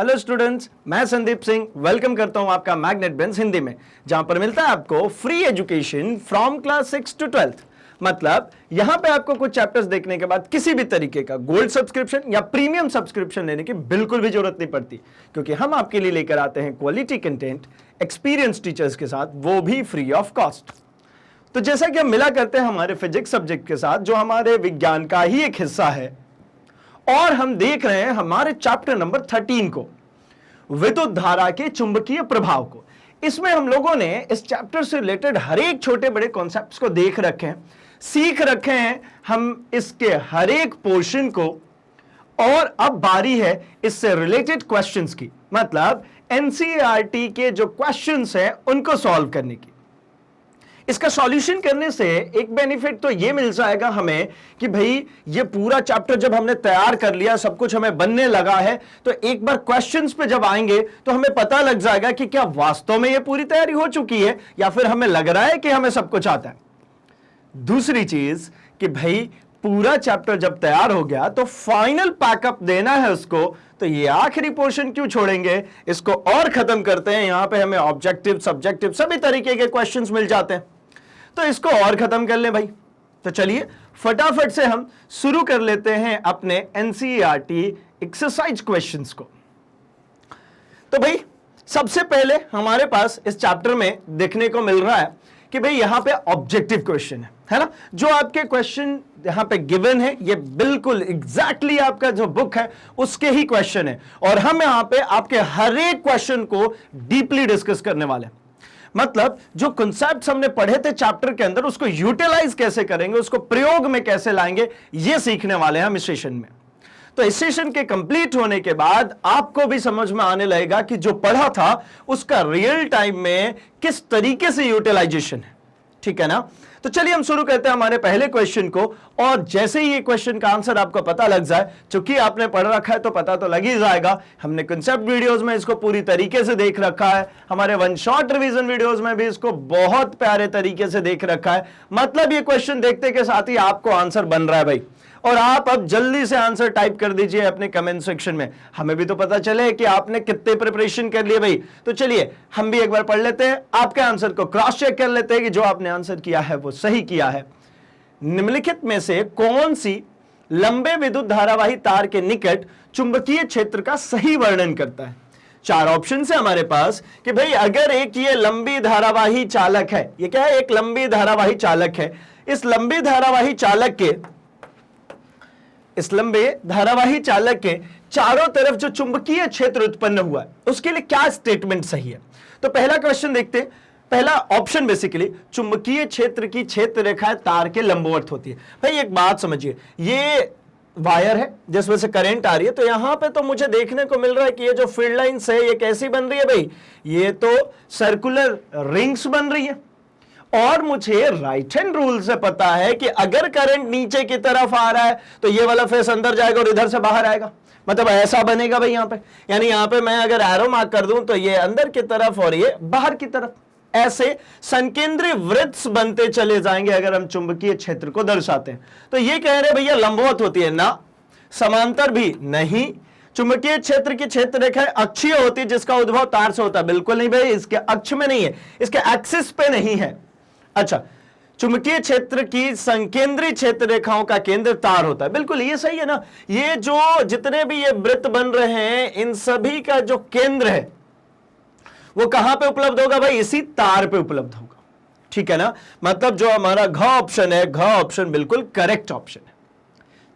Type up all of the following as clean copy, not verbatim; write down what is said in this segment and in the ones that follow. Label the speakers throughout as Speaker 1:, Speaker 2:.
Speaker 1: Hello students, मैं Sandeep Singh welcome करता हूं आपका मैग्नेट बेंस हिंदी में, जहां पर मिलता है आपको free education from class 6 to 12th। मतलब यहां पे आपको कुछ चैप्टर्स देखने के बाद किसी भी तरीके का गोल्ड सब्सक्रिप्शन या प्रीमियम सब्सक्रिप्शन लेने की बिल्कुल भी जरूरत नहीं पड़ती, क्योंकि हम आपके लिए लेकर आते हैं क्वालिटी कंटेंट एक्सपीरियंस टीचर्स के साथ, वो भी फ्री ऑफ कॉस्ट। तो जैसा कि हम मिला करते हैं हमारे फिजिक्स सब्जेक्ट के साथ, जो हमारे विज्ञान का ही एक हिस्सा है, और हम देख रहे हैं हमारे चैप्टर नंबर 13 को, विद्युत धारा के चुंबकीय प्रभाव को। इसमें हम लोगों ने इस चैप्टर से रिलेटेड हर एक छोटे बड़े कॉन्सेप्ट्स को देख रखे हैं, सीख रखे हैं हम इसके हर एक पोर्शन को, और अब बारी है इससे रिलेटेड क्वेश्चंस की, मतलब एनसीईआरटी के जो क्वेश्चंस हैं उनको सॉल्व करने की। इसका सॉल्यूशन करने से एक बेनिफिट तो ये मिल जाएगा हमें कि भाई ये पूरा चैप्टर जब हमने तैयार कर लिया, सब कुछ हमें बनने लगा है, तो एक बार क्वेश्चंस पे जब आएंगे तो हमें पता लग जाएगा कि क्या वास्तव में ये पूरी तैयारी हो चुकी है या फिर हमें लग रहा है कि हमें सब कुछ आता है। दूसरी चीज कि भाई पूरा चैप्टर जब तैयार हो गया तो फाइनल पैकअप देना है उसको, तो ये आखिरी पोर्शन क्यों छोड़ेंगे, इसको और खत्म करते हैं। यहां पे हमें ऑब्जेक्टिव सब्जेक्टिव सभी तरीके के क्वेश्चंस मिल जाते हैं, तो इसको और खत्म कर ले भाई। तो चलिए फटाफट से हम शुरू कर लेते हैं अपने एनसीईआरटी एक्सरसाइज क्वेश्चंस को। तो भाई सबसे पहले हमारे पास इस चैप्टर में देखने को मिल रहा है कि भाई यहां पे ऑब्जेक्टिव क्वेश्चन है ना। जो आपके क्वेश्चन यहां पे गिवन है, ये बिल्कुल एग्जैक्टली आपका जो बुक है उसके ही क्वेश्चन है, और हम यहां पे आपके हर एक क्वेश्चन को डीपली डिस्कस करने वाले हैं। मतलब जो कॉन्सेप्ट्स हमने पढ़े थे चैप्टर के अंदर, उसको यूटिलाइज कैसे करेंगे, उसको प्रयोग में कैसे लाएंगे, ये सीखने वाले हैं हम इस सेशन में। तो इस सेशन के कंप्लीट होने के बाद आपको भी समझ में आने लगेगा कि जो पढ़ा था उसका रियल टाइम में किस तरीके से यूटिलाइजेशन है, ठीक है ना। तो चलिए हम शुरू करते हैं हमारे पहले क्वेश्चन को, और जैसे ही ये क्वेश्चन का आंसर आपको पता लग जाए, चूंकि आपने पढ़ रखा है तो पता तो लग ही जाएगा, हमने कंसेप्ट वीडियोस में इसको पूरी तरीके से देख रखा है, हमारे वन शॉट रिवीजन वीडियोस में भी इसको बहुत प्यारे तरीके से देख रखा है। मतलब ये क्वेश्चन देखते के साथ ही आपको आंसर बन रहा है भाई, और आप अब जल्दी से आंसर टाइप कर दीजिए अपने कमेंट सेक्शन में, हमें भी तो पता चले कि आपने कितने प्रिपरेशन कर लिए भाई। तो चलिए हम भी एक बार पढ़ लेते हैं, आपके आंसर को क्रॉस चेक कर लेते हैं कि जो आपने आंसर किया है वो सही किया है। निम्नलिखित में से कौन सी लंबे विद्युत धारावाही तार के निकट चुंबकीय क्षेत्र का सही वर्णन करता है। चार ऑप्शन है हमारे पास कि भाई अगर एक ये लंबी धारावाही चालक है, ये क्या है, एक लंबी धारावाही चालक है, इस लंबी धारावाही चालक के चारों तरफ जो चुंबकीय क्षेत्र उत्पन्न हुआ है उसके लिए क्या स्टेटमेंट सही है। तो पहला क्वेश्चन देखते हैं, पहला ऑप्शन बेसिकली चुंबकीय क्षेत्र की क्षेत्र रेखा तार के लंबवत होती है। भाई एक बात समझिए, ये वायर है जिसमें से करंट आ रही है, तो यहां पे तो मुझे देखने को मिल रहा है कि ये जो फील्ड लाइंस है ये कैसी बन रही है भाई, ये तो सर्कुलर रिंग्स बन रही है, और मुझे राइट हैंड रूल से पता है कि अगर करंट नीचे की तरफ आ रहा है तो ये वाला फेस अंदर जाएगा और इधर से बाहर आएगा, मतलब ऐसा बनेगा भाई यहां पे। यानी यहां पे मैं अगर एरो मार्क कर दूं तो ये अंदर की तरफ और ये बाहर की तरफ, ऐसे संकेंद्रीय वृत्त बनते चले जाएंगे अगर हम चुंबकीय क्षेत्र को दर्शाते हैं। तो ये कह रहे भैया लंबवत होती है ना, समांतर भी नहीं, चुंबकीय क्षेत्र की क्षेत्र रेखा अक्षीय होती है जिसका उद्भव तार से होता है, बिल्कुल नहीं भाई, इसके अक्ष में नहीं है, इसके एक्सिस पे नहीं है। अच्छा, चुंबकीय क्षेत्र की संकेंद्रीय क्षेत्र रेखाओं का केंद्र तार होता है, बिल्कुल ये सही है ना। ये जो जितने भी ये वृत्त बन रहे हैं इन सभी का जो केंद्र है वो कहां पे उपलब्ध होगा भाई, इसी तार पे उपलब्ध होगा, ठीक है ना। मतलब जो हमारा घ ऑप्शन है, घ ऑप्शन बिल्कुल करेक्ट ऑप्शन है।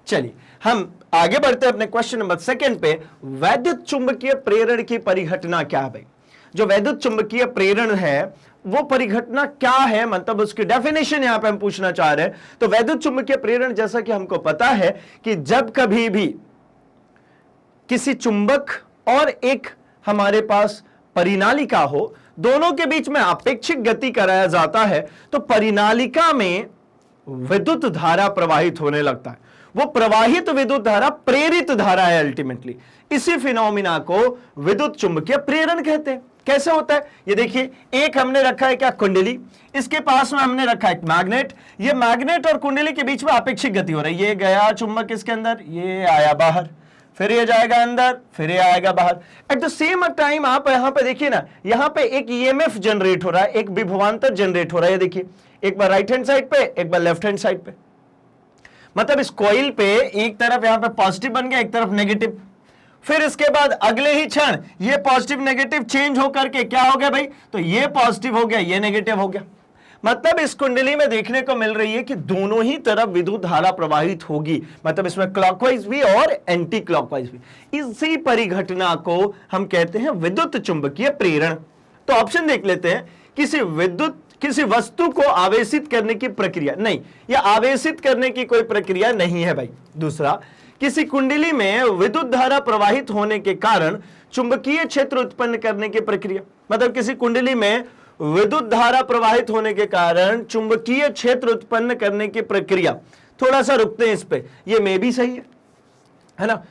Speaker 1: चलिए हम आगे बढ़ते हैं अपने क्वेश्चन नंबर 2 पे। वैद्युत चुंबकीय प्रेरण की परिघटना क्या है भाई। जो वैद्युत चुंबकीय प्रेरण है वो परिघटना क्या है, मतलब उसकी डेफिनेशन यहां पे हम पूछना चाह रहे हैं। तो वैद्युत चुंबकीय प्रेरण, जैसा कि हमको पता है कि जब कभी भी किसी चुंबक और एक हमारे पास परिनालिका हो, दोनों के बीच में आपेक्षिक गति कराया जाता है, तो परिनालिका में विद्युत धारा प्रवाहित होने लगता है। वो प्रवाहित विद्युत धारा प्रेरित धारा है अल्टीमेटली। इसी फिनोमिना को विद्युत चुंबकीय प्रेरण कहते हैं। कैसे होता है ये देखिए, एक हमने रखा है क्या, कुंडली, इसके पास में हमने रखा है मैग्नेट, ये मैग्नेट और कुंडली के बीच में आपेक्षिक गति हो रही है, ये गया चुंबक इसके अंदर, ये आया बाहर, फिर ये जाएगा अंदर, फिर ये आएगा बाहर। एट द सेम टाइम आप यहां पे देखिए ना, यहां पे एक ईएमएफ जनरेट हो रहा है, एक विभवांतर जनरेट हो रहा है। देखिए एक बार राइट हैंड साइड पे, एक बार लेफ्ट हैंड साइड पे। मतलब इस कॉइल पे एक तरफ यहां पे पॉजिटिव बन गया, एक तरफ नेगेटिव। फिर इसके बाद अगले ही क्षण ये पॉजिटिव नेगेटिव चेंज होकर के क्या हो गया भाई, तो ये पॉजिटिव हो गया, ये नेगेटिव हो गया। मतलब इस कुंडली में देखने को मिल रही है कि दोनों ही तरफ विद्युत धारा प्रवाहित होगी, मतलब इसमें क्लॉकवाइज भी और एंटी क्लॉकवाइज भी। इसी परिघटना को हम कहते हैं विद्युत चुंबकीय प्रेरण। तो ऑप्शन देख लेते हैं, किसी वस्तु को आवेशित करने की प्रक्रिया, नहीं, यह आवेशित करने की कोई प्रक्रिया नहीं है भाई। दूसरा, किसी कुंडली में विद्युत धारा प्रवाहित होने के कारण चुंबकीय क्षेत्र उत्पन्न करने की प्रक्रिया, मतलब किसी कुंडली में विद्युत धारा प्रवाहित होने के कारण चुंबकीय क्षेत्र उत्पन्न करने की प्रक्रिया। थोड़ा सा रुकते हैं इस पे, ये मे भी सही है ना।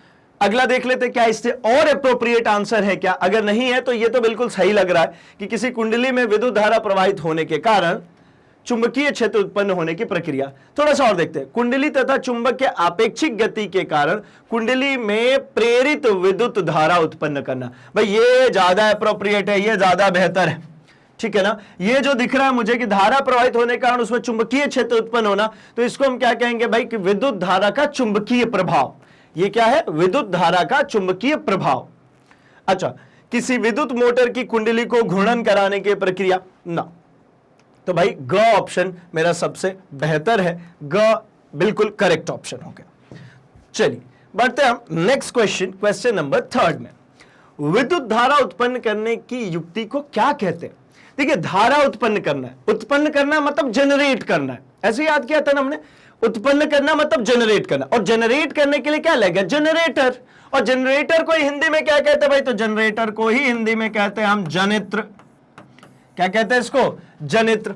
Speaker 1: अगला देख लेते हैं क्या इससे और एप्रोप्रिएट आंसर है क्या। अगर नहीं है तो ये तो बिल्कुल सही लग रहा है कि किसी कुंडली में विद्युत धारा प्रवाहित होने के कारण चुंबकीय क्षेत्र उत्पन्न होने की प्रक्रिया। थोड़ा सा और देखते हैं, कुंडली तथा चुंबक के आपेक्षिक गति के कारण कुंडली में प्रेरित विद्युत धारा उत्पन्न करना। भाई ये ज्यादा एप्रोप्रिएट है, ये ज्यादा बेहतर है, ठीक है ना। ये जो दिख रहा है मुझे कि धारा प्रवाहित होने के कारण उसमें चुंबकीय क्षेत्र उत्पन्न होना, तो इसको हम क्या कहेंगे भाई कि विद्युत धारा का चुंबकीय प्रभाव। ये क्या है, विद्युत धारा का चुंबकीय प्रभाव। अच्छा, किसी विद्युत मोटर की कुंडली को घूर्णन कराने की प्रक्रिया, ना, तो भाई ग ऑप्शन मेरा सबसे बेहतर है, ग बिल्कुल करेक्ट ऑप्शन हो गया। चलिए बढ़ते हैं हम नेक्स्ट क्वेश्चन नंबर 3 में। विद्युत धारा उत्पन्न करने की युक्ति को क्या कहते हैं। देखिए धारा उत्पन्न करना है, उत्पन्न करना मतलब जनरेट करना है, ऐसे याद किया था ना हमने। उत्पन्न करना मतलब जनरेट करना, और जनरेट करने के लिए क्या लगेगा, जनरेटर। और जनरेटर को हिंदी में क्या कहते हैं भाई, तो जनरेटर को ही हिंदी में कहते हैं हम जनित्र। क्या कहते हैं इसको, जनित्र,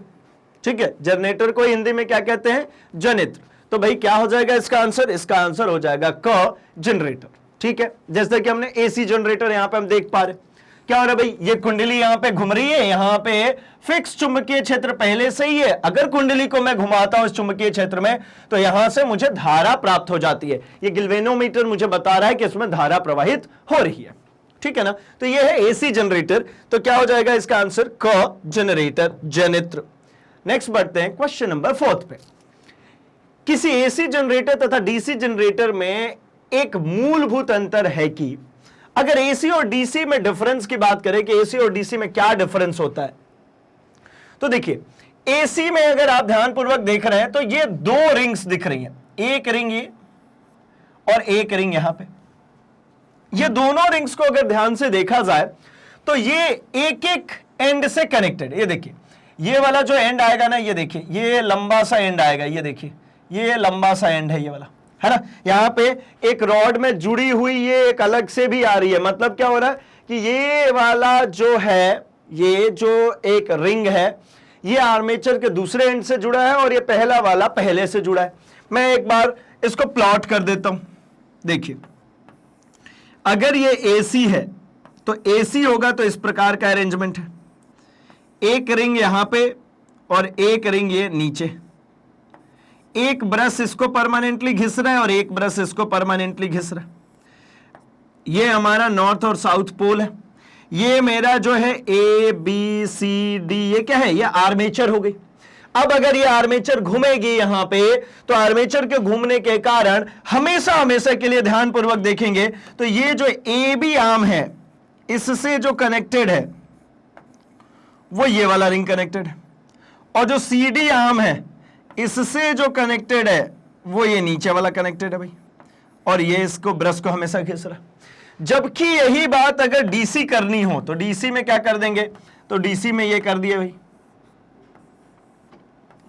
Speaker 1: ठीक है। जनरेटर को हिंदी में क्या कहते हैं, जनित्र। तो भाई क्या हो जाएगा इसका आंसर, इसका आंसर हो जाएगा क, जनरेटर, ठीक है। जैसे कि हमने एसी जनरेटर यहां पे हम देख पा रहे, क्या हो रहा है भाई, ये कुंडली यहां पे घूम रही है, यहां पे फिक्स चुंबकीय क्षेत्र पहले से ही है। अगर कुंडली को मैं घुमाता हूं इस चुंबकीय क्षेत्र में, तो यहां से मुझे धारा प्राप्त हो जाती है। ये गिल्वेनोमीटर मुझे बता रहा है कि इसमें धारा प्रवाहित हो रही है, ठीक है ना। तो ये है एसी जनरेटर। तो क्या हो जाएगा इसका आंसर, क, जनरेटर, जनित्र। नेक्स्ट बढ़ते हैं क्वेश्चन नंबर 4 पे। किसी एसी जनरेटर तथा डीसी जनरेटर में एक मूलभूत अंतर है कि अगर एसी और डीसी में डिफरेंस की बात करें कि एसी और डीसी में क्या डिफरेंस होता है, तो देखिए एसी में अगर आप ध्यानपूर्वक देख रहे हैं तो ये 2 रिंग्स दिख रही हैं, एक रिंग ये और एक रिंग यहां पे। ये दोनों रिंग्स को अगर ध्यान से देखा जाए तो ये एक एक एंड से कनेक्टेड। ये देखिए ये वाला जो एंड आएगा ना, ये देखिए ये लंबा सा एंड आएगा, ये देखिए ये लंबा सा एंड है ये वाला, है ना। यहां पे एक रॉड में जुड़ी हुई ये एक अलग से भी आ रही है। मतलब क्या हो रहा है कि ये वाला जो है, ये जो एक रिंग है, ये आर्मेचर के दूसरे एंड से जुड़ा है और ये पहला वाला पहले से जुड़ा है। मैं एक बार इसको प्लॉट कर देता हूं। देखिए अगर ये एसी है तो एसी होगा तो इस प्रकार का अरेंजमेंट है, एक रिंग यहां पे और एक रिंग ये नीचे। एक ब्रश इसको परमानेंटली घिस रहा है और एक ब्रश इसको परमानेंटली घिस रहा है। ये हमारा नॉर्थ और साउथ पोल है। ये मेरा जो है ए बी सी डी, ये क्या है, ये आर्मेचर हो गई। अब अगर ये आर्मेचर घूमेगी यहां पे, तो आर्मेचर के घूमने के कारण हमेशा हमेशा के लिए ध्यानपूर्वक देखेंगे तो ये जो ए बी आर्म है इससे जो कनेक्टेड है वो ये वाला रिंग कनेक्टेड है, और जो सी डी आर्म है इससे जो कनेक्टेड है वो ये नीचे वाला कनेक्टेड है भाई, और ये इसको ब्रश को हमेशा घिस रहा। जबकि यही बात अगर डीसी करनी हो तो डीसी में क्या कर देंगे, तो डीसी में ये कर दिए भाई,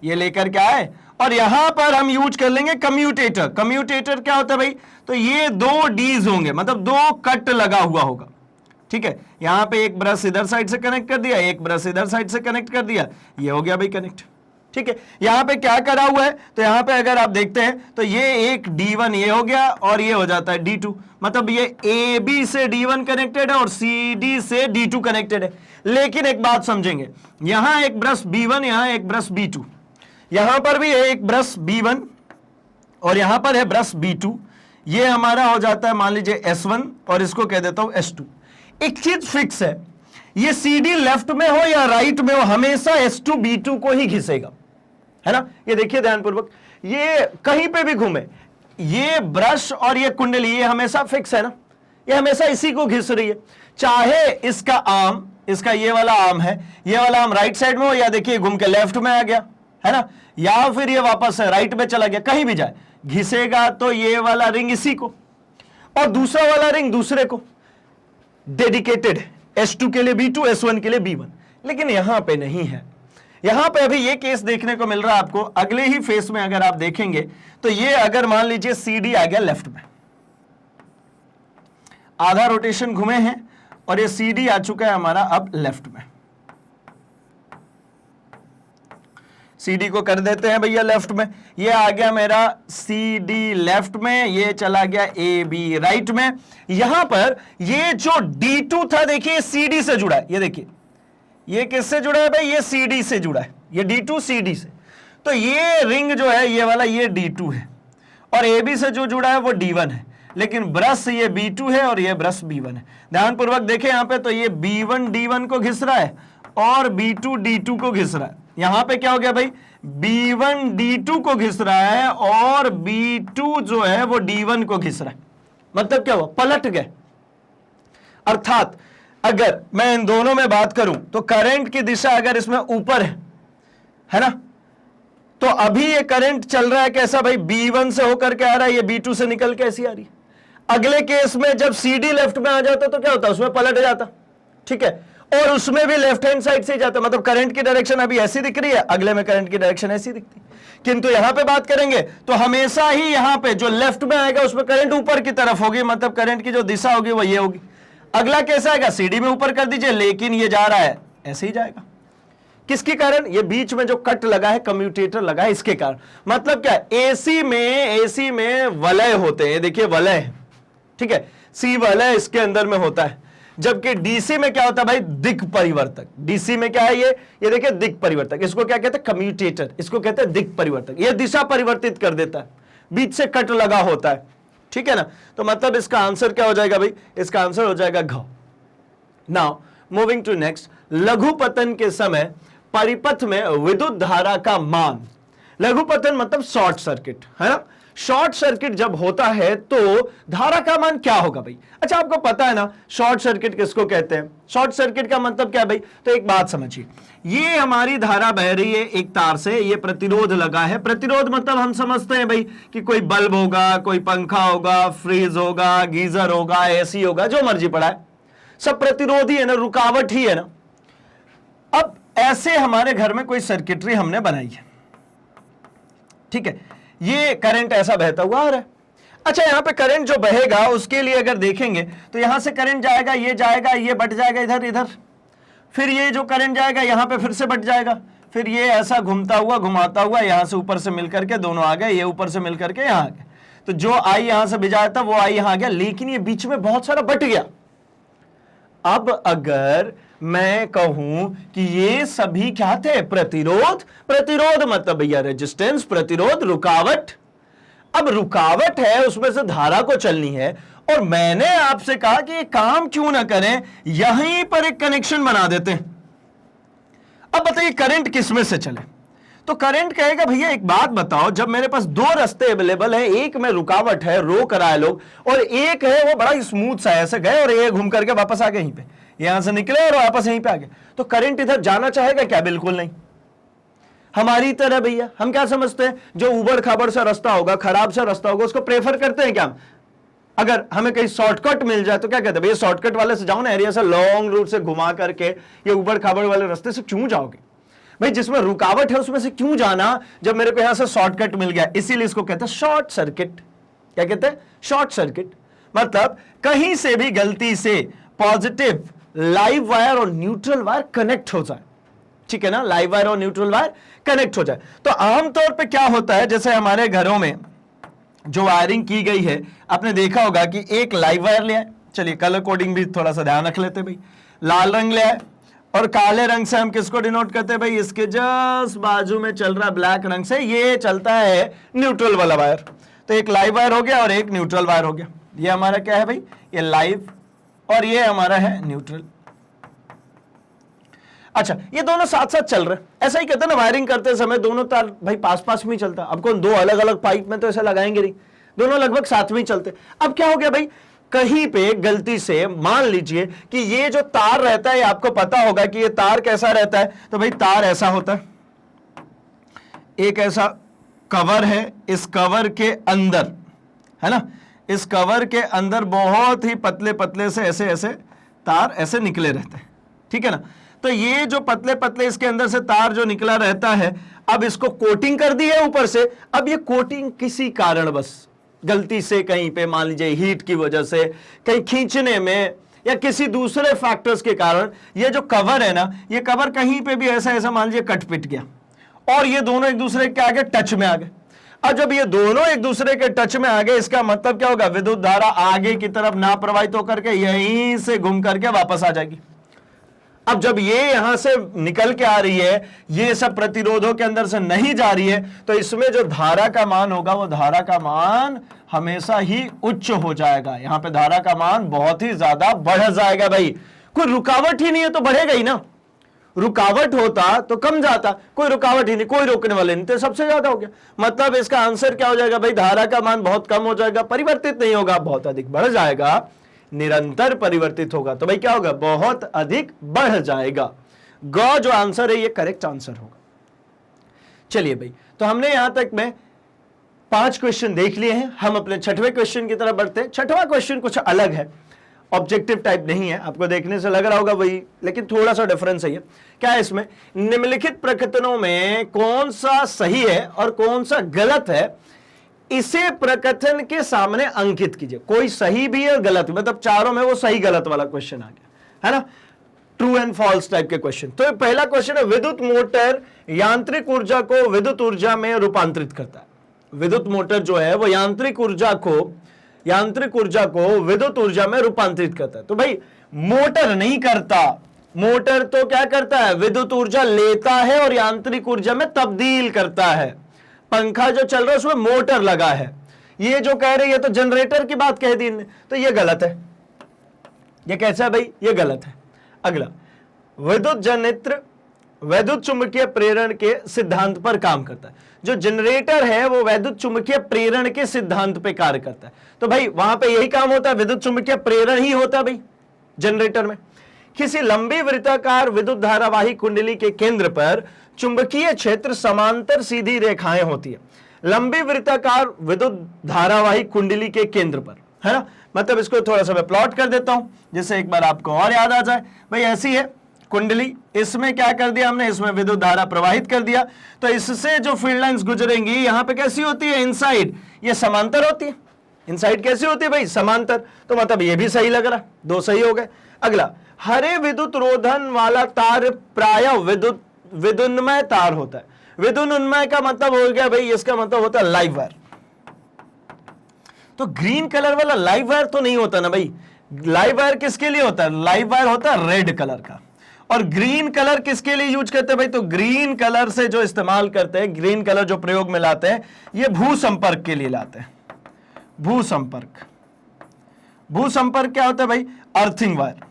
Speaker 1: ये लेकर क्या है, और यहां पर हम यूज कर लेंगे कम्यूटेटर। कम्यूटेटर क्या होता है भाई, तो ये 2 डीज होंगे, मतलब 2 कट लगा हुआ होगा, ठीक है। यहां पे एक ब्रश इधर साइड से कनेक्ट कर दिया, एक ब्रश इधर साइड से कनेक्ट कर दिया, ये हो गया भाई कनेक्ट, ठीक है। यहां पे क्या करा हुआ है, तो यहां पे अगर आप देखते हैं तो ये एक D1 ये हो गया और ये हो जाता है D2, मतलब ये AB से D1 कनेक्टेड है और CD से D2 कनेक्टेड है। लेकिन एक बात समझेंगे, यहां एक ब्रश B1, यहां एक ब्रश B2, यहां पर भी है एक ब्रश B1 और यहां पर है ब्रश B2, ये हमारा हो जाता है मान लीजिए S1 और इसको कह देता हूं S2। एक चीज फिक्स है, ये CD लेफ्ट में हो या राइट में हो, हमेशा S2 B2 को ही घिसेगा, है ना। ये देखिए ध्यानपूर्वक, ये कहीं पे भी घूमे, ये ब्रश और ये कुंडली, ये हमेशा फिक्स है ना, ये हमेशा इसी को घिस रही है। चाहे इसका आर्म, इसका ये वाला आर्म है, ये वाला आर्म राइट साइड में हो, या देखिए घूम के लेफ्ट में आ गया, है ना, या फिर ये वापस राइट में चला गया, कहीं भी जाए घिसेगा तो ये वाला रिंग इसी को और दूसरा वाला रिंग दूसरे को। डेडिकेटेड है, S2 के लिए B2, S1 के लिए B1। लेकिन यहां पे नहीं है, यहां पे अभी ये केस देखने को मिल रहा है आपको। अगले ही फेस में अगर आप देखेंगे तो ये अगर मान लीजिए CD आ गया लेफ्ट में, आधा रोटेशन घूमे हैं और ये CD आ चुका है हमारा अब लेफ्ट में। CD को कर देते हैं भैया लेफ्ट में, ये आ गया मेरा CD लेफ्ट में, ये चला गया AB राइट में। यहां पर ये जो D2 था देखिए CD से जुड़ा है, ये देखिए ये किससे जुड़ा है भाई, ये CD से जुड़ा है, ये D2 CD से। तो ये रिंग जो है ये वाला ये D2 है और AB से जो जुड़ा है वो D1 है, लेकिन ब्रश ये B2 है और ये ब्रश B1 है। ध्यानपूर्वक देखें यहां पे, तो ये B1 D1 को घिस रहा है और B2 D2 को घिस रहा है। यहां पे क्या हो गया भाई, B1 D2 को घिस रहा है और B2 जो है वो D1 को घिस रहा है। मतलब क्या हुआ, पलट गए। अर्थात अगर मैं इन दोनों में बात करूं तो करंट की दिशा अगर इसमें ऊपर है ना, तो अभी ये करंट चल रहा है कैसा भाई, B1 से होकर के आ रहा है, ये B2 से निकल के ऐसी आ रही है। अगले केस में जब CD लेफ्ट में आ जाता तो क्या होता, उसमें पलट जाता, ठीक है, और उसमें भी लेफ्ट हैंड साइड से जाता। मतलब करंट की डायरेक्शन अभी ऐसी दिख रही है, अगले में करंट की डायरेक्शन ऐसी दिखती है। किंतु यहां पे बात करेंगे तो हमेशा ही यहां पे जो लेफ्ट में आएगा उसमें करंट ऊपर की तरफ होगी, मतलब करंट की जो दिशा होगी वो ये होगी। अगला कैसा आएगा, CD में ऊपर कर दीजिए, लेकिन ये जा रहा है ऐसे ही जाएगा। किसके कारण, ये बीच में जो कट लगा है, कम्यूटेटर लगा है, इसके कारण। मतलब क्या, एसी में वलय होते हैं, देखिए वलय है, ठीक है, सी वलय इसके अंदर में होता है। जबकि डीसी में क्या होता है भाई, दिक् परिवर्तक। डीसी में क्या है, ये देखिए दिक् परिवर्तक, इसको क्या कहते हैं, कम्यूटेटर, इसको कहते हैं दिक् परिवर्तक। ये दिशा परिवर्तित कर देता है, बीच से कट लगा होता है, ठीक है ना। तो मतलब इसका आंसर क्या हो जाएगा भाई, इसका आंसर हो जाएगा घ। नाउ मूविंग टू नेक्स्ट, लघुपतन के समय परिपथ में विद्युत धारा का मान। लघुपतन मतलब शॉर्ट सर्किट, है ना। शॉर्ट सर्किट जब होता है तो धारा का मान क्या होगा भाई। अच्छा आपको पता है ना शॉर्ट सर्किट किसको कहते हैं, शॉर्ट सर्किट का मतलब क्या है भाई। तो एक बात समझिए, ये हमारी धारा बह रही है एक तार से, ये प्रतिरोध लगा है। प्रतिरोध मतलब हम समझते हैं भाई कि कोई बल्ब होगा, कोई पंखा होगा, फ्रिज होगा, गीजर होगा, एसी होगा, जो मर्जी पड़ा है, सब प्रतिरोध ही है ना, रुकावट ही है ना। अब ऐसे हमारे घर में कोई सर्किटरी हमने बनाई है, ठीक है, ये करंट ऐसा बहता हुआ आ रहा है। अच्छा यहां पे करंट जो बहेगा उसके लिए अगर देखेंगे तो यहां से करंट जाएगा, ये बट जाएगा इधर इधर, फिर ये जो करंट जाएगा यहां पे फिर से बट जाएगा, फिर ये ऐसा घूमता हुआ घुमाता हुआ यहां से ऊपर से मिलकर के दोनों आ गए, ये ऊपर से मिलकर के यहां आ गए। तो जो आई यहां से भिजाया था वो आई यहां आ गया, लेकिन ये बीच में बहुत सारा बट गया। अब अगर मैं कहूं कि ये सभी क्या थे, प्रतिरोध। प्रतिरोध मतलब भैया रेजिस्टेंस, प्रतिरोध, रुकावट। अब रुकावट है, उसमें से धारा को चलनी है, और मैंने आपसे कहा कि ये काम क्यों ना करें, यहीं पर एक कनेक्शन बना देते हैं। अब बताइए करंट किसमें से चले। तो करंट कहेगा भैया एक बात बताओ, जब मेरे पास दो रास्ते अवेलेबल है, एक में रुकावट है, रो कराए लोग, और एक है वो बड़ा स्मूथ सा ऐसे गए और ये घूम करके वापस आ गए, यहीं पे यहां से निकले और वापस यहीं पे आ गए, तो करंट इधर जाना चाहेगा क्या, बिल्कुल नहीं। हमारी तरह भैया हम क्या समझते हैं, जो उबड़ खाबड़ सा रास्ता होगा, खराब सा रास्ता होगा, उसको प्रेफर करते हैं क्या हम। अगर हमें कहीं शॉर्टकट मिल जाए तो क्या कहते हैं, भैया शॉर्टकट वाले से जाओ ना, एरिया से लॉन्ग रूट से घुमा करके ये उबड़ खाबड़ वाले रास्ते से क्यों जाओगे भाई, जिसमें रुकावट है उसमें से क्यों जाना, जब मेरे को यहां से शॉर्टकट मिल गया। इसीलिए इसको कहते हैं शॉर्ट सर्किट। क्या कहते हैं, शॉर्ट सर्किट। मतलब कहीं से भी गलती से पॉजिटिव लाइव वायर और न्यूट्रल वायर कनेक्ट हो जाए, ठीक है ना, लाइव वायर और न्यूट्रल वायर कनेक्ट हो जाए। तो आमतौर पे क्या होता है, जैसे हमारे घरों में जो वायरिंग की गई है, आपने देखा होगा कि एक लाइव वायर ले आए, चलिए कलर कोडिंग भी थोड़ा सा ध्यान रख लेते भाई, लाल रंग ले आए, और काले रंग से हम किसको डिनोट करते हैं भाई, इसके जस्ट बाजू में चल रहा ब्लैक रंग से ये चलता है न्यूट्रल वाला वायर। तो एक लाइव वायर हो गया और एक न्यूट्रल वायर हो गया। ये हमारा क्या है भाई, ये लाइव और ये हमारा है न्यूट्रल। अच्छा, ये दोनों साथ साथ चल रहे हैं। ऐसा ही कहते हैं ना, वायरिंग करते समय दोनों तार भाई पास पास में ही चलता। अब कौन दो अलग अलग पाइप में तो ऐसा लगाएंगे नहीं, दोनों लगभग साथ में ही चलते। अब क्या हो गया भाई, कहीं पे गलती से मान लीजिए कि ये जो तार रहता है, आपको पता होगा कि ये तार कैसा रहता है। तो भाई तार ऐसा होता है, एक ऐसा कवर है, इस कवर के अंदर है ना, इस कवर के अंदर बहुत ही पतले पतले से ऐसे ऐसे तार ऐसे निकले रहते हैं, ठीक है ना। तो ये जो पतले पतले इसके अंदर से तार जो निकला रहता है, अब इसको कोटिंग कर दी है ऊपर से। अब ये कोटिंग किसी कारण बस गलती से कहीं पे मान लीजिए हीट की वजह से, कहीं खींचने में या किसी दूसरे फैक्टर्स के कारण ये जो कवर है ना, ये कवर कहीं पे भी ऐसा ऐसा मान लीजिए कट पिट गया और ये दोनों एक दूसरे के आगे टच में आ गए। अब जब ये दोनों एक दूसरे के टच में आ गए, इसका मतलब क्या होगा, विद्युत धारा आगे की तरफ ना प्रवाहित होकर के यहीं से घूम करके वापस आ जाएगी। अब जब ये यहां से निकल के आ रही है, ये सब प्रतिरोधों के अंदर से नहीं जा रही है, तो इसमें जो धारा का मान होगा, वो धारा का मान हमेशा ही उच्च हो जाएगा। यहां पे धारा का मान बहुत ही ज्यादा बढ़ जाएगा भाई। कोई रुकावट ही नहीं है तो बढ़ेगा ही ना, रुकावट होता तो कम जाता, कोई रुकावट ही नहीं, कोई रोकने वाले नहीं, तो सबसे ज्यादा हो गया। मतलब इसका आंसर क्या हो जाएगा भाई, धारा का मान बहुत कम हो जाएगा, परिवर्तित नहीं होगा, बहुत अधिक बढ़ जाएगा, निरंतर परिवर्तित होगा। तो भाई क्या होगा, बहुत अधिक बढ़ जाएगा। ग जो आंसर है ये करेक्ट आंसर होगा। चलिए भाई, तो हमने यहां तक में 5 क्वेश्चन देख लिए हैं। हम अपने 6वें क्वेश्चन की तरफ बढ़ते हैं। 6वां क्वेश्चन कुछ अलग है, ऑब्जेक्टिव टाइप नहीं है, आपको देखने से लग रहा होगा वही, लेकिन थोड़ा सा डिफरेंस है। क्या है इसमें, निम्नलिखित प्रकथनों में कौन सा सही है और कौन सा गलत है, इसे प्रकथन के सामने अंकित कीजिए। कोई सही भी है और गलत भी, मतलब चारों में वो सही गलत वाला क्वेश्चन आ गया है ना, ट्रू एंड फॉल्स टाइप के क्वेश्चन। तो पहला क्वेश्चन है, विद्युत मोटर यांत्रिक ऊर्जा को विद्युत ऊर्जा में रूपांतरित करता है। विद्युत मोटर जो है वो यांत्रिक ऊर्जा को विद्युत ऊर्जा में रूपांतरित करता है। तो भाई मोटर नहीं करता, मोटर तो क्या करता है, विद्युत ऊर्जा लेता है और यांत्रिक ऊर्जा में तब्दील करता है। पंखा जो चल रहा है उसमें मोटर लगा है। ये जो कह रही है तो जनरेटर की बात कह दी इनने, तो ये गलत है। ये कैसा है भाई, ये गलत है। अगला, विद्युत जनित्र वैद्युत चुंबकीय प्रेरण के सिद्धांत पर काम करता है। जो जनरेटर है वो वैद्युत चुंबकीय प्रेरण के सिद्धांत पे कार्य करता है। तो भाई वहां पे यही काम होता है, विद्युत चुंबकीय प्रेरण ही होता है भाई जनरेटर में। किसी लंबी वृत्ताकार विद्युत धारावाही कुंडली के केंद्र पर चुंबकीय क्षेत्र समांतर सीधी रेखाएं होती है। लंबी वृत्ताकार विद्युत धारावाही कुंडली के केंद्र पर, है ना, मतलब इसको थोड़ा सा मैं प्लॉट कर देता हूं जिससे एक बार आपको और याद आ जाए। भाई ऐसी है कुंडली, इसमें क्या कर दिया हमने, इसमें विद्युत धारा प्रवाहित कर दिया। तो इससे जो फील्ड लाइंस गुजरेंगी यहां पे कैसी होती है, इनसाइड, ये समांतर होती है। इनसाइड कैसी होती है भाई, समांतर। तो मतलब ये भी सही लग रहा, 2 सही हो गए। अगला, हरे विद्युत रोधन वाला तार प्राय विद्युन्मय तार होता है। विद्युन्मय का मतलब हो गया भाई, इसका मतलब होता है लाइव वायर। तो ग्रीन कलर वाला लाइव वायर तो नहीं होता ना भाई। लाइव वायर किसके लिए होता है, लाइव वायर होता है रेड कलर का। और ग्रीन कलर किसके लिए यूज करते हैं भाई, तो ग्रीन कलर से जो इस्तेमाल करते हैं, ग्रीन कलर जो प्रयोग में लाते हैं, ये भू संपर्क के लिए लाते हैं। भू संपर्क, भू संपर्क क्या होता है भाई, अर्थिंग वायर,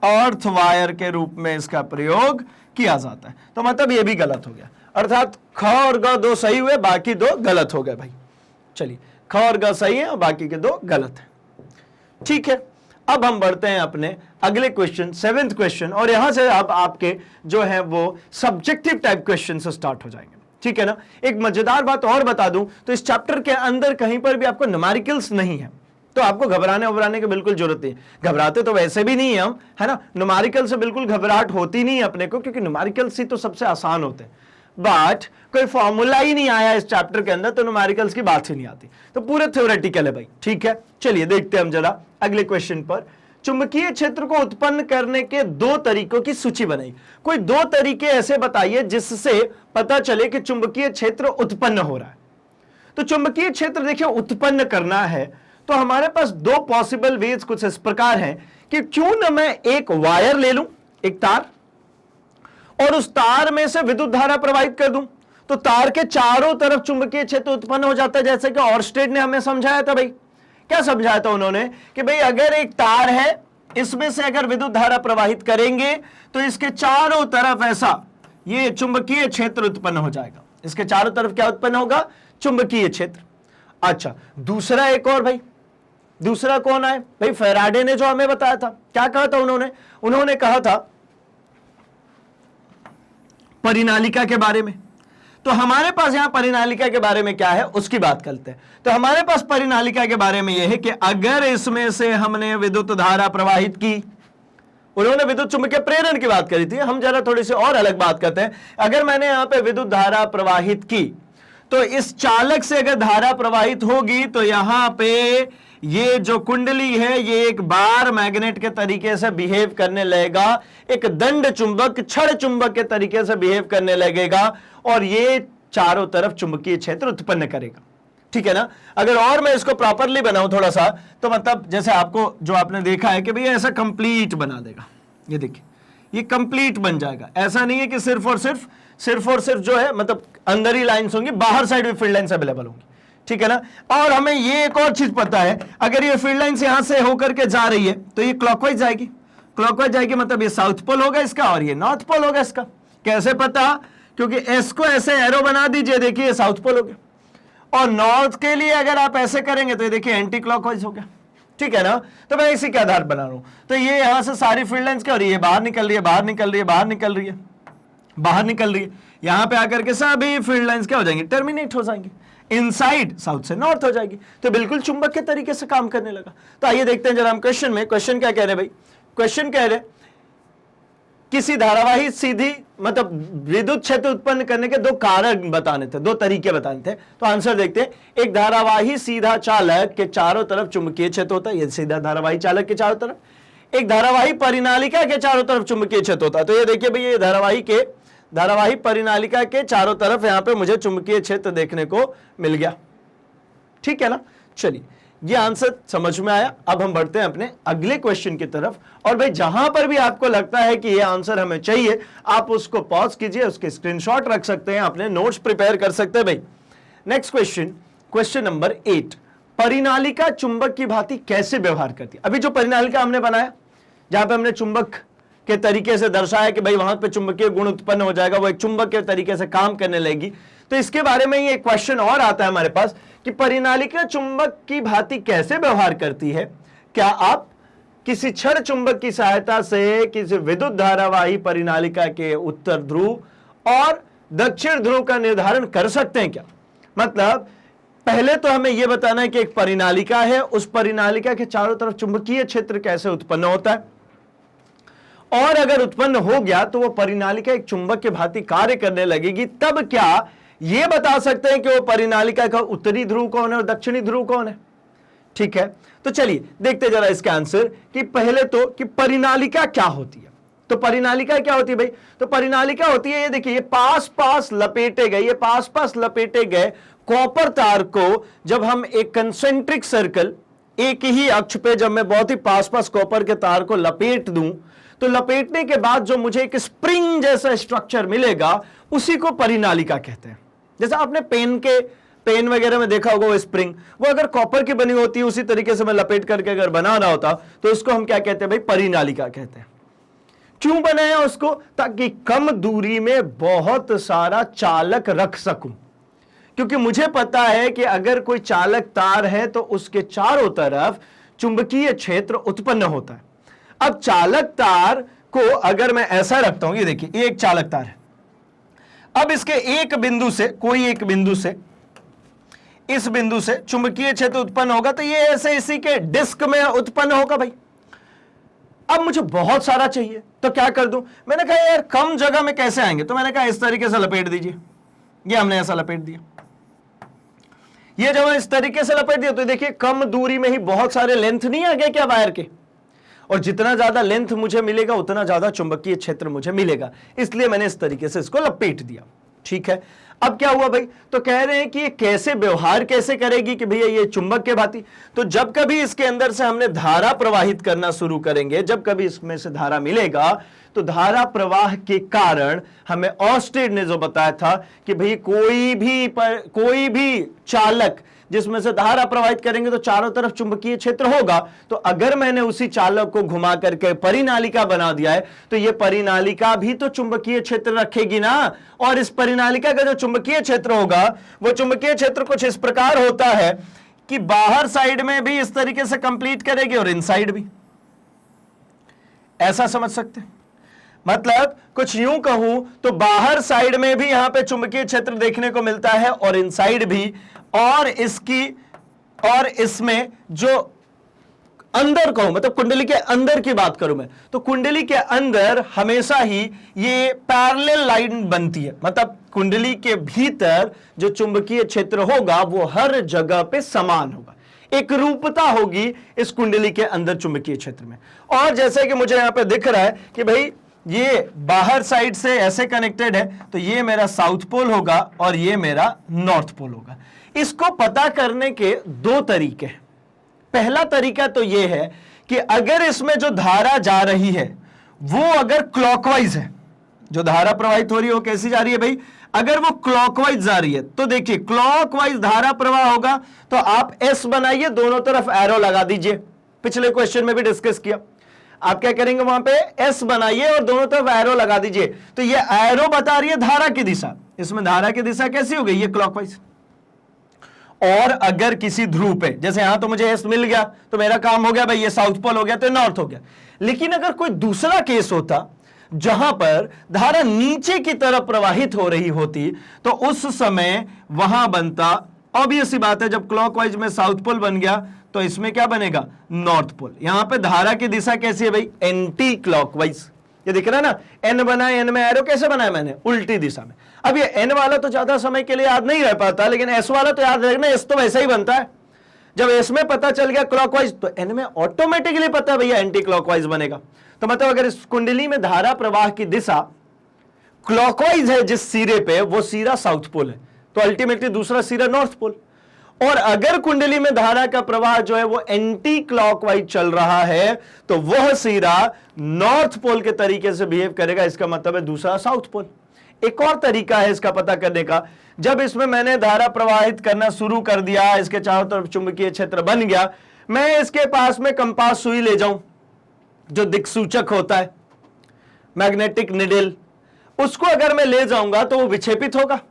Speaker 1: अर्थ वायर के रूप में इसका प्रयोग किया जाता है। तो मतलब ये भी गलत हो गया, अर्थात ख और ग 2 सही हुए, बाकी 2 गलत हो गए भाई। चलिए, ख और ग सही है और बाकी के 2 गलत है। ठीक है, अब हम बढ़ते हैं अपने अगले क्वेश्चन, 7th क्वेश्चन, और यहां से अब आपके जो है वो सब्जेक्टिव टाइप क्वेश्चन से स्टार्ट हो जाएंगे। ठीक है ना। एक मजेदार बात और बता दूं तो इस चैप्टर के अंदर कहीं पर भी आपको न्यूमेरिकल्स नहीं है, तो आपको घबराने की बिल्कुल जरूरत नहीं। घबराते तो वैसे भी नहीं है हम, है ना, न्यूमेरिकल से बिल्कुल घबराहट होती नहीं है अपने को, क्योंकि न्यूमेरिकल्स ही तो सबसे आसान होते हैं। बट कोई फॉर्मूला ही नहीं आया इस चैप्टर के अंदर, तो न्यूमेरिकल्स की बात ही नहीं आती, तो पूरे थ्योरेटिकल है भाई। ठीक है, चलिए देखते हैं हम जरा अगले क्वेश्चन पर। चुंबकीय क्षेत्र को उत्पन्न करने के 2 तरीकों की सूची बनाई। कोई 2 तरीके ऐसे बताइए जिससे पता चले कि चुंबकीय क्षेत्र उत्पन्न हो रहा है। तो चुंबकीय क्षेत्र देखिए उत्पन्न करना है तो हमारे पास 2 पॉसिबल वेज कुछ इस प्रकार हैं कि क्यों ना मैं एक वायर ले लूं, एक तार, और उस तार में से विद्युत धारा प्रवाहित कर दूं। तो तार के चारों तरफ चुंबकीय क्षेत्र उत्पन्न हो जाता है, जैसे कि ऑर्स्टेड ने हमें समझाया था। भाई क्या समझाया था उन्होंने कि भाई अगर एक तार है, इसमें से अगर विद्युत धारा प्रवाहित करेंगे तो इसके चारों तरफ ऐसा ये चुंबकीय क्षेत्र उत्पन्न हो जाएगा। इसके चारों तरफ क्या उत्पन्न होगा? चुंबकीय क्षेत्र। अच्छा, दूसरा एक और भाई, दूसरा कौन है भाई? फैराडे ने जो हमें बताया था, क्या कहा था उन्होंने कहा था परिनालिका के बारे में। तो हमारे पास यहां परिनालिका के बारे में क्या है उसकी बात करते हैं। तो हमारे पास परिनालिका के बारे में यह है कि अगर इसमें से हमने विद्युत धारा प्रवाहित की, उन्होंने विद्युत चुंबकीय प्रेरण की बात करी थी, हम जरा थोड़ी सी और अलग बात करते हैं। अगर मैंने यहां पे विद्युत धारा प्रवाहित की तो इस चालक से अगर धारा प्रवाहित होगी तो यहां पे ये जो कुंडली है ये एक बार मैग्नेट के तरीके से बिहेव करने लगेगा, एक दंड चुंबक, छड़ चुंबक के तरीके से बिहेव करने लगेगा और ये चारों तरफ चुंबकीय क्षेत्र उत्पन्न करेगा। ठीक है ना? अगर और मैं इसको प्रॉपरली बनाऊं थोड़ा सा, तो मतलब जैसे आपको जो आपने देखा है कि भैया ऐसा कंप्लीट बना देगा, ये देखिए ये कंप्लीट बन जाएगा। ऐसा नहीं है कि सिर्फ और सिर्फ जो है मतलब अंदर ही लाइंस होंगी, बाहर साइड भी फील्ड लाइंस अवेलेबल होंगी। ठीक है ना? और हमें ये एक और चीज पता है, अगर ये फील्ड लाइंस यहां से होकर के जा रही है तो ये क्लॉकवाइज जाएगी। क्लॉकवाइज जाएगी मतलब ये साउथ पोल होगा इसका और ये नॉर्थ पोल होगा इसका। कैसे पता? क्योंकि एस को ऐसे एरो बना दीजिए, देखिए साउथ पोल हो गया, और नॉर्थ के लिए अगर आप ऐसे करेंगे तो ये देखिए एंटी क्लॉकवाइज हो गया। ठीक है ना? तो मैं इसी के आधार बना रहा हूं। तो ये यहां से सारी फील्ड लाइंस क्या हो रही है? बाहर निकल रही है, बाहर निकल रही है, बाहर निकल रही है, बाहर निकल रही है। यहां पे आकर के सभी फील्ड लाइंस क्या हो जाएंगी? टर्मिनेट हो जाएंगी, इनसाइड साउथ से नॉर्थ हो जाएगी। तो बिल्कुल चुंबक के तरीके से काम करने लगा। तो आइए देखते हैं जरा हम क्वेश्चन में। क्वेश्चन क्या कह रहे भाई? क्वेश्चन कह रहे किसी धारावाही सीधी मतलब विद्युत क्षेत्र उत्पन्न करने के दो कारक बताने थे, दो तरीके बताने थे। तो आंसर देखते हैं। एक धारावाही सीधा चालक के चारों तरफ चुंबकीय क्षेत्र होता है, ये सीधा धारावाही चालक के चारों तरफ। एक धारावाही परिनालिका के चारों तरफ चुंबकीय क्षेत्र होता है। तो ये देखिए भाई, ये धारावाही परिनालिका के चारों तरफ यहां पे मुझे चुंबकीय क्षेत्र देखने को मिल गया। ठीक है ना? चलिए, ये आंसर समझ में आया। अब हम बढ़ते हैं अपने अगले क्वेश्चन की तरफ। और भाई जहां पर भी आपको लगता है कि ये आंसर हमें चाहिए, आप उसको पॉज कीजिए, उसके स्क्रीनशॉट रख सकते हैं, अपने नोट्स प्रिपेयर कर सकते हैं भाई। Next question, question number 8। परिनालिका चुंबक की भांति कैसे व्यवहार करती है? अभी जो परिनालिका हमने बनाया, जहां पे हमने चुंबक के तरीके से दर्शाया कि भाई वहां पे चुंबकीय गुण उत्पन्न हो जाएगा, वो एक चुंबक के तरीके से काम करने लगेगी। तो इसके बारे में ये क्वेश्चन और आता है हमारे पास कि परिनालिका चुंबक की भांति कैसे व्यवहार करती है। क्या आप किसी छड़ चुंबक की सहायता से किसी विद्युत धारावाही परिनालिका के उत्तर ध्रुव और दक्षिण ध्रुव का निर्धारण कर सकते हैं क्या? मतलब पहले तो हमें यह बताना है कि एक परिनालिका है, उस परिनालिका के चारों तरफ चुंबकीय क्षेत्र कैसे उत्पन्न होता है, और अगर उत्पन्न हो गया तो वो परिनालिका एक चुंबक के भांति कार्य करने लगेगी। तब क्या ये बता सकते हैं कि वो परिनालिका का उत्तरी ध्रुव कौन है और दक्षिणी ध्रुव कौन है? ठीक है, तो चलिए देखते जरा इसका आंसर कि पहले तो कि परिनालिका क्या होती है। तो परिनालिका क्या होती है भाई? तो परिनालिका होती है, ये देखिए, ये पास पास लपेटे गए कॉपर तार को जब हम एक कंसेंट्रिक सर्कल, एक ही अक्ष पे जब मैं बहुत ही पास पास कॉपर के तार को लपेट दूं, तो लपेटने के बाद जो मुझे एक स्प्रिंग जैसा स्ट्रक्चर मिलेगा, उसी को परिनालिका कहते हैं। जैसा आपने पेन वगैरह में देखा होगा, वो स्प्रिंग, वो अगर कॉपर की बनी होती है, उसी तरीके से मैं लपेट करके अगर बनाना होता तो उसको हम क्या कहते हैं भाई? परिनालिका कहते हैं। क्यों बनाया उसको? ताकि कम दूरी में बहुत सारा चालक रख सकूं, क्योंकि मुझे पता है कि अगर कोई चालक तार है तो उसके चारों तरफ चुंबकीय क्षेत्र उत्पन्न होता है। अब चालक तार को अगर मैं ऐसा रखता हूं, ये देखिए, ये एक चालक तार है। अब इसके एक बिंदु से, कोई एक बिंदु से, इस बिंदु से चुंबकीय क्षेत्र उत्पन्न होगा, तो ये ऐसे इसी के डिस्क में उत्पन्न होगा भाई। अब मुझे बहुत सारा चाहिए, तो क्या कर दूं? मैंने कहा यार कम जगह में कैसे आएंगे, तो मैंने कहा इस तरीके से लपेट दीजिए। ये हमने ऐसा लपेट दिया। ये जब इस तरीके से लपेट दिया तो देखिए कम दूरी में ही बहुत सारे लेंथ नहीं आ गए क्या वायर के, और जितना ज्यादा लेंथ मुझे मिलेगा उतना ज्यादा चुंबकीय क्षेत्र मुझे मिलेगा, इसलिए मैंने इस तरीके से इसको लपेट दिया। ठीक है, अब क्या हुआ भाई, तो कह रहे हैं कि ये कैसे व्यवहार कैसे करेगी कि भैया ये चुंबक के भांति। तो जब कभी इसके अंदर से हमने धारा प्रवाहित करना शुरू करेंगे, जब कभी इसमें से धारा मिलेगा, तो धारा प्रवाह के कारण हमें ऑस्टेड ने जो बताया था कि भाई कोई भी चालक जिसमें से धारा प्रवाहित करेंगे तो चारों तरफ चुंबकीय क्षेत्र होगा। तो अगर मैंने उसी चालक को घुमा करके परिनालिका बना दिया है, तो ये परिनालिका भी तो चुंबकीय क्षेत्र रखेगी ना। और इस परिनालिका का जो चुंबकीय क्षेत्र होगा, वो चुंबकीय क्षेत्र कुछ इस प्रकार होता है कि बाहर साइड में भी इस तरीके से कंप्लीट करेगी और इनसाइड भी, ऐसा समझ सकते हैं। मतलब कुछ यूं कहूं तो बाहर साइड में भी यहां पे चुंबकीय क्षेत्र देखने को मिलता है और इनसाइड भी, और इसमें जो अंदर कहूं, मतलब कुंडली के अंदर की बात करूं मैं, तो कुंडली के अंदर हमेशा ही ये पैरेलल लाइन बनती है। मतलब कुंडली के भीतर जो चुंबकीय क्षेत्र होगा वो हर जगह पे समान होगा, एक रूपता होगी इस कुंडली के अंदर चुंबकीय क्षेत्र में। और जैसे कि मुझे यहां पे दिख रहा है कि भाई ये बाहर साइड से ऐसे कनेक्टेड है, तो ये मेरा साउथ पोल होगा और ये मेरा नॉर्थ पोल होगा। इसको पता करने के दो तरीके हैं। पहला तरीका तो ये है कि अगर इसमें जो धारा जा रही है वो अगर क्लॉकवाइज है, जो धारा प्रवाहित हो रही है वो कैसी जा रही है भाई, अगर वो क्लॉकवाइज जा रही है, तो देखिए क्लॉकवाइज धारा प्रवाह होगा, तो आप एस बनाइए, दोनों तरफ एरो लगा दीजिए। पिछले क्वेश्चन में भी डिस्कस किया, आप क्या करेंगे, वहां पे एस बनाइए और दोनों तरफ एरो लगा दीजिए। तो ये एरो बता रही है धारा की दिशा, इसमें धारा की दिशा कैसी हो गई, ये क्लॉकवाइज। और अगर किसी ध्रुव पे, जैसे यहां तो मुझे एस मिल गया तो मेरा काम हो गया भाई, ये साउथ पोल हो गया तो नॉर्थ हो गया। लेकिन अगर कोई दूसरा केस होता जहां पर धारा नीचे की तरफ प्रवाहित हो रही होती, तो उस समय वहां बनता, ऑब्वियस सी बात है, जब क्लॉकवाइज में साउथ पोल बन गया तो इसमें क्या बनेगा, नॉर्थ पोल। यहां पे धारा की दिशा कैसी है भाई, एंटी क्लॉकवाइज। ये दिख रहा है ना, एन बना है, एन में एरो कैसे बनाया मैंने, उल्टी दिशा में। अब ये एन वाला तो ज्यादा समय के लिए याद नहीं रह पाता, लेकिन एस वाला तो याद रखना, एस तो वैसा ही बनता है। जब एस में पता चल गया क्लॉकवाइज, तो एन में ऑटोमेटिकली पता है भैया एंटी क्लॉकवाइज बनेगा। तो मतलब अगर इस कुंडली में धारा प्रवाह की दिशा क्लॉकवाइज है जिस सिरे पे, वो सिरा साउथ पोल है, तो अल्टीमेटली दूसरा सिरा नॉर्थ पोल। और अगर कुंडली में धारा का प्रवाह जो है वो एंटी क्लॉकवाइज चल रहा है, तो वह सिरा नॉर्थ पोल के तरीके से बिहेव करेगा, इसका मतलब है दूसरा साउथ पोल। एक और तरीका है इसका पता करने का, जब इसमें मैंने धारा प्रवाहित करना शुरू कर दिया, इसके चारों तरफ चुंबकीय क्षेत्र बन गया, मैं इसके पास में कंपास सुई ले जाऊं, जो दिक्सूचक होता है, मैग्नेटिक निडल, उसको अगर मैं ले जाऊंगा तो वो विक्षेपित होगा,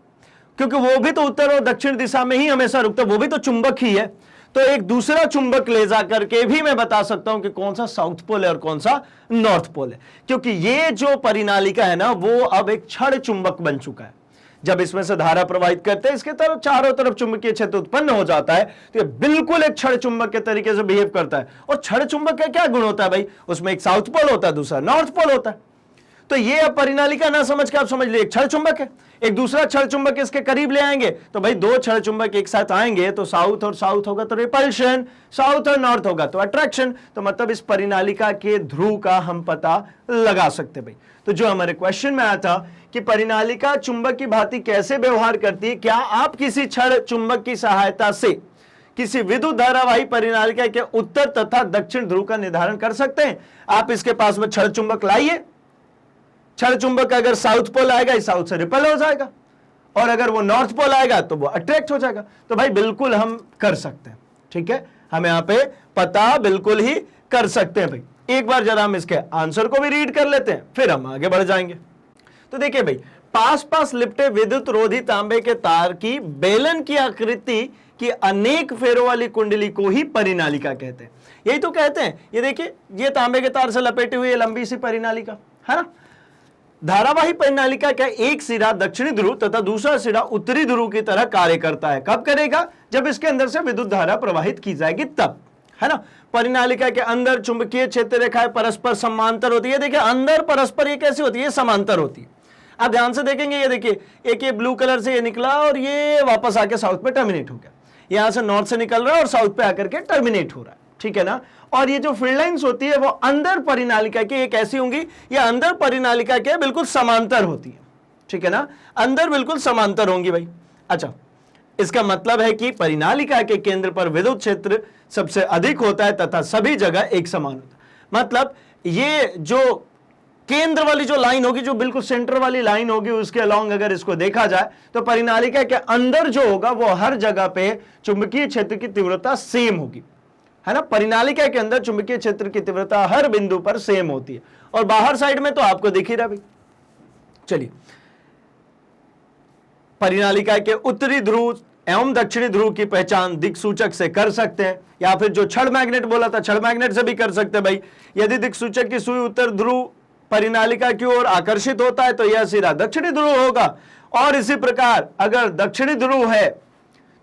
Speaker 1: क्योंकि वो भी तो उत्तर और दक्षिण दिशा में ही हमेशा रुकता है, वो भी तो चुंबक ही है। तो एक दूसरा चुंबक ले जाकर के भी मैं बता सकता हूं कि कौन सा साउथ पोल है और कौन सा नॉर्थ पोल है, क्योंकि ये जो परिनालिका है ना, वो अब एक क्षण चुंबक बन चुका है। जब इसमें से धारा प्रवाहित करते हैं, इसके तरफ चारों तरफ चुंबकीय क्षेत्र उत्पन्न हो जाता है, तो ये बिल्कुल एक क्षण चुंबक के तरीके से बिहेव करता है। और क्षण चुंबक का क्या गुण होता है भाई, उसमें एक साउथ पोल होता है, दूसरा नॉर्थ पोल होता है। तो ये अब परिनालिका ना समझ के आप समझ लीजिए, एक क्षण चुंबक है, एक दूसरा क्षण चुंबक इसके करीब ले आएंगे, तो भाई दो क्षण चुंबक एक साथ आएंगे, तो साउथ और साउथ होगा तो रिपल्शन, साउथ और नॉर्थ होगा तो अट्रैक्शन। तो मतलब इस परिनालिका के ध्रुव का हम पता लगा सकते भाई। तो जो हमारे क्वेश्चन में आया था कि परिनालिका चुंबक की भांति कैसे व्यवहार करती है, क्या आप किसी क्षण चुंबक की सहायता से किसी विद्युत धारावाही परिनालिका के उत्तर तथा दक्षिण ध्रुव का निर्धारण कर सकते हैं। आप इसके पास में क्षण चुंबक लाइए, क्षण चुंबक अगर साउथ पोल आएगा, साउथ से रिपल हो जाएगा, और अगर वो नॉर्थ पोल आएगा तो वो अट्रैक्ट हो जाएगा। तो भाई बिल्कुल हम कर सकते हैं, ठीक है, हम यहां पे पता बिल्कुल ही कर सकते हैं भाई। एक बार जरा हम इसके आंसर को भी रीड कर लेते हैं, फिर हम आगे बढ़ जाएंगे। तो देखिए भाई, पास पास लिपटे विद्युत रोधी तांबे के तार की बेलन की आकृति की अनेक फेरों वाली कुंडली को ही परिनालिका कहते हैं। यही तो कहते हैं, ये देखिए, ये तांबे के तार से लपेटी हुई लंबी सी परिनालिका है ना। धारावाही परिनालिका का एक सिरा दक्षिणी ध्रुव तथा दूसरा सिरा उत्तरी ध्रुव की तरह कार्य करता है। कब करेगा, जब इसके अंदर से विद्युत धारा प्रवाहित की जाएगी तब, है ना। परिनालिका के अंदर चुंबकीय क्षेत्र रेखाएं परस्पर समांतर होती है। देखिए अंदर परस्पर ये कैसी होती है, समांतर होती है। आप ध्यान से देखेंगे, ये देखिए, एक ये ब्लू कलर से ये निकला और ये वापस आके साउथ पे टर्मिनेट हो गया, यहां से नॉर्थ से निकल रहा है और साउथ पे आकर के टर्मिनेट हो रहा है, ठीक है ना। और ये जो फील्ड लाइंस होती है वो अंदर परिनालिका की एक ऐसी होंगी, ये अंदर परिनालिका के बिल्कुल समांतर होती है, ठीक है ना, अंदर बिल्कुल समांतर होंगी भाई। अच्छा, इसका मतलब है कि परिनालिका के केंद्र पर विद्युत क्षेत्र सबसे अधिक होता है तथा सभी जगह एक समान होता है। मतलब ये जो केंद्र वाली जो लाइन होगी, जो बिल्कुल सेंटर वाली लाइन होगी, उसके अलोंग अगर इसको देखा जाए तो परिनालिका के अंदर जो होगा वो हर जगह पे चुंबकीय क्षेत्र की तीव्रता सेम होगी, है ना। परिनालिका के अंदर चुंबकीय क्षेत्र की तीव्रता हर बिंदु पर सेम होती है, और बाहर साइड में तो आपको दिख ही रहा भाई। चलिए, परिनालिका के उत्तरी ध्रुव एवं दक्षिणी ध्रुव की पहचान दिक्सूचक से कर सकते हैं, या फिर जो छड़ मैग्नेट बोला था, छड़ मैग्नेट से भी कर सकते हैं भाई। यदि दिक्सूचक की सुई उत्तर ध्रुव परिनालिका की ओर आकर्षित होता है तो यह सिरा दक्षिणी ध्रुव होगा, और इसी प्रकार अगर दक्षिणी ध्रुव है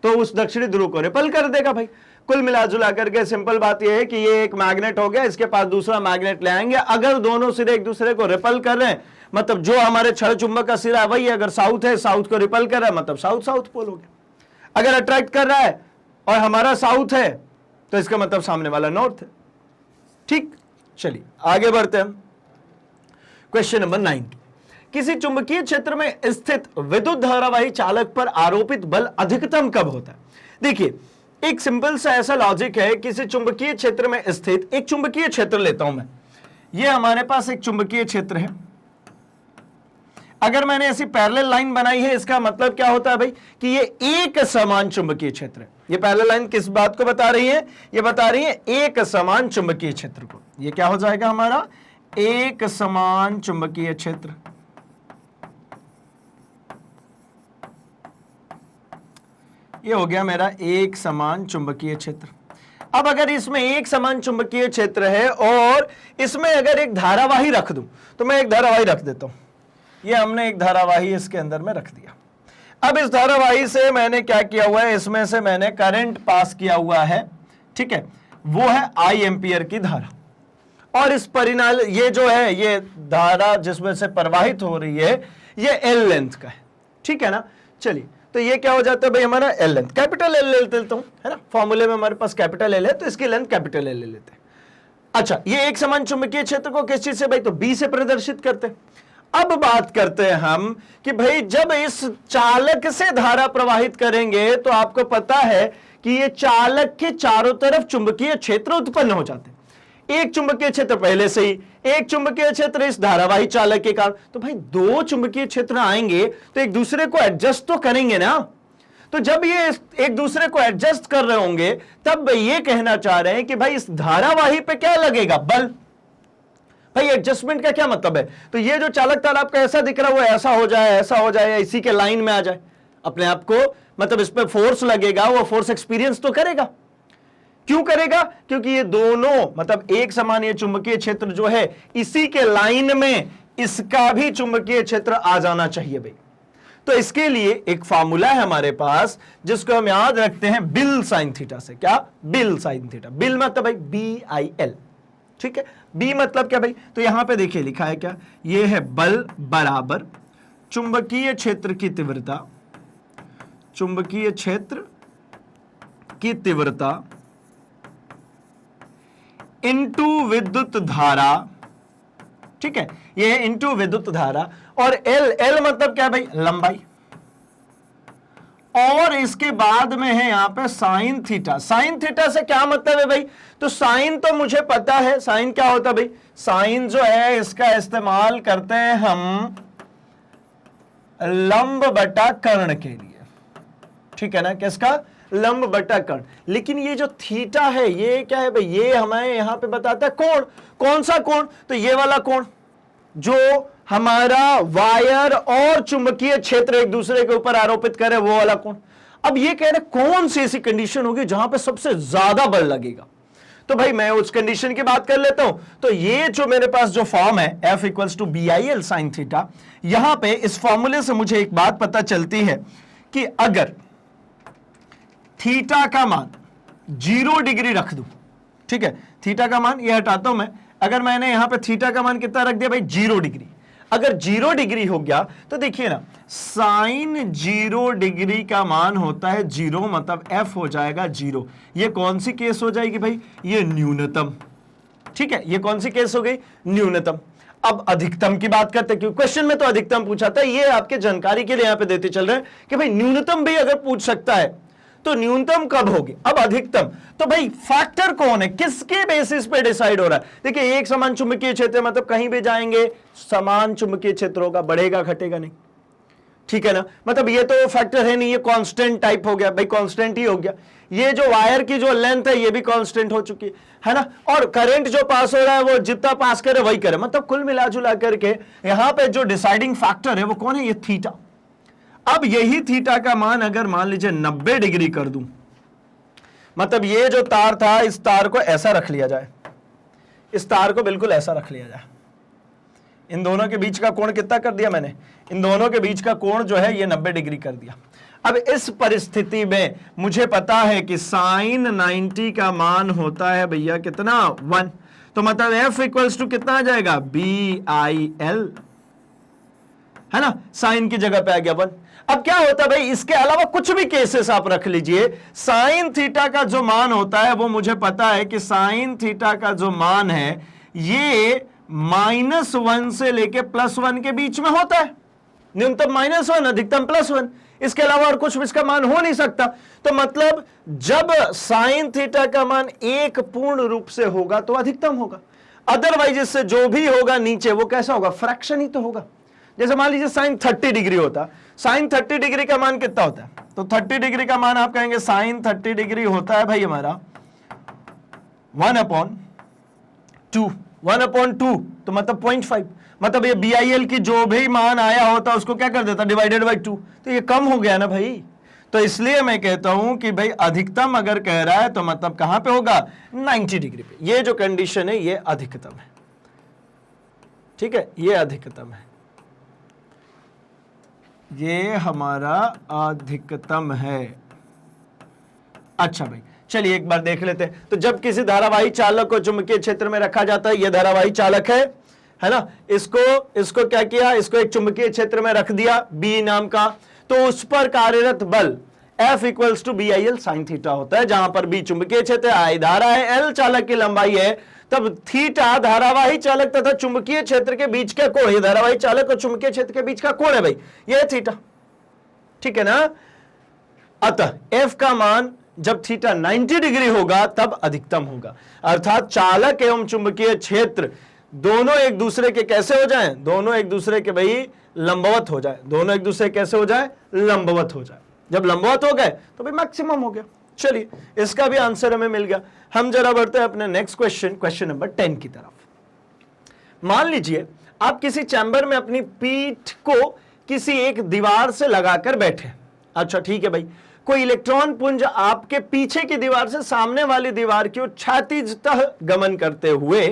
Speaker 1: तो उस दक्षिणी ध्रुव को रिपल कर देगा भाई। कुल मिलाजुला करके सिंपल बात यह है कि ये एक मैग्नेट हो गया, इसके पास दूसरा मैग्नेट ले आएंगे, अगर दोनों सिरे एक दूसरे को रिपल कर रहे हैं, मतलब जो हमारे छड़ चुंबक का सिरा वही अगर साउथ है, साउथ को रिपल कर रहा है, मतलब साउथ साउथ पोल हो गया। अगर अट्रैक्ट कर रहा है और हमारा साउथ है तो इसका मतलब सामने वाला नॉर्थ है। ठीक, चलिए आगे बढ़ते हैं। क्वेश्चन नंबर 9, किसी चुंबकीय क्षेत्र में स्थित विद्युत धारावाही चालक पर आरोपित बल अधिकतम कब होता है? देखिए, एक सिंपल सा ऐसा लॉजिक है, किसी चुंबकीय क्षेत्र में स्थित एक चुंबकीय क्षेत्र लेता हूं मैं, ये हमारे पास एक चुंबकीय क्षेत्र है। अगर मैंने ऐसी पैरेलल लाइन बनाई है, इसका मतलब क्या होता है भाई कि ये एक समान चुंबकीय क्षेत्र है। ये पैरेलल लाइन किस बात को बता रही है? ये बता रही है एक समान चुंबकीय क्षेत्र को। ये क्या हो जाएगा हमारा? एक समान चुंबकीय क्षेत्र। ये हो गया मेरा एक समान चुंबकीय क्षेत्र। अब अगर इसमें एक समान चुंबकीय क्षेत्र है और इसमें अगर एक धारावाही रख दूं, तो मैं एक धारावाही रख देता हूं। ये हमने एक धारावाही इसके अंदर में रख दिया। अब इस धारावाही से मैंने क्या किया हुआ है, इसमें से मैंने करंट पास किया हुआ है, ठीक है, वो है I एम्पियर की धारा। और इस परिणाम ये जो है, ये धारा जिसमें से प्रवाहित हो रही है, ये L लेंथ का है, ठीक है ना। चलिए, तो ये क्या हो जाता है भाई हमारा L लेंथ, कैपिटल L ले लेता हूं, है ना। फॉर्मूले में हमारे पास कैपिटल L है, तो इसकी लेंथ कैपिटल L ले लेते हैं। अच्छा, ये एक समान चुंबकीय क्षेत्र को किस चीज से भाई, तो B से प्रदर्शित करते हैं। अब बात करते हैं हम कि भाई जब इस चालक से धारा प्रवाहित करेंगे तो आपको पता है कि ये चालक के चारों तरफ चुंबकीय क्षेत्र उत्पन्न हो जाते हैं। एक चुंबकीय क्षेत्र पहले से ही, एक चुंबकीय क्षेत्र इस धारावाही चालक के कारण, तो भाई दो चुंबकीय क्षेत्र आएंगे तो एक दूसरे को एडजस्ट तो करेंगे ना। तो जब ये एक दूसरे को एडजस्ट कर रहे होंगे तब ये कहना चाह रहे हैं कि भाई इस धारावाही पे क्या लगेगा, बल। भाई एडजस्टमेंट का क्या मतलब है, तो ये जो चालक तार आपका ऐसा दिख रहा है वो ऐसा हो जाए, ऐसा हो जाए, इसी के लाइन में आ जाए, अपने आप को मतलब इस पे फोर्स लगेगा, वो फोर्स एक्सपीरियंस तो करेगा। क्यों करेगा? क्योंकि ये दोनों मतलब एक समान ये चुंबकीय क्षेत्र जो है, इसी के लाइन में इसका भी चुंबकीय क्षेत्र आ जाना चाहिए भाई। तो इसके लिए एक फार्मूला है हमारे पास जिसको हम याद रखते हैं बिल साइन थीटा से। क्या? Bill sine theta. बिल मतलब भाई BIL, ठीक है। बी मतलब क्या भाई, तो यहां पे देखिए लिखा है क्या, ये है बल बराबर चुंबकीय क्षेत्र की तीव्रता, चुंबकीय क्षेत्र की तीव्रता इनटू विद्युत धारा, ठीक है, ये है इनटू विद्युत धारा। और L मतलब क्या भाई, लंबाई। और इसके बाद में है यहां पे साइन थीटा। साइन थीटा से क्या मतलब है भाई, तो साइन तो मुझे पता है, साइन क्या होता है भाई, साइन जो है इसका इस्तेमाल करते हैं हम लंब बटा कर्ण के लिए, ठीक है ना। किसका? लंब बटा कर्ण। लेकिन ये जो थीटा है ये क्या है भाई, ये हमें यहां पे बताता है कोण। कौन सा कोण? तो ये वाला कोण जो हमारा वायर और चुंबकीय क्षेत्र एक दूसरे के ऊपर आरोपित करे, वो वाला कोण। अब ये कह रहे कौन सी ऐसी कंडीशन होगी जहां पे सबसे ज्यादा बल लगेगा, तो भाई मैं उस कंडीशन की बात कर लेता हूं। तो ये जो मेरे पास जो फॉर्म है F = BIL sin थीटा, यहां पे इस फॉर्मूले से मुझे एक बात पता चलती है कि अगर थीटा का मान 0 डिग्री रख दूं, ठीक है, थीटा का मान ये हटाता हूं मैं, अगर मैंने यहां पे थीटा का मान कितना रख दिया भाई 0 डिग्री, अगर 0 डिग्री हो गया तो देखिए ना साइन 0 डिग्री का मान होता है 0, मतलब F हो जाएगा 0। ये कौन सी केस हो जाएगी भाई, ये न्यूनतम, ठीक है, ये कौन सी केस हो गई, न्यूनतम। अब अधिकतम की बात करते हैं, क्योंकि क्वेश्चन में तो अधिकतम पूछा था, ये आपके जानकारी के लिए यहां पे देते चल रहे हैं कि भाई न्यूनतम भी अगर पूछ सकता है तो न्यूनतम कब होगी, अब अधिकतम। तो भाई फैक्टर कौन है, किसके बेसिस पे डिसाइड हो रहा है? देखिए एक समान चुंबकीय क्षेत्र मतलब कहीं भी जाएंगे समान चुंबकीय क्षेत्र होगा, बढ़ेगा घटेगा नहीं, ठीक है ना। मतलब ये तो फैक्टर है नहीं, ये कांस्टेंट टाइप हो गया, भाई कांस्टेंट ही हो गया। ये जो वायर की जो लेंथ है ये भी कांस्टेंट हो चुकी है ना, और करंट जो पास हो रहा है वो जितना पास करे वही करे, मतलब कुल मिला जुला करके यहां पे जो डिसाइडिंग फैक्टर है वो कौन है, ये थीटा। अब यही थीटा का मान अगर मान लीजिए 90 डिग्री कर दूं, मतलब ये जो तार था इस तार को ऐसा रख लिया जाए, इस तार को बिल्कुल ऐसा रख लिया जाए, इन दोनों के बीच का कोण कितना कर दिया मैंने, इन दोनों के बीच का कोण जो है ये 90 डिग्री कर दिया। अब इस परिस्थिति में मुझे पता है कि साइन 90 का मान होता है भैया कितना, 1। तो मतलब F इक्वल्स टू कितना आ जाएगा, BIL, है ना, साइन की जगह पे आ गया 1। अब क्या होता है भाई, इसके अलावा कुछ भी केसेस आप रख लीजिए, साइन थीटा का जो मान होता है वो मुझे पता है कि साइन थीटा का जो मान है ये -1 से लेके +1 के बीच में होता है। न्यूनतम -1, अधिकतम +1, इसके अलावा और कुछ इसका मान हो नहीं सकता। तो मतलब जब साइन थीटा का मान 1 पूर्ण रूप से होगा तो अधिकतम होगा, अदरवाइज इससे जो भी होगा नीचे वो कैसा होगा, फ्रैक्शन ही तो होगा। जैसे मान लीजिए साइन 30 डिग्री होता, साइन 30 डिग्री का मान कितना होता है, तो 30 डिग्री का मान आप कहेंगे साइन 30 डिग्री होता है भाई हमारा 1/2, तो मतलब 0.5, मतलब ये BIL की जो भी मान आया होता उसको क्या कर देता, डिवाइडेड बाई 2, तो ये कम हो गया ना भाई। तो इसलिए मैं कहता हूं कि भाई अधिकतम अगर कह रहा है तो मतलब कहां पे होगा, 90 डिग्री पे। ये जो कंडीशन है ये अधिकतम है, ठीक है, ये अधिकतम है, ये हमारा अधिकतम है। अच्छा भाई चलिए एक बार देख लेते हैं। तो जब किसी धारावाही चालक को चुंबकीय क्षेत्र में रखा जाता है, यह धारावाही चालक है ना, इसको क्या किया, इसको एक चुंबकीय क्षेत्र में रख दिया B नाम का, तो उस पर कार्यरत बल F equals to BIL sine theta होता है, जहां पर B चुंबकीय क्षेत्र है, I धारा है, L चालक की लंबाई है, तब थीटा धारावाही चालक तथा चुंबकीय क्षेत्र के बीच का कोण, ये धारावाही चालक और चुंबकीय क्षेत्र के बीच का कोण है भाई, ये थीटा, ठीक है ना। अतः F का मान जब थीटा 90 डिग्री होगा तब अधिकतम होगा, अर्थात चालक एवं चुंबकीय क्षेत्र दोनों एक दूसरे के कैसे हो जाएं, दोनों एक दूसरे के भाई लंबवत हो जाए, दोनों एक दूसरे कैसे हो जाए, लंबवत हो जाए। जब लंबवत हो गए तो भाई मैक्सिमम हो गया। चलिए इसका भी आंसर हमें मिल गया। हम जरा बढ़ते हैं अपने नेक्स्ट क्वेश्चन नंबर 10 की तरफ। मान लीजिए आप किसी चैम्बर में अपनी पीठ को किसी एक दीवार से लगाकर बैठे। अच्छा ठीक है भाई, कोई इलेक्ट्रॉन पुंज आपके पीछे की दीवार से सामने वाली दीवार की ओर क्षैतिजतः गमन करते हुए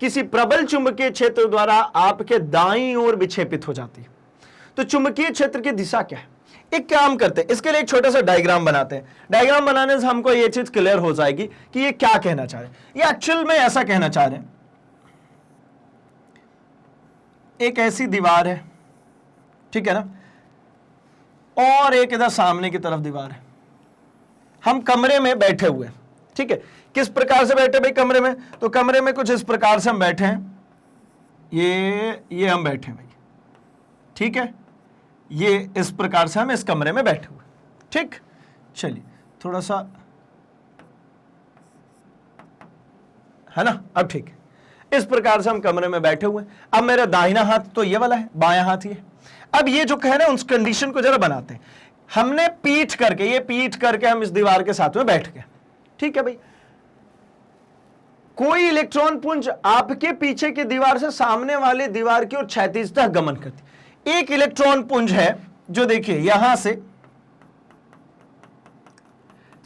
Speaker 1: किसी प्रबल चुंबकीय क्षेत्र द्वारा आपके दाईं ओर विक्षेपित हो जाती है। तो चुंबकीय क्षेत्र की दिशा क्या है? एक काम करते हैं, इसके लिए एक छोटा सा डायग्राम बनाते हैं। डायग्राम बनाने से हमको ये चीज क्लियर हो जाएगी कि ये क्या कहना चाह रहे हैं। ये एक्चुअल में ऐसा कहना चाह रहे हैं, एक ऐसी दीवार है, ठीक है ना, और एक इधर सामने की तरफ दीवार है। हम कमरे में बैठे हुए हैं, ठीक है। किस प्रकार से बैठे भाई कमरे में? तो कमरे में कुछ इस प्रकार से हम बैठे हैं, ये हम बैठे हैं भाई, ठीक है। ये इस प्रकार से हम इस कमरे में बैठे हुए, ठीक। चलिए थोड़ा सा, है ना, अब ठीक है। इस प्रकार से हम कमरे में बैठे हुए। अब मेरा दाहिना हाथ तो ये वाला है, बायां हाथ ये। अब ये जो कह रहे हैं उस कंडीशन को जरा बनाते हैं। हमने पीठ करके, ये पीठ करके हम इस दीवार के साथ में बैठ गए, ठीक है भाई। कोई इलेक्ट्रॉन पुंज आपके पीछे की दीवार से सामने वाली दीवार की ओर क्षैतिजतः गमन करती। एक इलेक्ट्रॉन पुंज है जो देखिए यहां से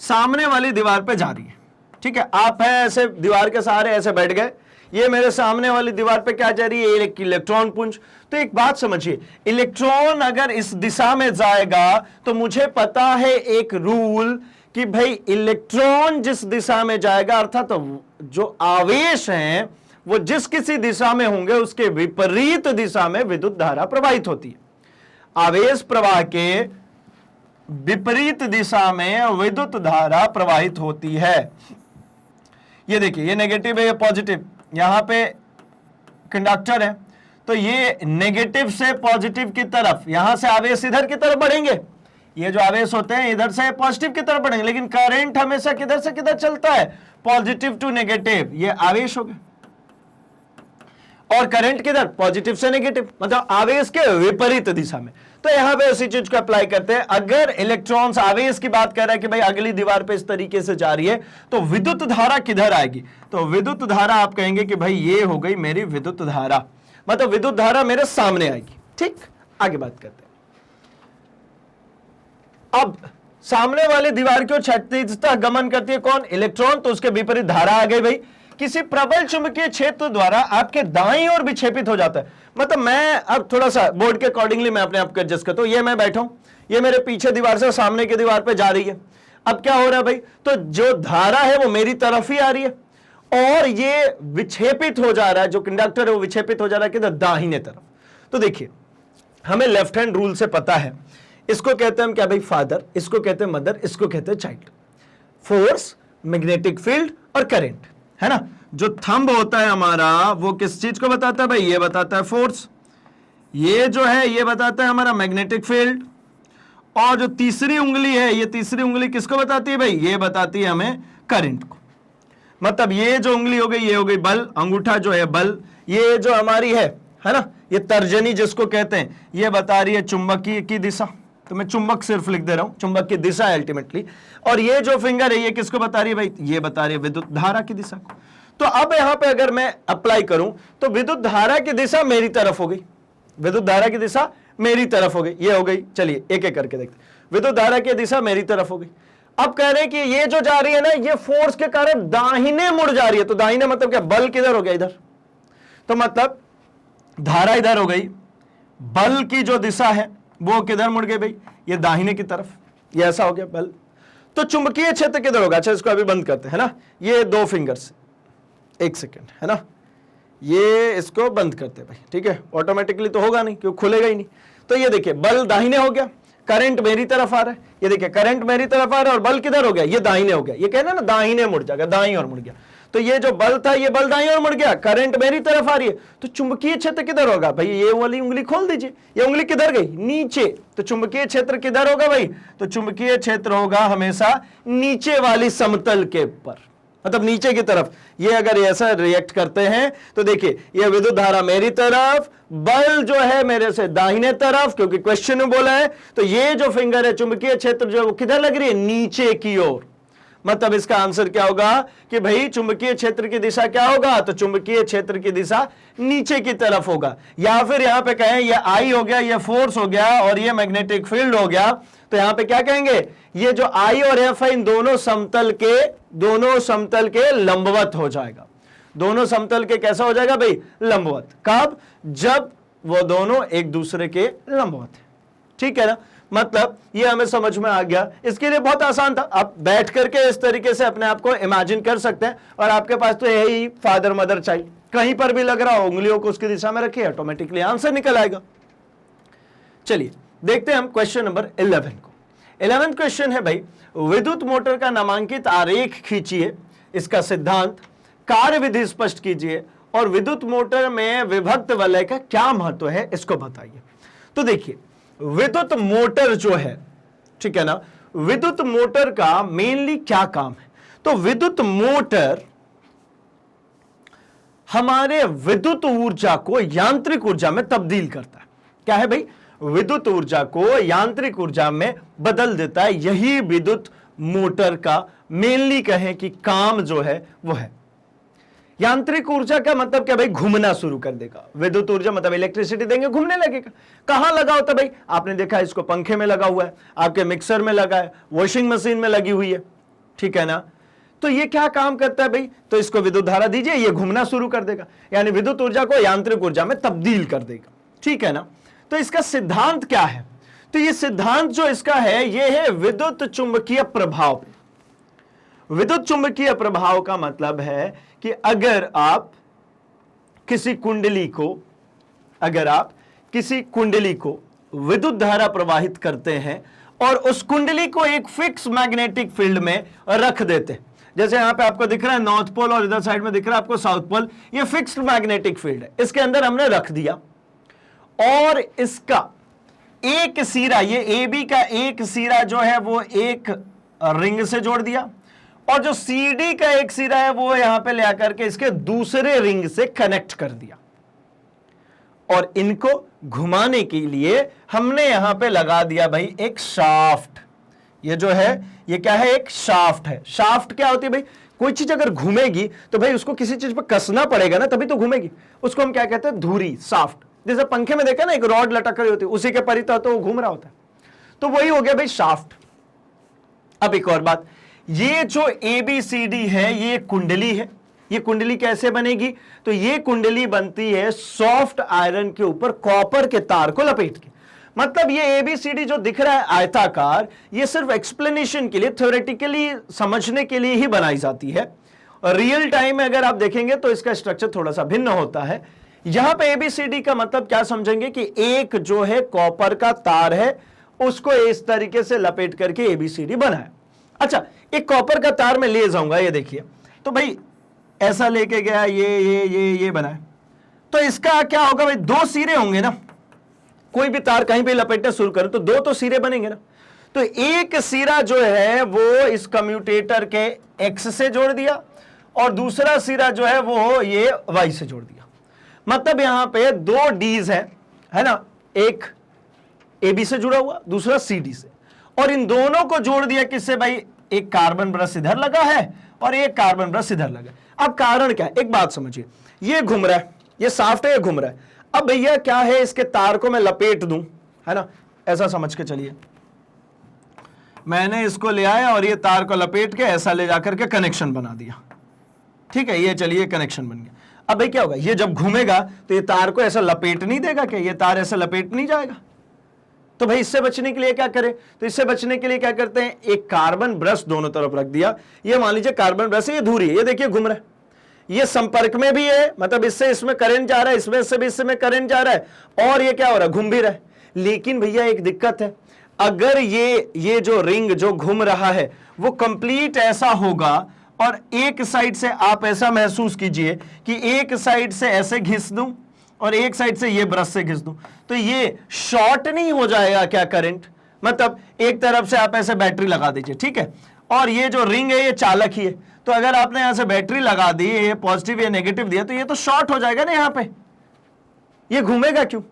Speaker 1: सामने वाली दीवार पे जा रही है, ठीक है। आप है ऐसे दीवार के सहारे ऐसे बैठ गए, ये मेरे सामने वाली दीवार पे क्या जा रही है, एक इलेक्ट्रॉन पुंज। तो एक बात समझिए, इलेक्ट्रॉन अगर इस दिशा में जाएगा तो मुझे पता है एक रूल कि भाई इलेक्ट्रॉन जिस दिशा में जाएगा, अर्थात तो जो आवेश हैं वो जिस किसी दिशा में होंगे उसके विपरीत दिशा में विद्युत धारा प्रवाहित होती है। आवेश प्रवाह के विपरीत दिशा में विद्युत धारा प्रवाहित होती है। ये देखिए, ये नेगेटिव है, ये पॉजिटिव। यहां पे कंडक्टर है तो ये नेगेटिव से पॉजिटिव की तरफ, यहां से आवेश इधर की तरफ बढ़ेंगे, ये जो आवेश होते हैं इधर से पॉजिटिव की तरफ बढ़ेंगे, लेकिन करंट हमेशा किधर से किधर चलता है, पॉजिटिव टू नेगेटिव, ये आवेश हो गए। और करंट किधर, पॉजिटिव से नेगेटिव, मतलब आवेश के विपरीत दिशा में। तो यहां पे उसी चीज को अप्लाई करते हैं। अगर इलेक्ट्रॉन्स आवेश की बात कर रहा है कि भाई अगली दीवार पे इस तरीके से जा रही है, तो विद्युत धारा किधर आएगी, तो विद्युत धारा आप कहेंगे कि भाई ये हो गई मेरी विद्युत धारा, मतलब विद्युत धारा मेरे सामने आएगी। ठीक, आगे बात करते हैं। अब सामने वाली दीवार की ओर क्षैतिजता गमन करती है कौन, इलेक्ट्रॉन, तो उसके विपरीत धारा आ गई भाई, किसी प्रबल चुंबकीय क्षेत्र द्वारा आपके दाईं ओर विक्षेपित हो जाता है। मतलब मैं अब थोड़ा सा बोर्ड के अकॉर्डिंगली मैं अपने आप को एडजस्ट करता हूं, ये मैं बैठा हूं, ये मेरे पीछे दीवार से सामने की दीवार पे जा रही है। अब क्या हो रहा है भाई, तो जो धारा है वो मेरी तरफ ही आ रही है और ये विक्षेपित हो जा रहा है, जो कंडक्टर है वो विक्षेपित हो जा रहा है किधर, दाहिने तरफ। तो देखिए हमें लेफ्ट हैंड रूल से पता है, इसको कहते हैं हम क्या भाई, फादर, इसको कहते हैं मदर, इसको कहते हैं चाइल्ड। फोर्स, मैग्नेटिक फील्ड और करंट, है ना। जो थंब होता है हमारा वो किस चीज को बताता है भाई, ये बताता है फोर्स, ये जो है ये बताता है हमारा मैग्नेटिक फील्ड, और जो तीसरी उंगली है, ये तीसरी उंगली किसको बताती है भाई, ये बताती है हमें करंट को। मतलब ये जो उंगली हो गई, ये हो गई बल, अंगूठा जो है बल, ये जो हमारी है ना, ये तर्जनी जिसको कहते हैं, ये बता रही है चुंबकीय की दिशा, तो मैं चुंबक सिर्फ लिख दे रहा हूं, चुंबक की दिशा है अल्टीमेटली। और ये जो फिंगर है ये किसको बता रही है भाई, ये बता रही है विद्युत धारा की दिशा को। तो अब यहां पे अगर मैं अप्लाई करूं तो विद्युत धारा की दिशा मेरी तरफ हो गई, विद्युत धारा की दिशा मेरी तरफ हो गई, ये हो गई। चलिए एक एक करके देखते हैं। विद्युत धारा की दिशा मेरी तरफ हो गई। अब कह रहे हैं कि ये जो जा रही है ना, ये फोर्स के कारण दाहिने मुड़ जा रही है। तो दाहिने मतलब क्या, बल किधर हो गया, इधर। तो मतलब धारा इधर हो गई, बल की जो दिशा है वो किधर मुड़ गई भाई, ये दाहिने की तरफ, ये ऐसा हो गया बल। तो चुंबकीय क्षेत्र किधर होगा, अच्छा इसको अभी बंद करते हैं ना, ये दो फिंगर्स, एक सेकेंड, है ना, ये इसको बंद करते भाई, ठीक है। ऑटोमेटिकली तो होगा नहीं क्योंकि खुलेगा ही नहीं। तो ये देखिए बल दाहिने हो गया, करंट मेरी तरफ आ रहा है, ये देखिए करंट मेरी तरफ आ रहा है और बल किधर हो गया, ये दाहिने हो गया। ये कहना ना दाहिने मुड़ जाएगा, दाईं ओर मुड़ गया। तो ये जो बल था ये बल दाईं ओर मुड़ गया, करंट मेरी तरफ आ रही है, तो चुंबकीय क्षेत्र किधर होगा भाई, ये वाली उंगली खोल दीजिए, ये उंगली किधर गई, नीचे। तो चुंबकीय क्षेत्र किधर होगा भाई, तो चुंबकीय क्षेत्र होगा हमेशा नीचे वाली समतल के ऊपर, मतलब नीचे की तरफ। ये अगर ऐसा रिएक्ट करते हैं तो देखिए ये विद्युत धारा मेरी तरफ, बल जो है मेरे से दाहिने तरफ, क्योंकि क्वेश्चन में बोला है। तो ये जो फिंगर है चुंबकीय क्षेत्र जो वो किधर लग रही है, नीचे की ओर। मतलब इसका आंसर क्या होगा कि भाई चुंबकीय क्षेत्र की दिशा क्या होगा, तो चुंबकीय क्षेत्र की दिशा नीचे की तरफ होगा। या फिर यहां पे कहें ये आई हो गया, ये फोर्स हो गया और ये मैग्नेटिक फील्ड हो गया, तो यहां पे क्या कहेंगे, ये जो आई और एफ है इन दोनों समतल के लंबवत हो जाएगा। दोनों समतल के कैसा हो जाएगा भाई, लंबवत। कब, जब वो दोनों एक दूसरे के लंबवत है, ठीक है ना। मतलब ये हमें समझ में आ गया। इसके लिए बहुत आसान था, आप बैठ करके इस तरीके से अपने आप को इमेजिन कर सकते हैं। और आपके पास तो यही फादर मदर चाइल्ड, कहीं पर भी लग रहा हो उंगलियों को उसकी दिशा में रखिए, ऑटोमेटिकली आंसर निकल आएगा। चलिए देखते हैं हम क्वेश्चन नंबर 11 को। 11th क्वेश्चन है भाई, विद्युत मोटर का नामांकित आरेख खींचिए, इसका सिद्धांत, कार्यविधि स्पष्ट कीजिए और विद्युत मोटर में विभक्त वलय का क्या महत्व है इसको बताइए। तो देखिए विद्युत मोटर जो है, ठीक है ना, विद्युत मोटर का मेनली क्या काम है, तो विद्युत मोटर हमारे विद्युत ऊर्जा को यांत्रिक ऊर्जा में तब्दील करता है। क्या है भाई, विद्युत ऊर्जा को यांत्रिक ऊर्जा में बदल देता है। यही विद्युत मोटर का मेनली कहें कि काम जो है वो है। यांत्रिक ऊर्जा का मतलब क्या भाई, घूमना शुरू कर देगा। विद्युत ऊर्जा मतलब इलेक्ट्रिसिटी देंगे, घूमने लगेगा। कहां लगा होता है भाई, आपने देखा इसको पंखे में लगा हुआ है, आपके मिक्सर में लगा है, वॉशिंग मशीन में लगी हुई है, ठीक है ना। तो ये क्या काम करता है भाई, तो इसको विद्युत धारा दीजिए, ये घूमना शुरू कर देगा, यानी विद्युत ऊर्जा को यांत्रिक ऊर्जा में तब्दील कर देगा, ठीक है ना। तो इसका सिद्धांत क्या है, तो ये सिद्धांत जो इसका है ये है विद्युत चुंबकीय प्रभाव। विद्युत चुंबकीय प्रभाव का मतलब है कि अगर आप किसी कुंडली को विद्युत धारा प्रवाहित करते हैं और उस कुंडली को एक फिक्स मैग्नेटिक फील्ड में रख देते हैं, जैसे यहां पे आपको दिख रहा है नॉर्थ पोल और इधर साइड में दिख रहा है आपको साउथ पोल, ये फिक्स्ड मैग्नेटिक फील्ड है, इसके अंदर हमने रख दिया, और इसका एक सिरा, ये ए बी का एक सिरा जो है वो एक रिंग से जोड़ दिया, और जो सी डी का एक सिरा है वो यहां पे ले आकर के इसके दूसरे रिंग से कनेक्ट कर दिया, और इनको घुमाने के लिए हमने यहां पे लगा दिया भाई एक शाफ्ट। ये जो है ये क्या है, एक शाफ्ट है। शाफ्ट क्या होती है भाई, कोई चीज अगर घूमेगी तो भाई उसको किसी चीज पर कसना पड़ेगा ना, तभी तो घूमेगी। उसको हम क्या कहते हैं, धुरी, शाफ्ट। जैसे पंखे में देखा ना, एक रॉड लटक रही होती है, उसी के परिता तो वो घूम रहा होता है, तो वही हो गया भाई शाफ्ट। अब एक और बात, ये जो ABCD है ये कुंडली है। ये कुंडली कैसे बनेगी, तो ये कुंडली बनती है सॉफ्ट आयरन के ऊपर कॉपर के तार को लपेट के। मतलब ये ABCD जो दिख रहा है आयताकार, ये सिर्फ एक्सप्लेनेशन के लिए, थ्योरेटिकली समझने के लिए ही बनाई जाती है। और रियल टाइम में अगर आप देखेंगे तो इसका स्ट्रक्चर थोड़ा सा भिन्न होता है। यहां पे ABCD का मतलब क्या समझेंगे कि एक जो है कॉपर का तार है, उसको इस तरीके से लपेट करके ABCD बना है। अच्छा, एक कॉपर का तार मैं ले जाऊंगा, ये देखिए, तो भाई ऐसा लेके गया, ये बना है, तो इसका क्या होगा भाई, दो सिरे होंगे ना। कोई भी तार कहीं पे लपेटना शुरू करें तो दो तो सिरे बनेंगे ना। तो एक सिरा जो है वो इस कम्यूटेटर के एक्स से जोड़ दिया, और दूसरा सिरा जो है वो ये वाई से जोड़ दिया। मतलब यहां पे दो डीज है ना, एक AB से जुड़ा हुआ, दूसरा CD से, और इन दोनों को जोड़ दिया किससे भाई, एक कार्बन ब्रश इधर लगा है और एक कार्बन ब्रश इधर लगा है। अब कारण क्या है, एक बात समझिए, ये घूम रहा है, ये शाफ्ट है, ये घूम रहा है। अब भैया क्या है, इसके तार को मैं लपेट दूं, है ना, ऐसा समझ के चलिए, मैंने इसको ले आया और ये तार को लपेट के ऐसा ले जाकर के कनेक्शन बना दिया। ठीक है, ये चलिए कनेक्शन बन गया। अब भाई क्या होगा, ये जब घूमेगा तो ये तार को ऐसा लपेट नहीं देगा क्या, ये तार ऐसा लपेट नहीं जाएगा। तो भाई इससे बचने के लिए क्या करें, तो इससे बचने के लिए क्या करते हैं, एक कार्बन ब्रश दोनों तरफ रख दिया। ये मान लीजिए कार्बन ब्रश है, ये धुरी है, ये देखिए घूम रहा है, ये संपर्क में भी है, मतलब इससे इसमें करंट जा रहा है, इसमें से भी इसमें करंट जा रहा है, और ये क्या हो रहा है, घूम भी रहा है। लेकिन भैया एक दिक्कत है, अगर ये जो रिंग जो घूम रहा है वो कंप्लीट ऐसा होगा, और एक साइड से आप ऐसा महसूस कीजिए कि एक साइड से ऐसे घिस दूं और एक साइड से ये ब्रश से घिस दूं, तो ये शॉर्ट नहीं हो जाएगा क्या करंट। मतलब एक तरफ से आप ऐसे बैटरी लगा दीजिए, ठीक है, और ये जो रिंग है ये चालक ही है, तो अगर आपने यहां से बैटरी लगा दी, ये पॉजिटिव या नेगेटिव दिया, तो ये तो शॉर्ट हो जाएगा ना, यहां पे ये घूमेगा क्यों।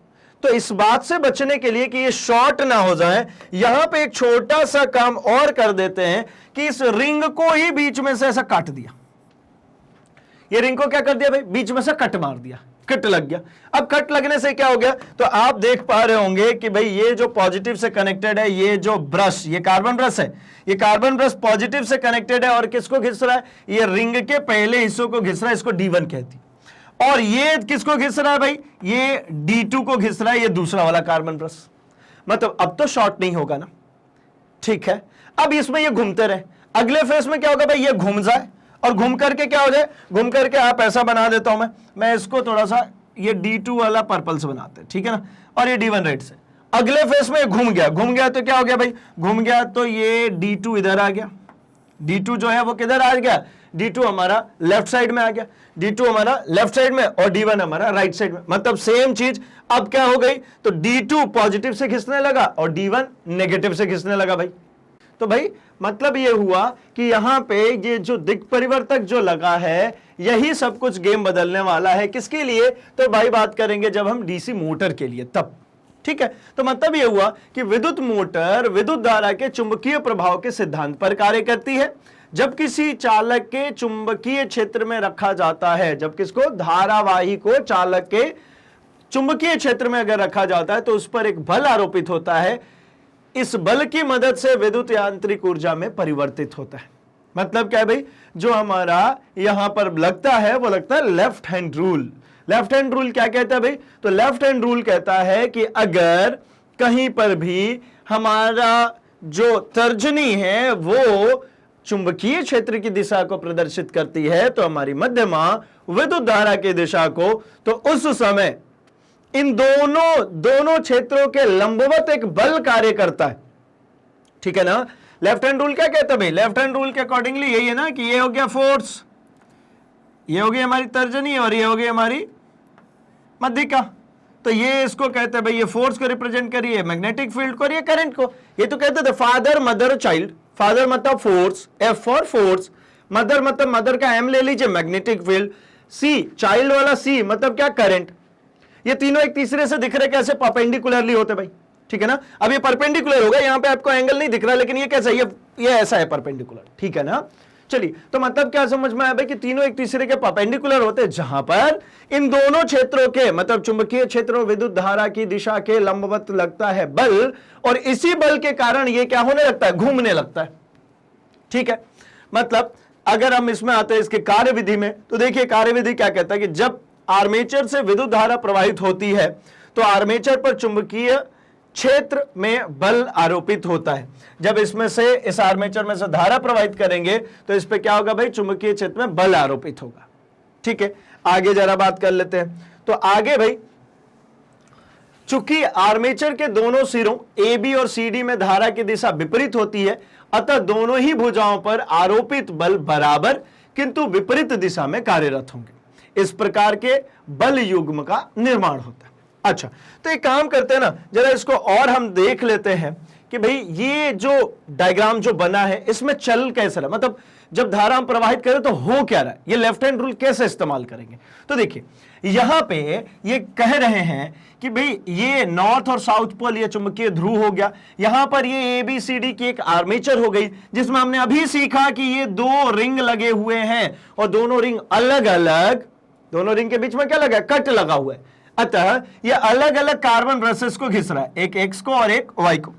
Speaker 1: तो इस बात से बचने के लिए कि ये शॉर्ट ना हो जाए, यहां पे एक छोटा सा काम और कर देते हैं कि इस रिंग को ही बीच में से ऐसा काट दिया। ये रिंग को क्या कर दिया भाई, बीच में से कट मार दिया, कट लग गया। अब कट लगने से क्या हो गया, तो आप देख पा रहे होंगे कि भाई ये जो पॉजिटिव से कनेक्टेड है, ये जो ब्रश, ये कार्बन ब्रश है, ये कार्बन ब्रश पॉजिटिव से कनेक्टेड है, और किसको घिस रहा है, ये रिंग के पहले हिस्सों को घिस रहा है, इसको D1 कहती। और ये किसको घिस रहा है भाई, ये D2 को घिस रहा है, ये दूसरा वाला कार्बन ब्रश। मतलब अब तो शॉर्ट नहीं होगा ना, ठीक है। अब इसमें ये घूमते रहे, अगले फेस में क्या होगा भाई, ये घूम जाए, और घूम करके क्या हो जाए, घूम करके आप ऐसा बना देता हूं मैं इसको थोड़ा सा ये D2 वाला पर्पल से बनाते हैं, ठीक है ना, और ये D1 रेड से। अगले फेस में घूम गया तो क्या हो गया भाई, घूम गया तो ये D2 इधर आ गया, D2 जो है वो किधर आ गया, D2 हमारा लेफ्ट साइड में आ गया, D2 हमारा लेफ्ट साइड में, और D1 हमारा राइट साइड में। मतलब सेम चीज अब क्या हो गई, तो D2 पॉजिटिव से खिंचने लगा और D1 नेगेटिव से खिंचने लगा भाई। तो भाई मतलब ये हुआ कि यहां पे ये जो दिक् परिवर्तक जो लगा है, यही सब कुछ गेम बदलने वाला है। किसके लिए, तो भाई बात करेंगे जब हम डीसी मोटर के लिए, तब, ठीक है। तो मतलब ये हुआ कि विद्युत मोटर विद्युत धारा के चुंबकीय प्रभाव के सिद्धांत पर कार्य करती है। जब किसी चालक के चुंबकीय क्षेत्र में रखा जाता है, जब किसको, धारावाही को चालक के चुंबकीय क्षेत्र में अगर रखा जाता है, तो उस पर एक बल आरोपित होता है। इस बल की मदद से विद्युत यांत्रिक ऊर्जा में परिवर्तित होता है। मतलब क्या है भाई, जो हमारा यहां पर लगता है वो लगता है left hand rule. Left hand rule क्या कहता है भाई, तो लेफ्ट हैंड रूल कहता है कि अगर कहीं पर भी हमारा जो तर्जनी है वो चुंबकीय क्षेत्र की दिशा को प्रदर्शित करती है, तो हमारी मध्यमा विद्युत धारा की दिशा को, तो उस समय इन दोनों क्षेत्रों के लंबवत एक बल कार्य करता है, ठीक है ना। लेफ्ट हैंड रूल क्या कहता है भाई, लेफ्ट हैंड रूल के अकॉर्डिंगली यही है ना कि ये हो गया फोर्स, ये हो गई हमारी तर्जनी, और ये हो गई हमारी मध्यिका। तो ये इसको कहते हैं भाई, ये फोर्स को रिप्रेजेंट करिए, मैग्नेटिक फील्ड को और ये करंट को। ये तो कहते थे फादर मदर चाइल्ड, फादर मतलब force, F for force, mother मतलब मदर का एम ले लीजिए मैग्नेटिक फील्ड, सी चाइल्ड वाला सी मतलब क्या करंट। ये तीनों एक तीसरे से दिख रहे कैसे, परपेंडिकुलरली होते भाई, ठीक है ना। अब ये परपेंडिकुलर होगा, यहां पे आपको एंगल नहीं दिख रहा, लेकिन ये कैसा है, ये ऐसा है परपेंडिकुलर, ठीक है ना। चलिए, तो मतलब क्या समझ में आया भाई कि तीनों एक तीसरे के परपेंडिकुलर होते हैं, जहां पर इन दोनों क्षेत्रों के मतलब चुंबकीय क्षेत्र और विद्युत धारा की दिशा के लंबवत लगता है बल, और इसी बल के कारण ये क्या होने लगता है, घूमने लगता है, ठीक है। मतलब अगर हम इसमें आते हैं इसके कार्यविधि में, तो देखिए कार्यविधि क्या कहता है कि जब आर्मेचर से विद्युत धारा प्रवाहित होती है तो आर्मेचर पर चुंबकीय क्षेत्र में बल आरोपित होता है। जब इसमें से इस आर्मेचर में से धारा प्रवाहित करेंगे तो इस पे क्या होगा भाई, चुंबकीय क्षेत्र में बल आरोपित होगा, ठीक है। आगे जरा बात कर लेते हैं। तो आगे भाई, चूंकि आर्मेचर के दोनों सिरों ए बी और सी डी में धारा की दिशा विपरीत होती है, अतः दोनों ही भुजाओं पर आरोपित बल बराबर किंतु विपरीत दिशा में कार्यरत होंगे। इस प्रकार के बल युग्म का निर्माण होता है। अच्छा, तो एक काम करते हैं ना, जरा इसको और हम देख लेते हैं कि भाई ये जो डायग्राम जो बना है इसमें चल कैसे रहा, मतलब जब धारा हम प्रवाहित करें तो हो क्या रहा है, ये लेफ्ट हैंड रूल कैसे इस्तेमाल करेंगे। तो देखिए यहां पे ये कह रहे हैं कि भाई ये नॉर्थ और साउथ पोल, ये चुंबकीय ध्रुव हो गया, यहां पर ये ए बी सी डी की एक आर्मेचर हो गई, जिसमें हमने अभी सीखा कि ये दो रिंग लगे हुए हैं और दोनों रिंग अलग अलग, दोनों रिंग के बीच में क्या लगा है, कट लगा हुआ है। अतः ये अलग अलग कार्बन ब्रशेस को घिस रहा है, एक एक्स को और एक वाई को,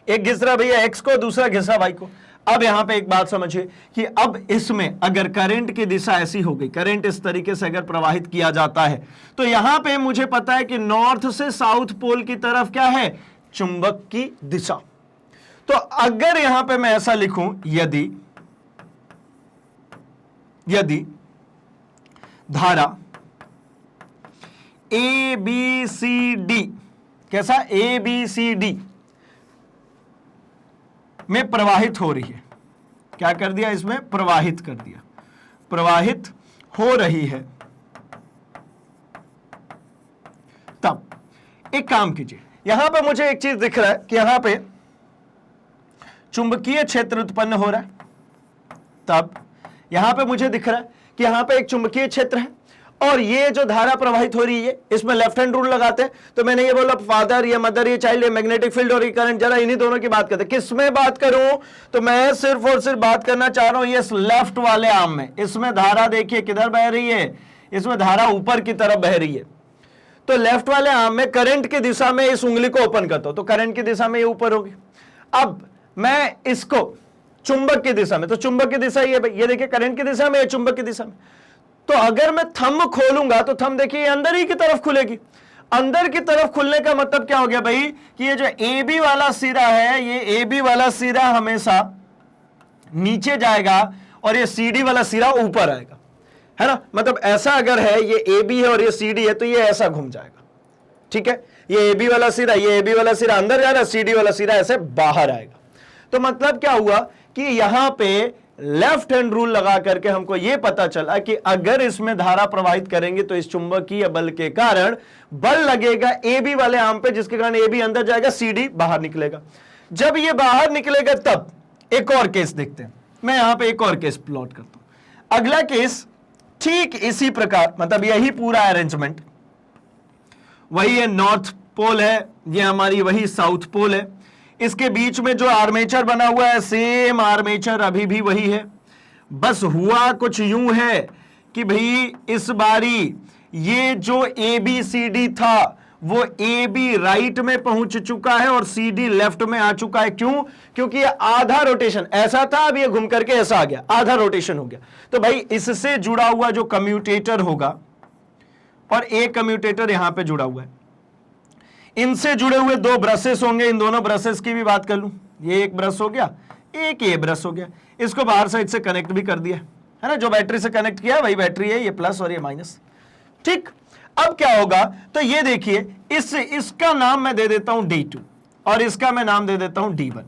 Speaker 1: एक घिस रहा भैया एक्स को, दूसरा घिस रहा वाई को। अब यहां पे एक बात समझिए कि अब इसमें अगर करंट की दिशा ऐसी हो गई, करंट इस तरीके से अगर प्रवाहित किया जाता है, तो यहां पे मुझे पता है कि नॉर्थ से साउथ पोल की तरफ क्या है, चुंबक की दिशा। तो अगर यहां पे मैं ऐसा लिखूं, यदि धारा ए बी सी डी, कैसा, ए बी सी डी में प्रवाहित हो रही है, क्या कर दिया इसमें, प्रवाहित कर दिया, प्रवाहित हो रही है, तब एक काम कीजिए, यहां पे मुझे एक चीज दिख रहा है कि यहां पे चुंबकीय क्षेत्र उत्पन्न हो रहा है, तब यहां पे मुझे दिख रहा है कि यहां पे एक चुंबकीय क्षेत्र है और ये जो धारा प्रवाहित हो रही है इसमें लेफ्ट हैंड रूल लगाते हैं। तो मैंने ये बोला फादर, ये मदर, ये चाइल्ड, ये मैग्नेटिक फील्ड और ये करंट, जरा इन्हीं दोनों की बात करते हैं। किसमें बात करूं, तो मैं सिर्फ और सिर्फ बात करना चाह रहा हूं ये लेफ्ट वाले आर्म में। इसमें धारा देखिए किधर बह रही है, इसमें धारा ऊपर की तरफ बह रही है। तो लेफ्ट वाले आर्म में करंट की दिशा में इस उंगली को ओपन करता हूं तो करंट की दिशा में ये ऊपर होगी। अब मैं इसको चुंबक की दिशा में, तो चुंबक की दिशा ये देखिए करंट की दिशा में, ये चुंबक की दिशा में। तो अगर मैं थंब खोलूंगा तो थंब देखिए अंदर ही की तरफ खुलेगी। अंदर की तरफ खुलने का मतलब क्या हो गया भाई कि ये जो ए बी वाला सिरा है, ये ए बी वाला सिरा हमेशा नीचे जाएगा और ये सी डी वाला सिरा ऊपर आएगा, है ना। मतलब ऐसा अगर है, ये ए बी है और ये सी डी है, तो ये ऐसा घूम जाएगा, ठीक है। ये ए बी वाला सिरा, ये ए बी वाला सिरा अंदर जा रहा है, सी डी वाला सिरा ऐसे बाहर आएगा। तो मतलब क्या हुआ कि यहां पे लेफ्ट हैंड रूल लगा करके हमको यह पता चला कि अगर इसमें धारा प्रवाहित करेंगे तो इस चुंबकीय बल के कारण बल लगेगा ए बी वाले आर्म पे, जिसके कारण ए बी अंदर जाएगा, सी डी बाहर निकलेगा। जब ये बाहर निकलेगा तब एक और केस देखते हैं। मैं यहां पे एक और केस प्लॉट करता हूं। अगला केस ठीक इसी प्रकार, मतलब यही पूरा अरेंजमेंट, वही है नॉर्थ पोल है, ये हमारी वही साउथ पोल है, इसके बीच में जो आर्मेचर बना हुआ है सेम आर्मेचर अभी भी वही है। बस हुआ कुछ यूं है कि भाई इस बारी ये जो ए बी सी डी था वो ए बी राइट में पहुंच चुका है और सी डी लेफ्ट में आ चुका है। क्यों? क्योंकि ये आधा रोटेशन ऐसा था, अब ये घूम करके ऐसा आ गया, आधा रोटेशन हो गया। तो भाई इससे जुड़ा हुआ जो कम्यूटेटर होगा और एक कम्यूटेटर यहां पे जुड़ा हुआ है, इनसे जुड़े हुए दो ब्रशेस होंगे। इन दोनों ब्रशेस की भी बात कर लूं, ये एक ब्रश हो गया, एक ये ब्रश हो गया। इसको बाहर साइड से कनेक्ट भी कर दिया है ना, जो बैटरी से कनेक्ट किया वही बैटरी है, ये प्लस और ये माइनस, ठीक। अब क्या होगा, तो ये देखिए इसका नाम मैं दे देता हूं D2 और इसका मैं नाम दे देता हूं D1,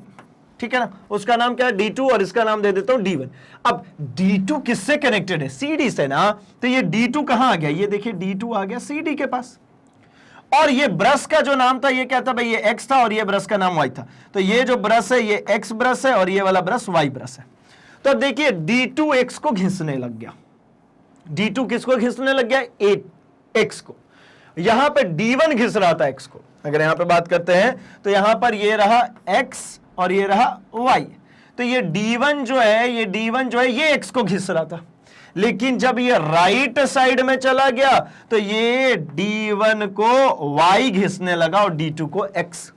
Speaker 1: ठीक है ना। उसका नाम क्या है D2 और इसका नाम दे देता हूं D1। अब D2 किससे कनेक्टेड है? CD से ना। तो ये D2 कहां आ गया, ये देखिए D2 आ गया CD के पास, और ये ब्रश का जो नाम था ये क्या था भाई, ये एक्स था और ये ब्रश का नाम वाई था। तो ये जो ब्रश है ये एक्स ब्रश है और ये वाला ब्रश वाई ब्रश है। तो अब देखिए D2 एक्स को घिसने लग गया। D2 किसको घिसने लग गया, एक्स को। यहां पे D1 घिस रहा था एक्स को। अगर यहां पे बात करते हैं तो यहां पर ये रहा एक्स और ये रहा वाई। तो ये D1 जो है ये एक्स को घिस रहा था, लेकिन जब ये राइट साइड में चला गया तो ये D1 को वाई घिसने लगा और D2 को एक्स।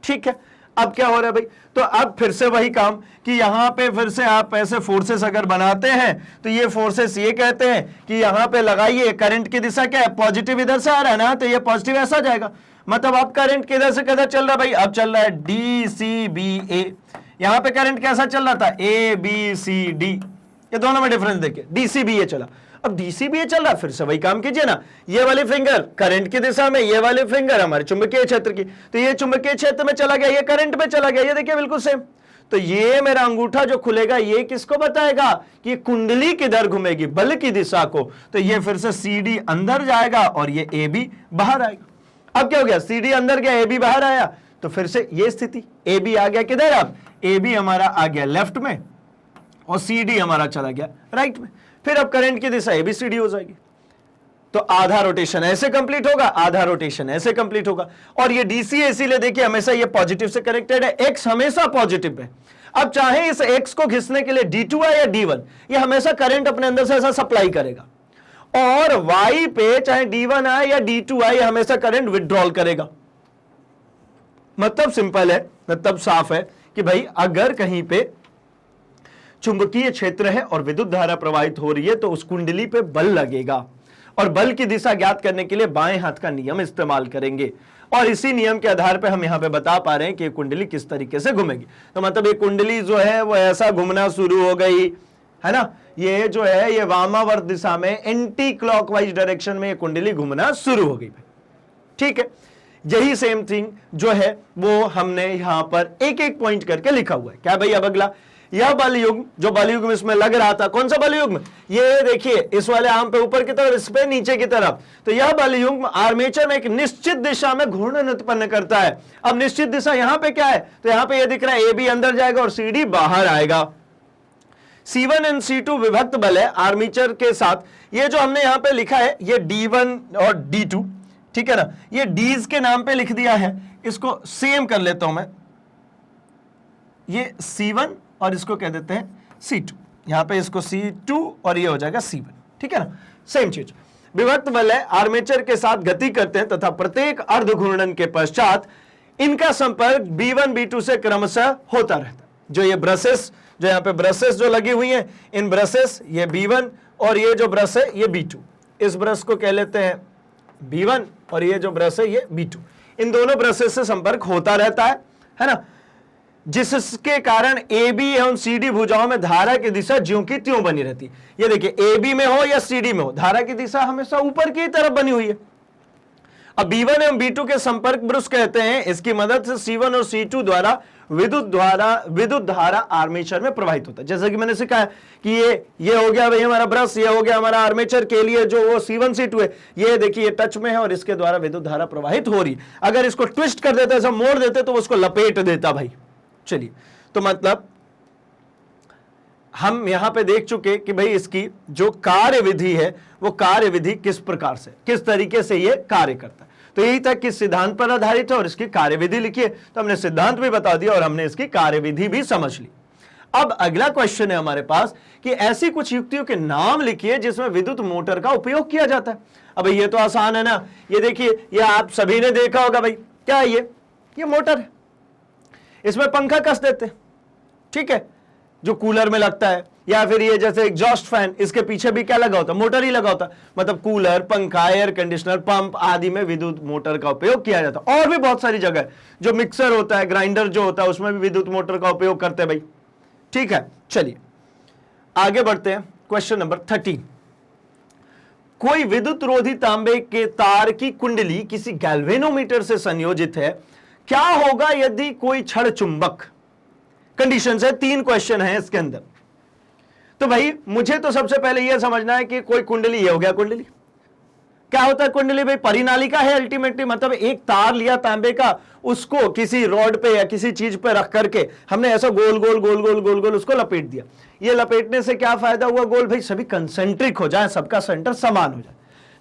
Speaker 1: ठीक है, अब क्या हो रहा है भाई, तो अब फिर से वही काम कि यहां पे फिर से आप ऐसे फोर्सेस अगर बनाते हैं तो ये फोर्सेस ये कहते हैं कि यहां पे लगाइए, करंट की दिशा क्या है, पॉजिटिव इधर से आ रहा है ना, तो ये पॉजिटिव ऐसा जाएगा। मतलब अब करंट किधर से किधर चल रहा है भाई, अब चल रहा है DCBA। यहां पे करंट कैसा चल रहा था, ABCD, ये दोनों में डिफरेंस देखिए, DCBA चला। अब DCBA चल रहा, फिर से वही काम कीजिए ना, ये वाली फिंगर करंट की दिशा में, ये वाली फिंगर हमारे चुंबकीय क्षेत्र की, तो ये चुंबकीय क्षेत्र में चला गया, ये करंट में चला गया, ये देखिए बिल्कुल सेम। तो ये मेरा अंगूठा जो खुलेगा ये किसको बताएगा कि कुंडली किधर घूमेगी, बल की दिशा को। तो ये फिर से CD अंदर जाएगा और ये AB बाहर आएगा। अब क्या हो गया, CD अंदर गया, AB बाहर आया, तो फिर से ये स्थिति, AB आ गया किधर, अब AB हमारा आ गया लेफ्ट में और CD हमारा चला गया राइट में। फिर अब करंट की दिशा ABCD हो जाएगी। तो आधा रोटेशन ऐसे कंप्लीट होगा, आधा रोटेशन ऐसे कंप्लीट होगा। और ये DC है, इसीलिए देखिए हमेशा ये पॉजिटिव से कनेक्टेड है, X हमेशा पॉजिटिव है। अब चाहे इस X को घिसने के लिए D2 है या D1, ये हमेशा करंट अपने अंदर से ऐसा सप्लाई करेगा। और Y पे चाहे D1 आए या D2 आए, ये हमेशा करंट विड्रॉल करेगा। मतलब सिंपल है, मतलब साफ है कि भाई अगर कहीं पे चुंबकीय क्षेत्र है और विद्युत धारा प्रवाहित हो रही है तो उस कुंडली पे बल लगेगा, और बल की दिशा ज्ञात करने के लिए बाएं हाथ का नियम इस्तेमाल करेंगे। और इसी नियम के आधार पे हम यहां पे बता पा रहे हैं कि ये कुंडली किस तरीके से घूमेगी। तो मतलब ये कुंडली जो है वो ऐसा घूमना शुरू हो गई है ना, ये जो है ये वामावर्त दिशा में एंटी क्लॉकवाइज डायरेक्शन में ये कुंडली घूमना शुरू हो गई। ठीक है, यही सेम थिंग जो है वो हमने यहां पर एक एक पॉइंट करके लिखा हुआ है। क्या भाई, अब अगला यह बल युग्म जो बल युग्म इसमें लग रहा था, कौन सा बल युग्म, ये देखिए इस वाले आर्म पे ऊपर की तरफ, इस पे नीचे की तरफ। तो यह बल युग्म आर्मेचर में एक निश्चित दिशा में घूर्णन उत्पन्न करता है। अब निश्चित दिशा यहां पे क्या है, तो यहां पे ये दिख रहा है AB अंदर जाएगा और CD बाहर आएगा। C1 एंड C2 विभक्त बल है आर्मेचर के साथ। ये जो हमने यहां पे लिखा है ये D1 और D2, ठीक है ना, ये D's के नाम पे लिख दिया है। इसको सेम कर लेता हूं मैं, ये C1 और इसको कह देते हैं C2, यहां पे इसको C2 और ये हो जाएगा C1। ठीक है ना, सेम चीज। विभक्त बल है आर्मेचर के साथ गति करते हैं तथा प्रत्येक अर्ध घूर्णन के पश्चात इनका संपर्क B1 B2 से क्रमशः होता रहता है। जो ये ब्रशेस, जो यहाँ पे ब्रशेस जो लगी हुई हैं, इन ब्रशेस ये B1 और ये जो ब्रश है ये B2, इस ब्रश को कह लेते हैं B1 और ये जो ब्रश है ये B2। इन दोनों ब्रशेस से संपर्क होता रहता है ना, जिसके कारण AB एवं CD भुजाओं में धारा की दिशा ज्यों की त्यों बनी रहती। ये देखिए AB में हो या CD में हो, धारा की दिशा हमेशा ऊपर की तरफ बनी हुई है। अब B1 एवं B2 के संपर्क ब्रश कहते हैं। इसकी मदद से C1 और C2 द्वारा विद्युत धारा आर्मेचर में प्रवाहित होता है। जैसा कि मैंने सिखाया कि ये हो गया भाई हमारा ब्रश, ये हो गया हमारा आर्मेचर के लिए जो वो C1 C2 है, ये देखिए ये टच में है और इसके द्वारा विद्युत धारा प्रवाहित हो रही है। अगर इसको ट्विस्ट कर देते, ऐसा मोड़ देते तो उसको लपेट देता भाई। चलिए, तो मतलब हम यहां पे देख चुके कि भाई इसकी जो कार्यविधि है वो कार्यविधि किस प्रकार से, किस तरीके से ये कार्य करता है। तो यही था कि सिद्धांत पर आधारित है और इसकी कार्यविधि लिखिए। तो हमने सिद्धांत भी बता दिया और हमने इसकी कार्यविधि भी समझ ली। अब अगला क्वेश्चन है हमारे पास कि ऐसी कुछ युक्तियों के नाम लिखिए जिसमें विद्युत मोटर का उपयोग किया जाता है। अब ये तो आसान है ना, ये देखिए, ये आप सभी ने देखा होगा भाई, क्या है ये मोटर है, इसमें पंखा कस देते हैं, ठीक है, जो कूलर में लगता है, या फिर ये जैसे एग्जॉस्ट फैन, इसके पीछे भी क्या लगा होता है, मोटर ही लगा होता है। मतलब कूलर, पंखा, एयर कंडीशनर, पंप आदि में विद्युत मोटर का उपयोग किया जाता है। और भी बहुत सारी जगह है, जो मिक्सर होता है, ग्राइंडर जो होता है, उसमें भी विद्युत मोटर का उपयोग करते हैं भाई। ठीक है, चलिए आगे बढ़ते हैं। क्वेश्चन नंबर 13, कोई विद्युत रोधी तांबे के तार की कुंडली किसी गैल्वेनोमीटर से संयोजित है, क्या होगा यदि कोई क्षण चुंबक। कंडीशंस है, 3 क्वेश्चन है इसके अंदर। तो भाई मुझे तो सबसे पहले यह समझना है कि कोई कुंडली, ये हो गया कुंडली, क्या होता है कुंडली भाई? परिनालिका है अल्टीमेटली, मतलब एक तार लिया तांबे का, उसको किसी रॉड पे या किसी चीज पे रख करके हमने ऐसा गोल गोल गोल गोल गोल गोल उसको लपेट दिया। ये लपेटने से क्या फायदा हुआ? गोल भाई सभी कंसेंट्रिक हो जाए, सबका सेंटर समान हो जाए।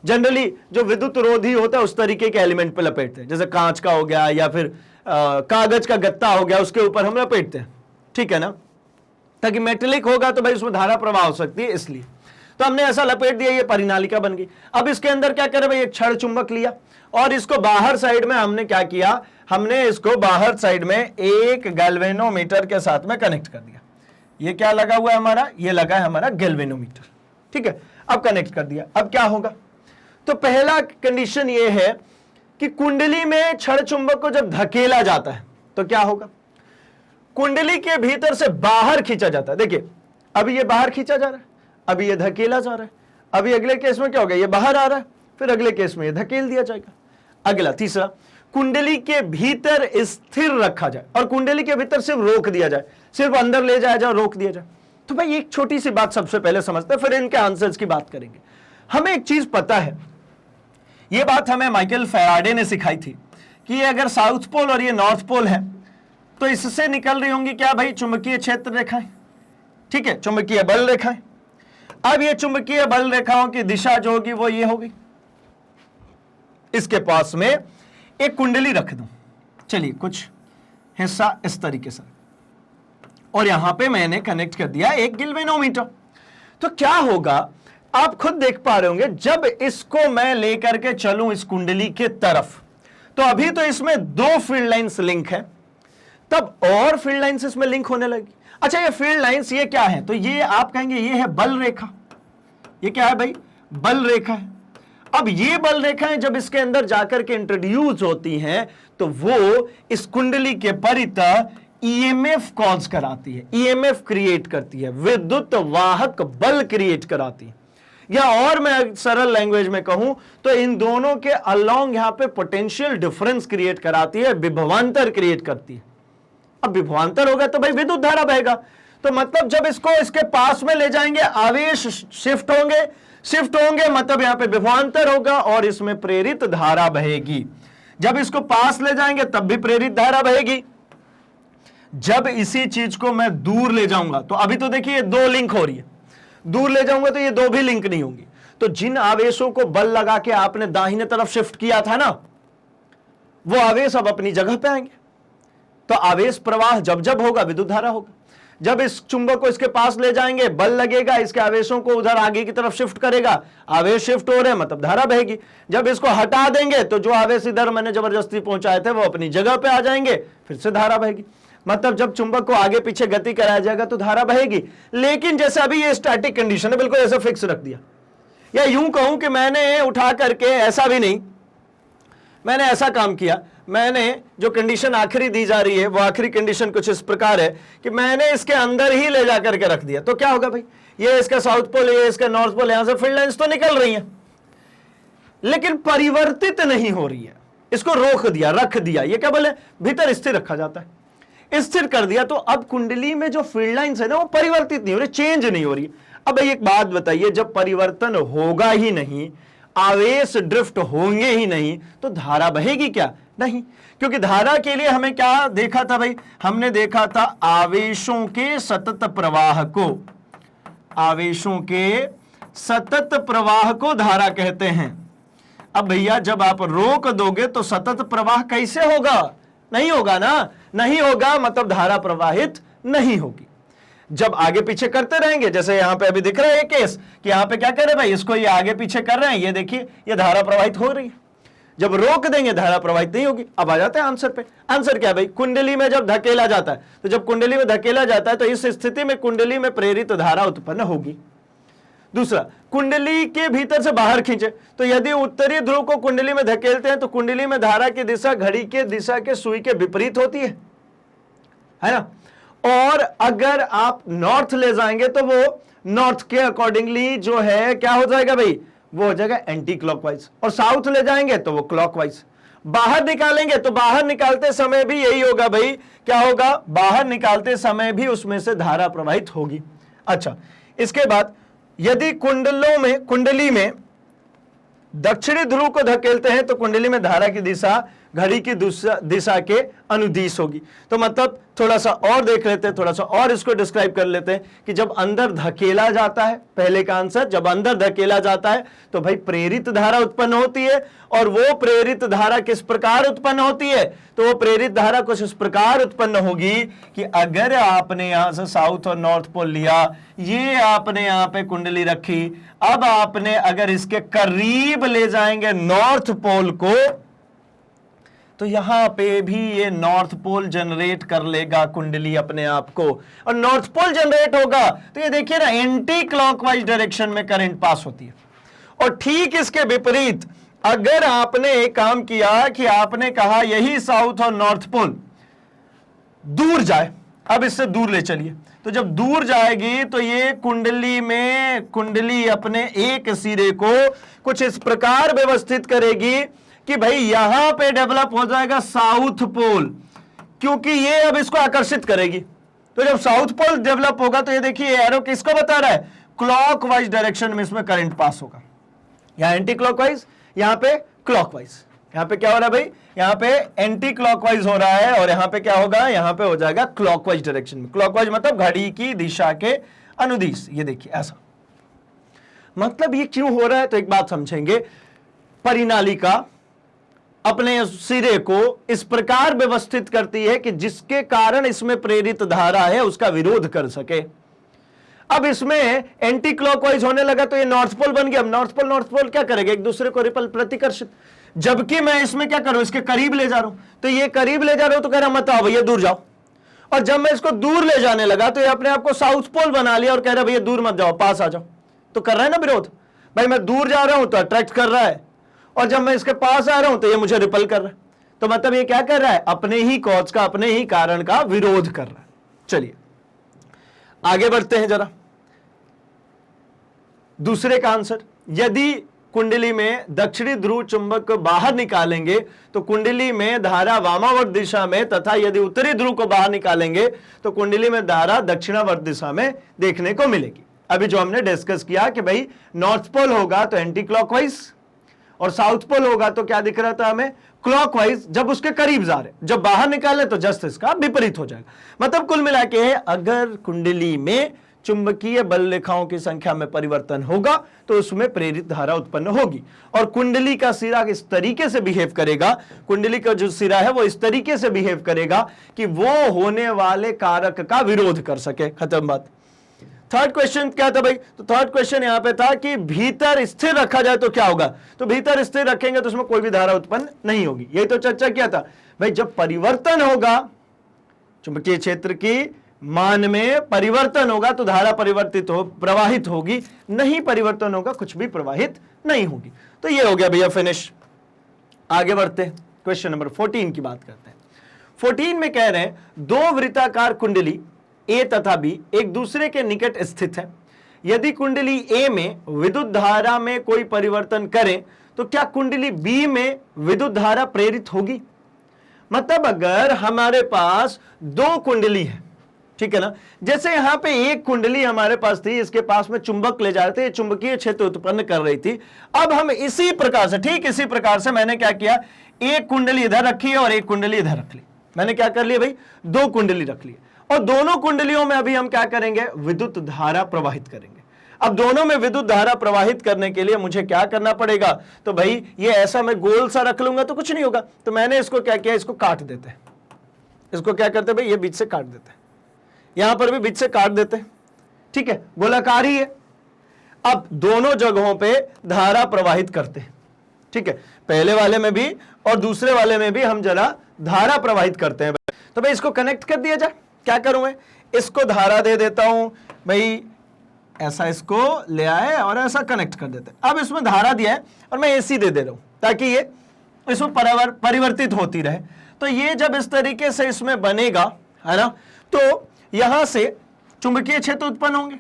Speaker 1: जनरली जो विद्युत रोधी होता है उस तरीके के एलिमेंट पे लपेटते हैं, जैसे कांच का हो गया या फिर कागज का गत्ता हो गया, उसके ऊपर हम लपेटते हैं, ठीक है ना, ताकि मेटेलिक होगा तो भाई उसमें धारा प्रवाह हो सकती है, इसलिए तो हमने ऐसा लपेट दिया, ये परिनालिका बन गई। अब इसके अंदर क्या करें भाई? एक क्षण चुंबक लिया और इसको बाहर साइड में हमने क्या किया? हमने इसको बाहर साइड में एक गैल्वेनोमीटर के साथ में कनेक्ट कर दिया। ये क्या लगा हुआ है हमारा? ये लगा है हमारा गैल्वेनोमीटर, ठीक है। अब कनेक्ट कर दिया, अब क्या होगा? तो पहला कंडीशन ये है कि कुंडली में क्षण चुंबक को जब धकेला जाता है तो क्या होगा? कुंडली के भीतर से बाहर खींचा जाता है। देखिए अभी ये बाहर खींचा जा रहा है, अभी ये धकेला जा रहा है, अभी अगले केस में क्या होगा? ये बाहर आ रहा है, फिर अगले केस में ये धकेल दिया जाएगा। अगला तीसरा, कुंडली के भीतर स्थिर रखा जाए और कुंडली के भीतर सिर्फ रोक दिया जाए, सिर्फ अंदर ले जाया जाए, रोक दिया जाए। तो भाई एक छोटी सी बात सबसे पहले समझते हैं, फिर इनके आंसर्स की बात करेंगे। हमें एक चीज पता है, ये बात हमें माइकल फैराडे ने सिखाई थी कि ये अगर साउथ पोल और ये नॉर्थ पोल है तो इससे निकल रही होंगी क्या भाई? चुंबकीय क्षेत्र रेखाएं, ठीक है, चुंबकीय बल रेखाएं। अब ये चुंबकीय बल रेखाओं की दिशा जो होगी वो ये होगी। इसके पास में एक कुंडली रख दूं, चलिए कुछ हिस्सा इस तरीके से, और यहां पे मैंने कनेक्ट कर दिया एक गैल्वेनोमीटर। तो क्या होगा आप खुद देख पा रहे होंगे, जब इसको मैं लेकर के चलूं इस कुंडली के तरफ, तो अभी तो इसमें दो फील्ड लाइंस लिंक है, तब और फील्ड लाइंस इसमें लिंक होने लगी। अच्छा ये फील्ड लाइंस ये क्या है? तो ये आप कहेंगे ये है बल रेखा। ये क्या है भाई? बल रेखा है। अब ये बल रेखाएं जब इसके अंदर जाकर के इंट्रोड्यूस होती हैं तो वो इस कुंडली के परितः ईएमएफ कॉज कराती है, ईएमएफ क्रिएट करती है, विद्युत वाहक बल क्रिएट कराती है। या और मैं सरल लैंग्वेज में कहूं तो इन दोनों के अलोंग यहां पे पोटेंशियल डिफरेंस क्रिएट कराती है, विभवांतर क्रिएट करती है। अब विभवांतर होगा तो भाई विद्युत धारा बहेगा। तो मतलब जब इसको इसके पास में ले जाएंगे आवेश शिफ्ट होंगे मतलब यहां पे विभवांतर होगा और इसमें प्रेरित धारा बहेगी। जब इसको पास ले जाएंगे तब भी प्रेरित धारा बहेगी। जब इसी चीज को मैं दूर ले जाऊंगा तो अभी तो देखिए दो लिंक हो रही है, दूर ले जाऊंगा तो ये दो भी लिंक नहीं होंगी। तो जिन आवेशों को बल लगा के आपने दाहिने तरफ शिफ्ट किया था ना, वो आवेश अब अपनी जगह पे आएंगे। तो आवेश प्रवाह जब जब होगा विद्युत धारा होगा। जब इस चुंबक को इसके पास ले जाएंगे बल लगेगा, इसके आवेशों को उधर आगे की तरफ शिफ्ट करेगा, आवेश शिफ्ट हो रहे हैं मतलब धारा बहेगी। जब इसको हटा देंगे तो जो आवेश इधर मैंने जबरदस्ती पहुंचाए थे वो अपनी जगह पे आ जाएंगे, फिर से धारा बहेगी। मतलब जब चुंबक को आगे पीछे गति कराया जाएगा तो धारा बहेगी। लेकिन जैसे अभी ये स्टैटिक कंडीशन है, बिल्कुल ऐसे फिक्स रख दिया, या यूं कहूं कि मैंने उठा करके, ऐसा भी नहीं, मैंने ऐसा काम किया, मैंने जो कंडीशन आखिरी दी जा रही है वो आखिरी कंडीशन कुछ इस प्रकार है कि मैंने इसके अंदर ही ले जाकर के रख दिया। तो क्या होगा भाई? ये इसका साउथ पोल, ये इसका नॉर्थ पोल, यहां से फील्ड लाइंस तो निकल रही हैं लेकिन परिवर्तित नहीं हो रही है। इसको रोक दिया, रख दिया, ये क्या बोले? भीतर स्थिर रखा जाता है, स्थिर कर दिया। तो अब कुंडली में जो फील्ड लाइंस है ना वो परिवर्तित नहीं हो रही, चेंज नहीं हो रही। अब भाई एक बात बताइए, जब परिवर्तन होगा ही नहीं, आवेश ड्रिफ्ट होंगे ही नहीं, तो धारा बहेगी क्या? नहीं, क्योंकि धारा के लिए हमें क्या देखा था भाई? हमने देखा था आवेशों के सतत प्रवाह को, आवेशों के सतत प्रवाह को धारा कहते हैं। अब भैया जब आप रोक दोगे तो सतत प्रवाह कैसे होगा? नहीं होगा ना, नहीं होगा मतलब धारा प्रवाहित नहीं होगी। जब आगे पीछे करते रहेंगे, जैसे यहां पे अभी दिख रहा है केस कि यहां पे क्या कर रहे हैं भाई, इसको ये आगे पीछे कर रहे हैं, ये देखिए ये धारा प्रवाहित हो रही है। जब रोक देंगे धारा प्रवाहित नहीं होगी। अब आ जाते हैं आंसर पे। आंसर क्या है भाई? कुंडली में जब धकेला जाता है, तो जब कुंडली में धकेला जाता है तो इस स्थिति में कुंडली में प्रेरित धारा उत्पन्न होगी। दूसरा, कुंडली के भीतर से बाहर खींचे, तो यदि उत्तरी ध्रुव को कुंडली में धकेलते हैं तो कुंडली में धारा की दिशा घड़ी के दिशा के सुई के विपरीत होती है ना। और अगर आप नॉर्थ ले जाएंगे तो वो नॉर्थ के अकॉर्डिंगली जो है क्या हो जाएगा भाई? वो हो जाएगा एंटी क्लॉकवाइज। और साउथ ले जाएंगे तो वो क्लॉकवाइज। बाहर निकालेंगे तो बाहर निकालते समय भी यही होगा भाई, क्या होगा? बाहर निकालते समय भी उसमें से धारा प्रवाहित होगी। अच्छा, इसके बाद यदि कुंडली में दक्षिणी ध्रुव को धकेलते हैं तो कुंडली में धारा की दिशा घड़ी की दिशा के अनुदिश होगी। तो मतलब थोड़ा सा और देख लेते हैं, थोड़ा सा और इसको डिस्क्राइब कर लेते हैं कि जब अंदर धकेला जाता है, पहले का आंसर, जब अंदर धकेला जाता है तो भाई प्रेरित धारा उत्पन्न होती है। और वो प्रेरित धारा किस प्रकार उत्पन्न होती है? तो वो प्रेरित धारा कुछ इस प्रकार उत्पन्न होगी कि अगर आपने यहां से साउथ और नॉर्थ पोल लिया, ये आपने यहां पे कुंडली रखी, अब आपने अगर इसके करीब ले जाएंगे नॉर्थ पोल को, तो यहां पे भी ये नॉर्थ पोल जनरेट कर लेगा कुंडली अपने आप को, और नॉर्थ पोल जनरेट होगा तो ये देखिए ना, एंटी क्लॉकवाइज डायरेक्शन में करंट पास होती है। और ठीक इसके विपरीत अगर आपने एक काम किया कि आपने कहा यही साउथ और नॉर्थ पोल दूर जाए, अब इससे दूर ले चलिए, तो जब दूर जाएगी तो ये कुंडली अपने एक सिरे को कुछ इस प्रकार व्यवस्थित करेगी कि भाई यहां पे डेवलप हो जाएगा साउथ पोल, क्योंकि ये अब इसको आकर्षित करेगी। तो जब साउथ पोल डेवलप होगा तो ये देखिए एरो किसको बता रहा है? क्लॉकवाइज डायरेक्शन में इसमें करंट पास होगा। यहां एंटी क्लॉकवाइज, यहां पे क्लॉकवाइज। यहां पे क्या हो रहा है भाई? यहां पे एंटी क्लॉकवाइज हो रहा है, और यहां पे क्या होगा? यहां पे हो जाएगा क्लॉकवाइज डायरेक्शन में। क्लॉकवाइज मतलब घड़ी की दिशा के अनुदिश। ये देखिए ऐसा, मतलब ये क्यों हो रहा है? तो एक बात समझेंगे, परिनालिका अपने सिरे को इस प्रकार व्यवस्थित करती है कि जिसके कारण इसमें प्रेरित धारा है उसका विरोध कर सके। अब इसमें एंटी क्लॉकवाइज होने लगा तो ये नॉर्थ पोल बन गया। अब नॉर्थ पोल क्या करेगा? एक दूसरे को रिपल, प्रतिकर्षित। जबकि मैं इसमें क्या करूं? इसके करीब ले जा रहा हूं, तो ये करीब ले जा रहा हूं तो कह रहा मत आओ भैया दूर जाओ। और जब मैं इसको दूर ले जाने लगा तो ये अपने आप को साउथ पोल बना लिया और कह रहा भैया दूर मत जाओ, पास आ जाओ। तो कर रहा है ना विरोध। भाई मैं दूर जा रहा हूं तो अट्रैक्ट कर रहा है, और जब मैं इसके पास आ रहा हूं तो ये मुझे रिपल कर रहा है। तो मतलब ये क्या कर रहा है? अपने ही कॉज का, अपने ही कारण का विरोध कर रहा है। चलिए आगे बढ़ते हैं जरा। दूसरे का आंसर, यदि कुंडली में दक्षिणी ध्रुव चुंबक को बाहर निकालेंगे तो कुंडली में धारा वामावर्त दिशा में, तथा यदि उत्तरी ध्रुव को बाहर निकालेंगे तो कुंडली में धारा दक्षिणावर्त दिशा में देखने को मिलेगी। अभी जो हमने डिस्कस किया कि भाई नॉर्थ पोल होगा तो एंटी क्लॉकवाइज, और साउथ पोल होगा तो क्या दिख रहा था हमें? क्लॉकवाइज। जब उसके करीब जा रहे, जब बाहर निकाले तो जस्ट इसका विपरीत हो जाएगा। मतलब कुल मिला के अगर कुंडली में चुंबकीय बल रेखाओं की संख्या में परिवर्तन होगा तो उसमें प्रेरित धारा उत्पन्न होगी। और कुंडली का सिरा इस तरीके से बिहेव करेगा, कुंडली का जो सिरा है वो इस तरीके से बिहेव करेगा कि वो होने वाले कारक का विरोध कर सके। खत्म बात। थर्ड क्वेश्चन क्या था भाई? तो थर्ड क्वेश्चन यहां पे था कि भीतर स्थिर रखा जाए तो क्या होगा? तो भीतर स्थिर रखेंगे तो उसमें कोई भी धारा उत्पन्न नहीं होगी। यही तो चर्चा किया था भाई। जब परिवर्तन होगा, चुंबकीय क्षेत्र की मान में परिवर्तन होगा तो धारा परिवर्तित हो, प्रवाहित होगी, नहीं परिवर्तन होगा कुछ भी प्रवाहित नहीं होगी। तो ये हो गया भैया फिनिश। आगे बढ़ते हैं, क्वेश्चन नंबर 14 की बात करते हैं। 14 में कह रहे हैं दो वृत्ताकार कुंडली ए तथा बी एक दूसरे के निकट स्थित है। यदि कुंडली ए में विद्युत धारा में कोई परिवर्तन करें तो क्या कुंडली बी में विद्युत धारा प्रेरित होगी? मतलब अगर हमारे पास दो कुंडली है, ठीक है ना, जैसे यहां पे एक कुंडली हमारे पास थी, इसके पास में चुंबक ले जा रहे थे, चुंबकीय क्षेत्र उत्पन्न कर रही थी। अब हम इसी प्रकार से, ठीक इसी प्रकार से मैंने क्या किया, एक कुंडली इधर रखी है और एक कुंडली इधर रख ली। मैंने क्या कर लिया भाई? दो कुंडली रख ली, और दोनों कुंडलियों में अभी हम क्या करेंगे? विद्युत धारा प्रवाहित करेंगे। अब दोनों में विद्युत धारा प्रवाहित करने के लिए मुझे क्या करना पड़ेगा? तो भाई ये ऐसा मैं गोल सा रख लूंगा तो कुछ नहीं होगा, तो मैंने इसको क्या किया, इसको काट देते हैं। इसको क्या करते भाई? ये बीच से काट देते हैं, यहां पर भी बीच से काट देते हैं, ठीक है, गोलाकार ही है। अब दोनों जगहों पे धारा प्रवाहित करते हैं, ठीक है, पहले वाले में भी और दूसरे वाले में भी हम जरा धारा प्रवाहित करते हैं। तो भाई इसको कनेक्ट कर दिया जाए। क्या करूं मैं? इसको धारा दे देता हूं भाई, ऐसा इसको ले आए और ऐसा कनेक्ट कर देते हैं। अब इसमें धारा दिया है और मैं एसी दे रहा हूं ताकि ये इसमें परिवर्तित होती रहे। तो ये जब इस तरीके से इसमें बनेगा, है ना, तो यहां से चुंबकीय क्षेत्र उत्पन्न होंगे,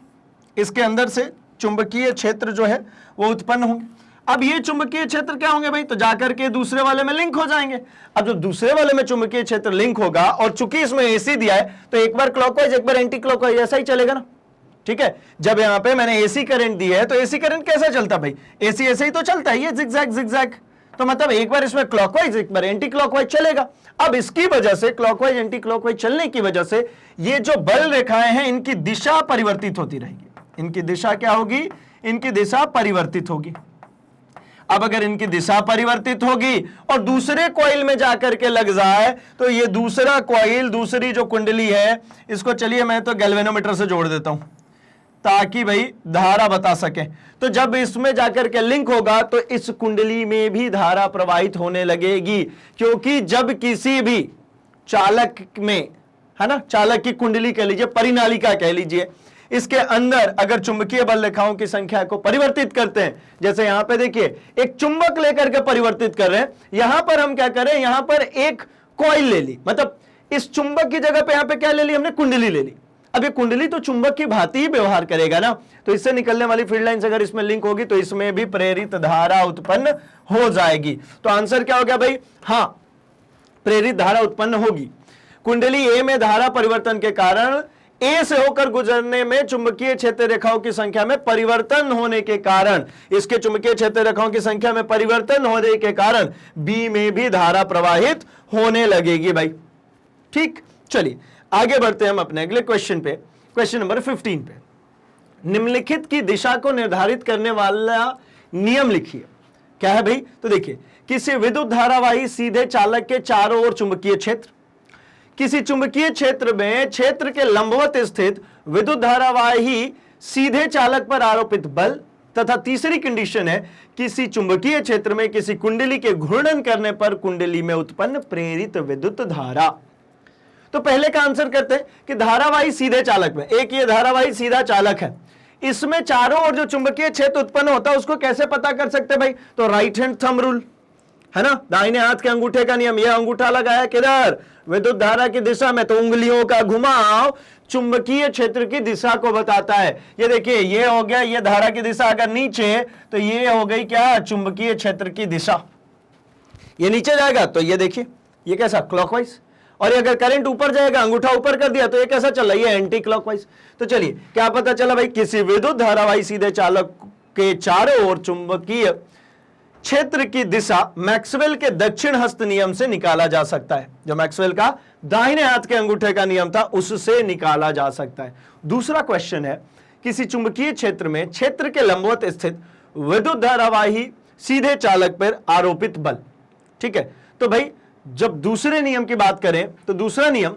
Speaker 1: इसके अंदर से चुंबकीय क्षेत्र जो है वो उत्पन्न होंगे। अब ये चुंबकीय क्षेत्र क्या होंगे भाई? तो जाकर के दूसरे वाले में लिंक हो जाएंगे। अब जो दूसरे वाले में चुंबकीय क्षेत्र लिंक होगा, और चूंकि इसमें एसी दिया है तो एक बार क्लॉकवाइज एक बार एंटी क्लॉकवाइज ऐसा ही चलेगा ना, ठीक है, जब यहां पे मैंने एसी करंट दी है तो एसी करंट कैसा चलता भाई, एसी ऐसे ही तो चलता है, ये जिगजैग जिगजैग, तो मतलब एक बार इसमें क्लॉकवाइज एक बार एंटी क्लॉकवाइज चलेगा। अब इसकी वजह से क्लॉकवाइज एंटी क्लॉकवाइज चलने की वजह से ये जो बल रेखाएं हैं इनकी दिशा परिवर्तित होती रहेगी, इनकी दिशा क्या होगी, इनकी दिशा परिवर्तित होगी। अब अगर इनकी दिशा परिवर्तित होगी और दूसरे कॉइल में जाकर के लग जाए तो ये दूसरा कॉइल, दूसरी जो कुंडली है, इसको चलिए मैं तो गैल्वेनोमीटर से जोड़ देता हूं ताकि भाई धारा बता सके। तो जब इसमें जाकर के लिंक होगा तो इस कुंडली में भी धारा प्रवाहित होने लगेगी, क्योंकि जब किसी भी चालक में, है ना, चालक की कुंडली कह लीजिए, परिनालिका कह लीजिए, इसके अंदर अगर चुंबकीय बल रेखाओं की संख्या को परिवर्तित करते हैं, जैसे यहां पे देखिए एक चुंबक लेकर के परिवर्तित कर रहे हैं, यहां पर हम क्या करें, यहां पर एक कॉइल ले ली, मतलब इस चुंबक की जगह पे यहां पे क्या ले ली हमने, कुंडली ले ली। अब ये कुंडली तो चुंबक की भांति ही व्यवहार करेगा ना, तो इससे निकलने वाली फील्ड लाइंस अगर इसमें लिंक होगी तो इसमें भी प्रेरित धारा उत्पन्न हो जाएगी। तो आंसर क्या हो गया भाई, हां प्रेरित धारा उत्पन्न होगी। कुंडली ए में धारा परिवर्तन के कारण ए से होकर गुजरने में चुंबकीय क्षेत्र रेखाओं की संख्या में परिवर्तन होने के कारण, इसके चुंबकीय क्षेत्र रेखाओं की संख्या में परिवर्तन होने के कारण बी में भी धारा प्रवाहित होने लगेगी भाई। ठीक, चलिए आगे बढ़ते हैं हम अपने अगले क्वेश्चन पे, क्वेश्चन नंबर 15 पे। निम्नलिखित की दिशा को निर्धारित करने वाला नियम लिखिए। क्या है भाई, तो देखिए, किसी विद्युत धारावाही सीधे चालक के चारों ओर चुंबकीय क्षेत्र, किसी चुंबकीय क्षेत्र में क्षेत्र के लंबवत स्थित विद्युत धारावाही सीधे चालक पर आरोपित बल, तथा तीसरी कंडीशन है किसी चुंबकीय क्षेत्र में किसी कुंडली के घूर्णन करने पर कुंडली में उत्पन्न प्रेरित विद्युत धारा। तो पहले का आंसर करते हैं कि धारावाही सीधे चालक में, एक ये धारावाही सीधा चालक है, इसमें चारों ओर जो चुंबकीय क्षेत्र उत्पन्न होता है उसको कैसे पता कर सकते हैं भाई, तो राइट हैंड थंब रूल, है ना, दाहिने हाथ के अंगूठे का नियम। यह अंगूठा लगाया किधर, विद्युत धारा की दिशा में, तो उंगलियों का घुमाव चुंबकीय क्षेत्र की दिशा को बताता है। ये देखिए, ये हो गया, ये धारा की दिशा अगर नीचे तो ये हो गई क्या, चुंबकीय क्षेत्र की दिशा। ये नीचे जाएगा तो ये देखिए ये कैसा, क्लॉकवाइज, और ये अगर करंट ऊपर जाएगा, अंगूठा ऊपर कर दिया तो ये कैसा चल रहा है, ये एंटी क्लॉकवाइज। तो चलिए क्या पता चला भाई, किसी विद्युत धारावाही सीधे चालक के चारों ओर चुंबकीय क्षेत्र की दिशा मैक्सवेल के दक्षिण हस्त नियम से निकाला जा सकता है। जो मैक्सवेल का दाहिने हाथ के अंगूठे का नियम था उससे निकाला जा सकता है। दूसरा क्वेश्चन है, किसी चुंबकीय क्षेत्र में क्षेत्र के लंबवत स्थित विद्युत धारावाही सीधे चालक पर आरोपित बल। ठीक है, तो भाई जब दूसरे नियम की बात करें तो दूसरा नियम,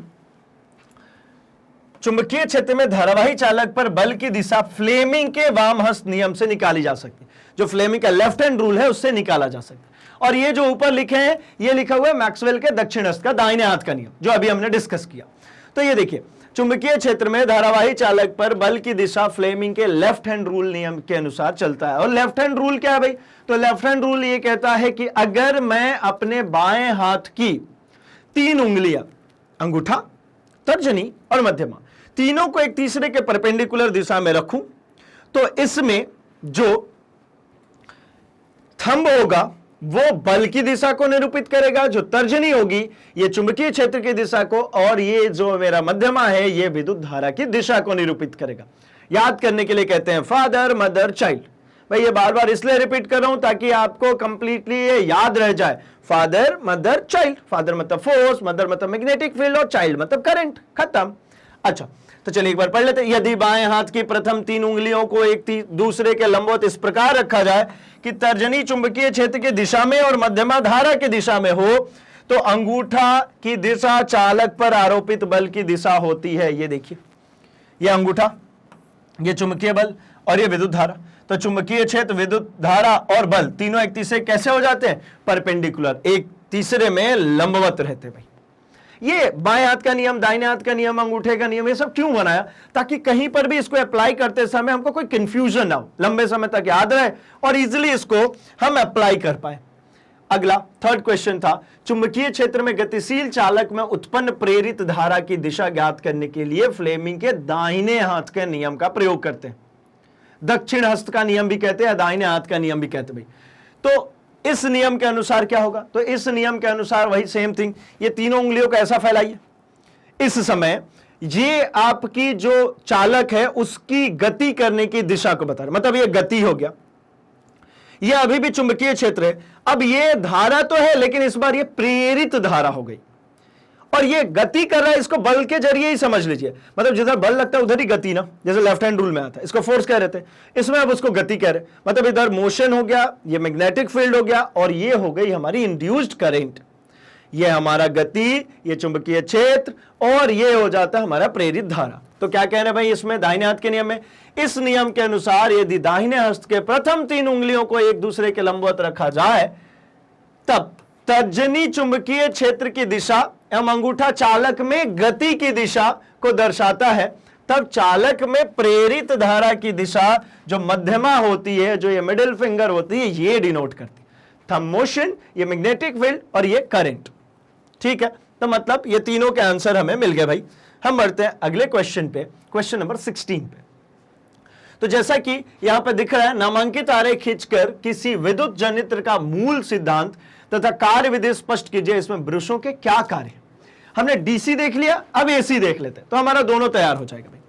Speaker 1: चुंबकीय क्षेत्र में धारावाही चालक पर बल की दिशा फ्लेमिंग के वाम हस्त नियम से निकाली जा सकती है। जो फ्लेमिंग का लेफ्ट हैंड रूल है उससे निकाला जा सकता है। और ये जो ऊपर लिखे हैं ये लिखा हुआ है मैक्सवेल के दक्षिण हस्त का दाहिने हाथ का नियम, जो अभी हमने डिस्कस किया। तो ये देखिए, चुंबकीय क्षेत्र में धारावाही चालक पर बल की दिशा फ्लेमिंग के लेफ्ट हैंड रूल नियम के अनुसार चलता है। और लेफ्ट हैंड रूल क्या है भाई, तो लेफ्ट हैंड रूल ये कहता है कि अगर मैं अपने बाएं हाथ की 3 उंगलियां, अंगूठा, तर्जनी और मध्यमा, तीनों को एक तीसरे के परपेंडिकुलर दिशा में रखूं तो इसमें जो थंब होगा वो बल की दिशा को निरूपित करेगा, जो तर्जनी होगी ये चुंबकीय क्षेत्र की दिशा को, और ये जो मेरा मध्यमा है ये विद्युत धारा की दिशा को निरूपित करेगा। याद करने के लिए कहते हैं फादर मदर चाइल्ड। भाई ये बार बार इसलिए रिपीट कर रहा हूं ताकि आपको कंप्लीटली ये याद रह जाए। फादर मदर चाइल्ड, फादर मतलब फोर्स, मदर मतलब मैग्नेटिक फील्ड और चाइल्ड मतलब करंट, खत्म। अच्छा, तो चलिए एक बार पढ़ लेते हैं। यदि बाएं हाथ की प्रथम 3 उंगलियों को एक दूसरे के लंबवत इस प्रकार रखा जाए कि तर्जनी चुंबकीय क्षेत्र की दिशा में और मध्यमा धारा की दिशा में हो तो अंगूठा की दिशा चालक पर आरोपित बल की दिशा होती है। ये देखिए, ये अंगूठा, ये चुंबकीय बल और ये विद्युत धारा। तो चुंबकीय क्षेत्र, विद्युत धारा और बल तीनों एक तीसरे कैसे हो जाते हैं, परपेंडिकुलर, एक तीसरे में लंबवत रहते भाई। ये बाएं हाथ का नियम, दाहिने हाथ का नियम, अंगूठे का नियम, ये सब क्यों बनाया, ताकि कहीं पर भी इसको अप्लाई करते समय हमको कोई कंफ्यूजन ना हो, लंबे समय तक याद रहे और इजीली इसको हम अप्लाई कर पाए। अगला थर्ड क्वेश्चन था, चुंबकीय क्षेत्र में गतिशील चालक में उत्पन्न प्रेरित धारा की दिशा ज्ञात करने के लिए फ्लेमिंग के दाहिने हाथ के नियम का प्रयोग करते हैं। दक्षिण हस्त का नियम भी कहते हैं, दाहिने हाथ का नियम भी कहते हैं भाई। तो इस नियम के अनुसार क्या होगा, तो इस नियम के अनुसार वही सेम थिंग, ये तीनों उंगलियों को ऐसा फैलाइए। इस समय ये आपकी जो चालक है उसकी गति करने की दिशा को बता रहा है, मतलब ये गति हो गया, ये अभी भी चुंबकीय क्षेत्र है। अब ये धारा तो है लेकिन इस बार ये प्रेरित धारा हो गई और ये गति कर रहा है, इसको बल के जरिए ही समझ लीजिए, मतलब जिधर बल लगता है उधर ही गति ना, जैसे लेफ्ट हैंड रूल में आता है, इसको फोर्स कह रहे थे, इसमें अब उसको गति कह रहे, मतलब इधर मोशन हो गया, ये मैग्नेटिक फील्ड हो गया और ये हो गई हमारी इंड्यूस्ड करंट, ये हमारा गति, ये चुंबकीय क्षेत्र और ये हो जाता है हमारा प्रेरित धारा। तो क्या कह रहे हैं भाई इसमें दाहिने हाथ के नियम में, इस नियम के अनुसार यदि दाहिने हस्त के प्रथम 3 उंगलियों को एक दूसरे के लंबवत रखा जाए तब तर्जनी चुंबकीय क्षेत्र की दिशा एवं अंगूठा चालक में गति की दिशा को दर्शाता है, तब चालक में प्रेरित धारा की दिशा जो मध्यमा होती है, जो ये मिडिल फिंगर होती है, ये डिनोट करती है थंब मोशन, ये मैग्नेटिक फील्ड और ये करंट। ठीक है, तो मतलब ये तीनों के आंसर हमें मिल गए भाई। हम बढ़ते हैं अगले क्वेश्चन पे, क्वेश्चन नंबर 16 पे। तो जैसा कि यहां पे दिख रहा है, नामांकित आरेख खींचकर किसी विद्युत जनित्र का मूल सिद्धांत तथा कार्य विधि स्पष्ट कीजिए, इसमें ब्रशों के क्या कार्य। हमने डीसी देख लिया, अब एसी देख लेते हैं, तो हमारा दोनों तैयार हो जाएगा भाई।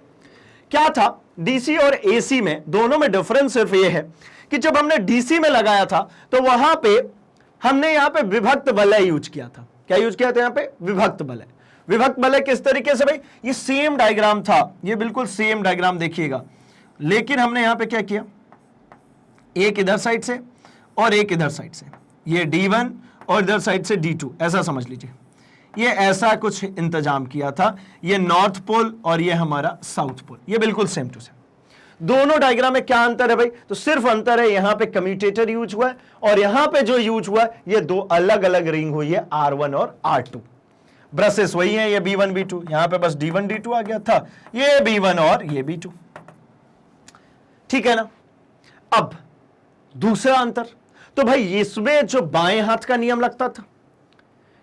Speaker 1: क्या था डीसी और एसी में, दोनों में डिफरेंस सिर्फ ये है कि जब हमने डीसी में लगाया था तो वहां पे हमने यहां पे विभक्त वलय यूज किया था। क्या यूज किया था यहां पे? विभक्त वलय। विभक्त वलय किस तरीके से भाई, ये सेम डायग्राम था, ये बिल्कुल सेम डायग्राम देखिएगा, लेकिन हमने यहां पे क्या किया, एक इधर साइड से और एक इधर साइड से, ये D1 और इधर साइड से D2, ऐसा समझ लीजिए, ये ऐसा कुछ इंतजाम किया था। ये नॉर्थ पोल और ये हमारा साउथ पोल, ये बिल्कुल सेम टू सेम। दोनों डायग्राम में क्या अंतर है भाई, तो सिर्फ अंतर है यहां पे कम्यूटेटर यूज हुआ है और यहां पे जो यूज हुआ है ये दो अलग अलग रिंग हुई है, R1 और R2। ब्रशेस वही है, ये B1 B2, यहां पे बस D1 D2 आ गया था, ये B1 और ये B2। ठीक है ना। अब दूसरा अंतर, तो भाई इसमें जो बाएं हाथ का नियम लगता था,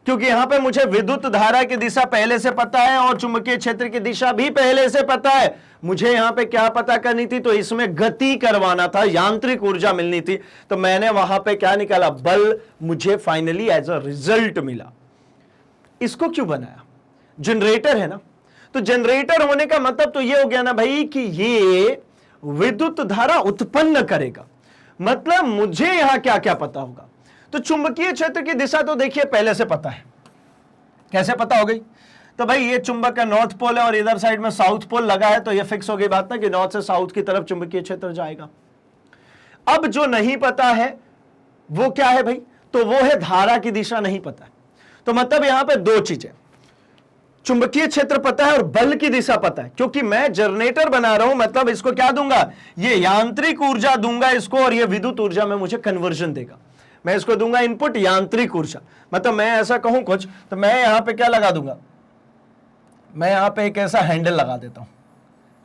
Speaker 1: क्योंकि यहां पे मुझे विद्युत धारा की दिशा पहले से पता है और चुंबकीय क्षेत्र की दिशा भी पहले से पता है, मुझे यहां पे क्या पता करनी थी, तो इसमें गति करवाना था, यांत्रिक ऊर्जा मिलनी थी, तो मैंने वहां पे क्या निकाला, बल मुझे फाइनली एज अ रिजल्ट मिला। इसको क्यों बनाया, जनरेटर है ना, तो जनरेटर होने का मतलब तो ये हो गया ना भाई कि ये विद्युत धारा उत्पन्न करेगा, मतलब मुझे यहां क्या क्या पता होगा। तो चुंबकीय क्षेत्र की दिशा तो देखिए पहले से पता है, कैसे पता हो गई, तो भाई ये चुंबक का नॉर्थ पोल है और इधर साइड में साउथ पोल लगा है, तो ये फिक्स हो गई बात ना कि नॉर्थ से साउथ की तरफ चुंबकीय क्षेत्र जाएगा। अब जो नहीं पता है वो क्या है भाई, तो वो है धारा की दिशा नहीं पता है। तो मतलब यहां पे दो चीजें, चुंबकीय क्षेत्र पता है और बल की दिशा पता है, क्योंकि मैं जनरेटर बना रहा हूं, मतलब इसको क्या दूंगा, ये यांत्रिक ऊर्जा दूंगा इसको और ये विद्युत ऊर्जा में मुझे कन्वर्जन देगा। मैं इसको दूंगा इनपुट यांत्रिक ऊर्जा, मतलब मैं ऐसा कहूं कुछ, तो मैं यहां पे क्या लगा दूंगा, मैं यहां पे एक ऐसा हैंडल लगा देता हूं,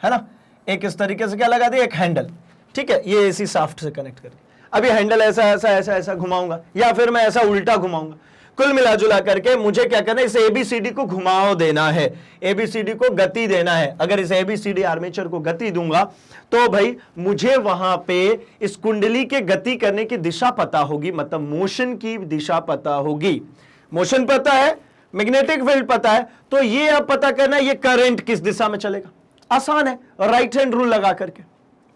Speaker 1: है ना, एक इस तरीके से क्या लगा दिया, एक हैंडल। ठीक है, ये एसी शाफ्ट से कनेक्ट करके अब ये हैंडल ऐसा ऐसा ऐसा ऐसा घुमाऊंगा, या फिर मैं ऐसा उल्टा घुमाऊंगा। कुल मिला जुला करके मुझे क्या करना है, इस एबीसीडी को घुमाव देना है, एबीसीडी को गति देना है। अगर इस एबीसीडी आर्मेचर को गति दूंगा तो भाई मुझे वहां पे इस कुंडली के गति करने की दिशा पता होगी, मतलब मोशन की दिशा पता होगी। मोशन पता है, मैग्नेटिक फील्ड पता है, तो ये अब पता करना है ये करंट किस दिशा में चलेगा। आसान है, राइट हैंड रूल लगा करके।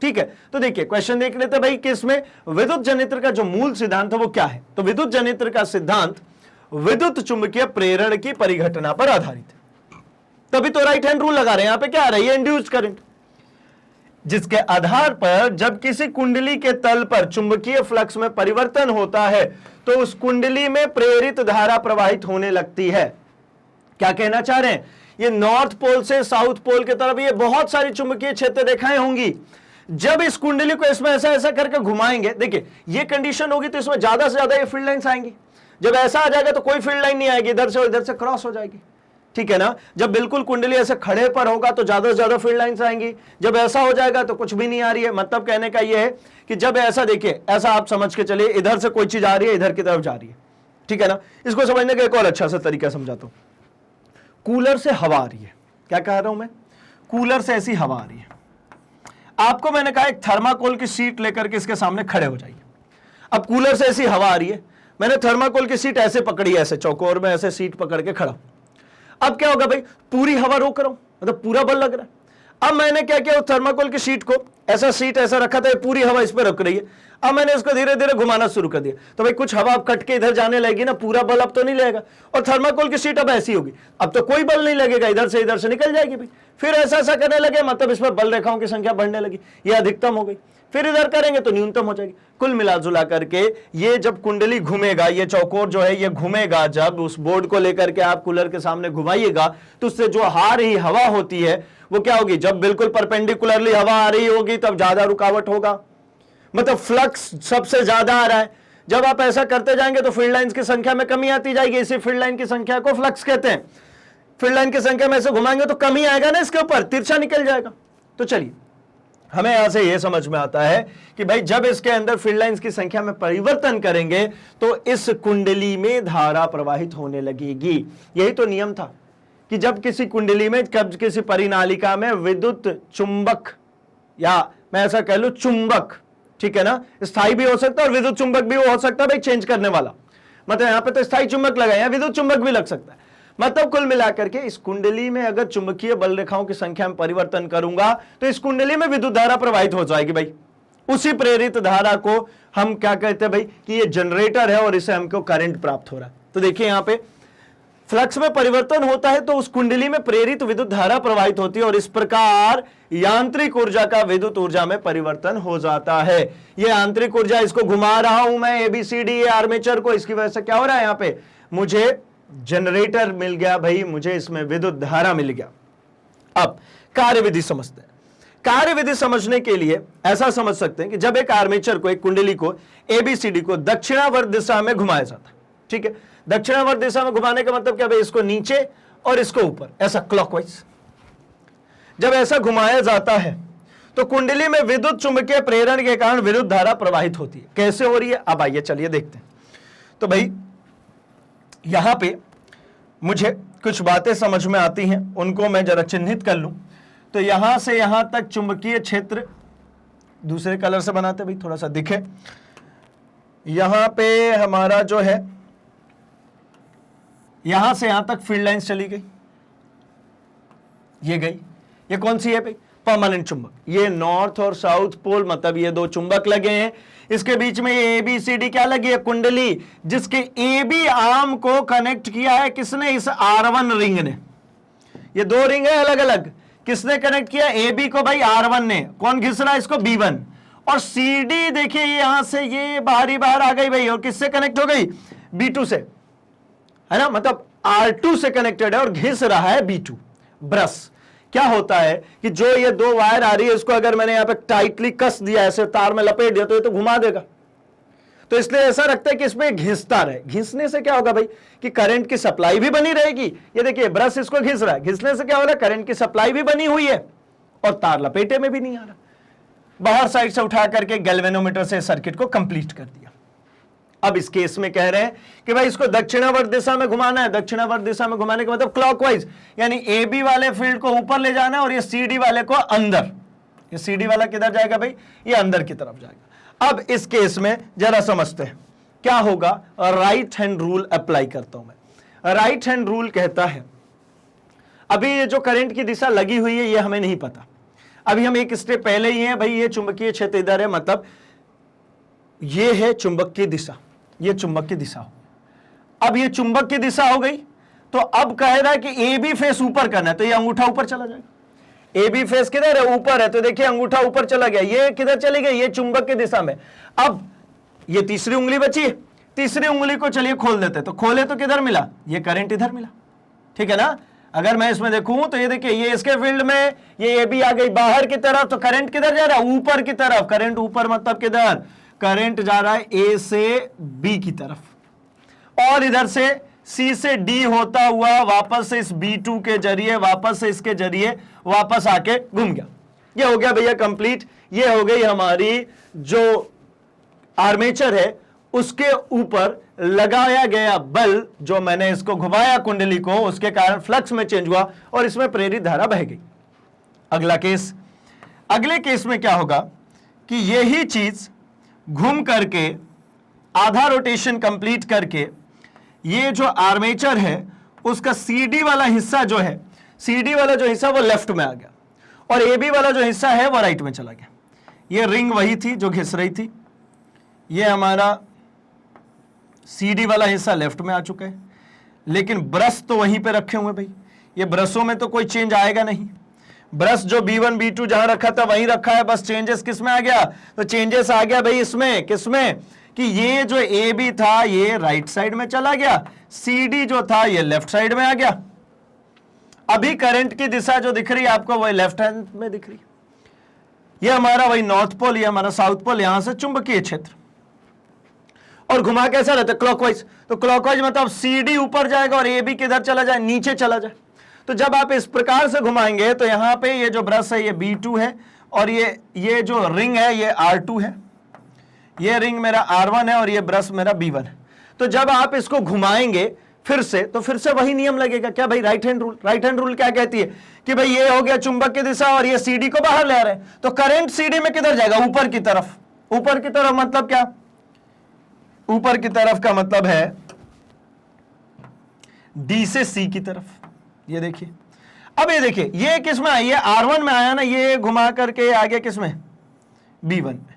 Speaker 1: ठीक है, तो देखिए क्वेश्चन देख लेते भाई कि इसमें विद्युत जनित्र का जो मूल सिद्धांत है वो क्या है। तो विद्युत जनित्र का सिद्धांत विद्युत चुंबकीय प्रेरण की परिघटना पर आधारित है। तभी तो राइट हैंड रूल लगा रहे हैं, यहां पे क्या आ रहा है, इंड्यूस्ड करंट, जिसके आधार पर जब किसी कुंडली के तल पर चुंबकीय फ्लक्स में परिवर्तन होता है तो उस कुंडली में प्रेरित धारा प्रवाहित होने लगती है। क्या कहना चाह रहे हैं, ये नॉर्थ पोल से साउथ पोल की तरफ ये बहुत सारी चुंबकीय क्षेत्र रेखाएं होंगी। जब इस कुंडली को इसमें ऐसा ऐसा करके घुमाएंगे, देखिए ये कंडीशन होगी तो इसमें ज्यादा से ज्यादा ये फील्ड लाइंस आएंगी। जब ऐसा आ जाएगा तो कोई फील्ड लाइन नहीं आएगी, इधर से और इधर से क्रॉस हो जाएगी। ठीक है ना, जब बिल्कुल कुंडली ऐसे खड़े पर होगा तो ज्यादा से ज्यादा फील्ड लाइंस आएंगी, जब ऐसा हो जाएगा तो कुछ भी नहीं आ रही है। मतलब कहने का यह है कि जब ऐसा, देखिए ऐसा आप समझ के चलिए, इधर से कोई चीज आ रही है, इधर की तरफ जा रही है। ठीक है ना, इसको समझने का एक और अच्छा सा तरीका समझाता हूं। कूलर से हवा आ रही है, क्या कह रहा हूं मैं, कूलर से ऐसी हवा आ रही है। आपको मैंने कहा एक थर्माकोल की सीट लेकर के इसके सामने खड़े हो जाइए। अब कूलर से ऐसी हवा आ रही है, मैंने थर्माकोल की सीट ऐसे पकड़ी है, ऐसे चौकोर में ऐसे सीट पकड़ के खड़ा। अब क्या होगा भाई, पूरी हवा रोक रहा हूं, मतलब पूरा बल लग रहा है। अब मैंने क्या किया, थर्माकोल की शीट को ऐसा शीट ऐसा रखा था, पूरी हवा इस पर रुक रही है। अब मैंने इसको धीरे धीरे घुमाना शुरू कर दिया, तो भाई कुछ हवा अब कट के इधर जाने लगेगी ना, पूरा बल अब तो नहीं लगेगा। और थर्माकोल की शीट अब ऐसी होगी, अब तो कोई बल नहीं लगेगा, इधर से निकल जाएगी भाई। फिर ऐसा करने लगे, मतलब इस पर बल रेखाओं की संख्या बढ़ने लगी, ये अधिकतम हो गई। फिर इधर करेंगे तो न्यूनतम हो जाएगी। कुल मिलाजुला करके ये जब कुंडली घूमेगा, ये चौकोर जो है ये घूमेगा, जब उस बोर्ड को लेकर के आप कूलर के सामने घुमाइएगा तो उससे जो आ रही हवा होती है वो क्या होगी, जब बिल्कुल परपेंडिकुलरली हवा आ रही होगी तब ज्यादा रुकावट होगा, मतलब फ्लक्स सबसे ज्यादा आ रहा है। जब आप ऐसा करते जाएंगे तो फील्ड लाइंस की संख्या में कमी आती जाएगी, इसी फील्ड लाइन की संख्या को फ्लक्स कहते हैं। फील्ड लाइन की संख्या में ऐसे घुमाएंगे तो कमी आएगा ना, इसके ऊपर तिरछा निकल जाएगा। तो चलिए, हमें यहां से यह समझ में आता है कि भाई जब इसके अंदर फील्ड लाइंस की संख्या में परिवर्तन करेंगे तो इस कुंडली में धारा प्रवाहित होने लगेगी। यही तो नियम था कि जब किसी कुंडली में, कब किसी परिनालिका में विद्युत चुंबक, या मैं ऐसा कह लूं चुंबक, ठीक है ना, स्थायी भी हो सकता है और विद्युत चुंबक भी हो सकता है भाई, चेंज करने वाला। मतलब यहां पे तो स्थायी चुंबक लगा है, विद्युत चुंबक भी लग सकता है। मतलब कुल मिलाकर के इस कुंडली में अगर चुंबकीय बल रेखाओं की संख्या में परिवर्तन करूंगा तो इस कुंडली में विद्युत धारा प्रवाहित हो जाएगी भाई। उसी प्रेरित धारा को हम क्या कहते हैं भाई कि ये जनरेटर है और इससे हमको करंट प्राप्त हो रहा है। तो देखिए यहां पे फ्लक्स में परिवर्तन होता है तो उस कुंडली में प्रेरित विद्युत धारा प्रवाहित होती है और इस प्रकार यांत्रिक ऊर्जा का विद्युत ऊर्जा में परिवर्तन हो जाता है। ये आंतरिक ऊर्जा, इसको घुमा रहा हूं मैं एबीसीडी आर्मेचर को, इसकी वजह से क्या हो रहा है, यहां पे मुझे जनरेटर मिल गया भाई, मुझे इसमें विद्युत धारा मिल गया। अब कार्यविधि समझते हैं। कार्यविधि समझने के लिए ऐसा समझ सकते हैं कि जब एक आर्मेचर को, एक कुंडली को, एबीसीडी को दक्षिणावर्त दिशा में घुमाया जाता है, ठीक है। दक्षिणावर्त दिशा में घुमाने का मतलब क्या भाई, इसको नीचे और इसको ऊपर, ऐसा क्लॉकवाइज जब ऐसा घुमाया जाता है तो कुंडली में विद्युत चुंबकीय प्रेरण के कारण विद्युत धारा प्रवाहित होती है। कैसे हो रही है, अब आइए चलिए देखते हैं। तो भाई यहां पे मुझे कुछ बातें समझ में आती हैं, उनको मैं जरा चिन्हित कर लूं। तो यहां से यहां तक चुंबकीय क्षेत्र, दूसरे कलर से बनाते भाई थोड़ा सा दिखे। यहां पे हमारा जो है, यहां से यहां तक फील्ड लाइंस चली गई, ये गई। ये कौन सी है भाई, परमानेंट चुंबक। ये नॉर्थ और साउथ पोल, मतलब ये दो चुंबक लगे हैं। इसके बीच में ये एबीसीडी क्या लगी है, कुंडली, जिसके एबी आर्म को कनेक्ट किया है किसने, इस R1 रिंग ने। ये दो रिंग है अलग अलग, किसने कनेक्ट किया, एबी को भाई R1 ने। कौन घिस रहा है इसको, B1। और CD देखिए यहां से ये बाहर आ गई भाई, और किससे कनेक्ट हो गई, B2 से, है ना, मतलब R2 से कनेक्टेड है और घिस रहा है B2। ब्रश क्या होता है कि जो ये दो वायर आ रही है, इसको अगर मैंने यहां पे टाइटली कस दिया, ऐसे तार में लपेट दिया, तो ये तो घुमा देगा। तो इसलिए ऐसा रखते हैं कि इसमें घिसता रहे। घिसने से क्या होगा भाई कि करंट की सप्लाई भी बनी रहेगी। ये देखिए ब्रश इसको घिस रहा है, घिसने से क्या हो रहा है, करंट की सप्लाई भी बनी हुई है और तार लपेटे में भी नहीं आ रहा। बाहर साइड से उठा करके गैल्वेनोमीटर से सर्किट को कंप्लीट कर दिया। अब इस केस में कह रहे हैं कि भाई इसको दक्षिणावर्त दिशा में घुमाना है। दक्षिणावर्त दिशा में घुमाने का मतलब क्लॉकवाइज, यानी एबी वाले फील्ड को ऊपर ले जाना है और ये सीडी वाले को अंदर। ये सीडी वाला किधर जाएगा भाई, ये अंदर की तरफ जाएगा। अब इस केस में जरा समझते हैं क्या होगा। राइट हैंड रूल अप्लाई करता हूं मैं। राइट हैंड रूल कहता है, अभी ये जो करंट की दिशा लगी हुई है ये हमें नहीं पता, अभी हम एक स्टेप पहले ही हैं भाई। ये चुंबकीय क्षेत्र इधर है, मतलब ये है चुंबक की दिशा, ये चुंबक की दिशा हो। अब ये चुंबक की दिशा हो गई, तो अब कह रहा है कि ए बी फेस ऊपर करना है, तो ये अंगूठा ऊपर चला जाएगा। ए बी फेस किधर है, ऊपर है, तो देखिए अंगूठा ऊपर चला गया। ये किधर चली गई, ये चुंबक की दिशा में। अब ये तीसरी उंगली बची है, तीसरी उंगली को चलिए खोल देते, तो खोले तो किधर मिला, ये करंट इधर मिला, ठीक है ना। अगर मैं इसमें देखूं तो ये देखिए, ये इसके फील्ड में ये बी आ गई बाहर की तरफ, तो करंट किधर जा रहा है, ऊपर की तरफ। करंट ऊपर मतलब किधर, करंट जा रहा है ए से बी की तरफ, और इधर से सी से डी होता हुआ वापस से इस B2 के जरिए, वापस से इसके जरिए वापस आके घूम गया। ये हो गया भैया कंप्लीट। ये हो गई हमारी जो आर्मेचर है उसके ऊपर लगाया गया बल, जो मैंने इसको घुमाया कुंडली को, उसके कारण फ्लक्स में चेंज हुआ और इसमें प्रेरित धारा बह गई। अगला केस, अगले केस में क्या होगा कि यही चीज घूम करके आधा रोटेशन कंप्लीट करके ये जो आर्मेचर है उसका CD वाला हिस्सा जो है, CD वाला जो हिस्सा वो लेफ्ट में आ गया और AB वाला जो हिस्सा है वो राइट में चला गया। ये रिंग वही थी जो घिस रही थी, ये हमारा CD वाला हिस्सा लेफ्ट में आ चुका है, लेकिन ब्रश तो वहीं पे रखे हुए भाई, ये ब्रशों में तो कोई चेंज आएगा नहीं। ब्रश जो B1 B2 जहां रखा था वहीं रखा है, बस चेंजेस किस में आ गया, तो चेंजेस आ गया भाई इसमें, किसमें, कि ये जो AB था ये राइट साइड में चला गया, CD जो था ये लेफ्ट साइड में आ गया। अभी करंट की दिशा जो दिख रही है आपको वही लेफ्ट हैंड में दिख रही है। ये हमारा वही नॉर्थ पोल, ये हमारा साउथ पोल, यहां से चुंबकीय क्षेत्र, और घुमा कैसा रहता है, क्लॉकवाइज। तो क्लॉकवाइज मतलब CD ऊपर जाएगा और AB किधर चला जाए, नीचे चला जाए। तो जब आप इस प्रकार से घुमाएंगे तो यहां पे ये जो ब्रश है ये B2 है और ये जो रिंग है ये R2 है, ये रिंग मेरा R1 है और ये ब्रश मेरा B1 है। तो जब आप इसको घुमाएंगे फिर से वही नियम लगेगा क्या भाई, right hand rule. Right hand rule क्या कहती है कि भाई ये हो गया चुंबक की दिशा और ये CD को बाहर ले रहे हैं, तो करंट CD में किधर जाएगा, ऊपर की तरफ। ऊपर की तरफ मतलब क्या, ऊपर की तरफ का मतलब है D से C की तरफ। ये देखिए, अब ये देखिए ये किस में आई है, R1 में आया ना, ये घुमा करके आ गया किस में, B1 में।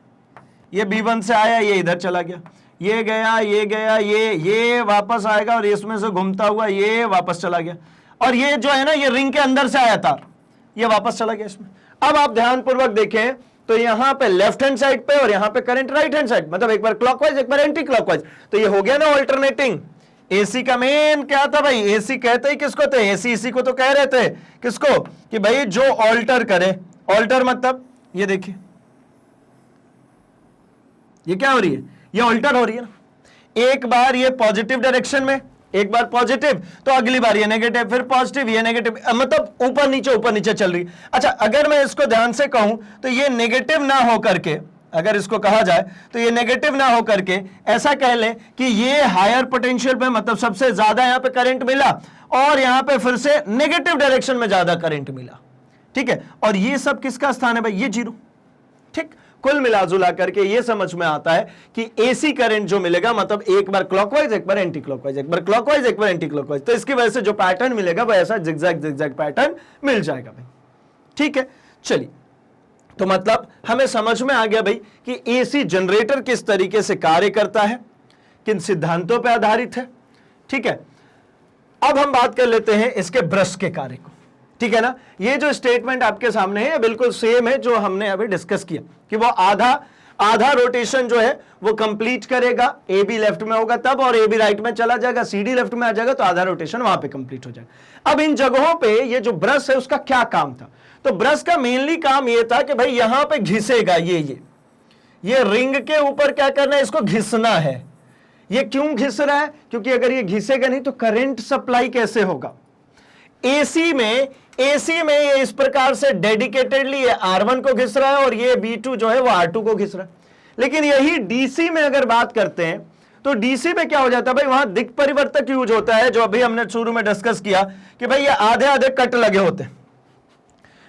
Speaker 1: ये B1 से आया, ये इधर चला गया, ये गया, ये गया, ये वापस आएगा और इसमें से घूमता हुआ ये वापस चला गया, और ये जो है ना ये रिंग के अंदर से आया तार, ये वापस चला गया इसमें। अब आप ध्यानपूर्वक देखें तो यहां पे लेफ्ट हैंड साइड पे और यहां पे करंट राइट हैंड साइड, मतलब एक बार क्लॉकवाइज एक बार एंटी क्लॉकवाइज, तो ये हो गया ना ऑल्टरनेटिंग। एसी का मेन क्या था भाई, एसी कहते ही किसको थे, एसी इसी को तो कह रहे थे, किसको, कि भाई जो ऑल्टर करे। ऑल्टर मतलब ये देखिए ये क्या हो रही है, ये ऑल्टर हो रही है ना। एक बार ये पॉजिटिव डायरेक्शन में, एक बार पॉजिटिव तो अगली बार ये नेगेटिव, फिर पॉजिटिव ये नेगेटिव, मतलब ऊपर नीचे चल रही। अच्छा, अगर मैं इसको ध्यान से कहूं तो ये नेगेटिव ना हो करके, अगर इसको कहा जाए तो ये नेगेटिव ना हो करके ऐसा कह ले कि ये हायर पोटेंशियल पे, मतलब सबसे ज्यादा यहां पे करंट मिला और यहां पे फिर से नेगेटिव डायरेक्शन में ज्यादा करंट मिला, ठीक है। और ये सब किसका स्थान है भाई, ये जीरो, ठीक। कुल मिलाजुला करके ये समझ में आता है कि एसी करंट जो मिलेगा, मतलब एक बार क्लॉकवाइज एक बार एंटी क्लॉकवाइज, एक बार क्लॉकवाइज एक बार एंटी क्लॉकवाइज, तो इसकी वजह से जो पैटर्न मिलेगा वो ऐसा जिगजैग पैटर्न मिल जाएगा भाई, ठीक है। चलिए, तो मतलब हमें समझ में आ गया भाई कि एसी जनरेटर किस तरीके से कार्य करता है, किन सिद्धांतों पर आधारित है, ठीक है। अब हम बात कर लेते हैं इसके ब्रश के कार्य को, ठीक है ना। ये जो स्टेटमेंट आपके सामने है बिल्कुल सेम है जो हमने अभी डिस्कस किया, कि वो आधा रोटेशन जो है वो कंप्लीट करेगा, ए बी लेफ्ट में होगा तब, और ए बी राइट में चला जाएगा, सी डी लेफ्ट में आ जाएगा, तो आधा रोटेशन वहां पे कंप्लीट हो जाएगा। अब इन जगहों पे ये जो ब्रश है उसका क्या काम था, तो ब्रश का मेनली काम ये था कि भाई यहां पे घिसेगा, ये रिंग के ऊपर क्या करना है, इसको घिसना है। ये क्यों घिस रहा है, क्योंकि अगर ये घिसेगा नहीं तो करंट सप्लाई कैसे होगा। एसी में ये इस प्रकार से डेडिकेटेडली ये R1 को घिस रहा है और ये B2 जो है वो R2 को घिस रहा है। लेकिन यही डीसी में अगर बात करते हैं तो डीसी में क्या हो जाता है भाई, वहां दिक् परिवर्तक यूज होता है, जो अभी हमने शुरू में डिस्कस किया कि भाई ये आधे आधे कट लगे होते हैं।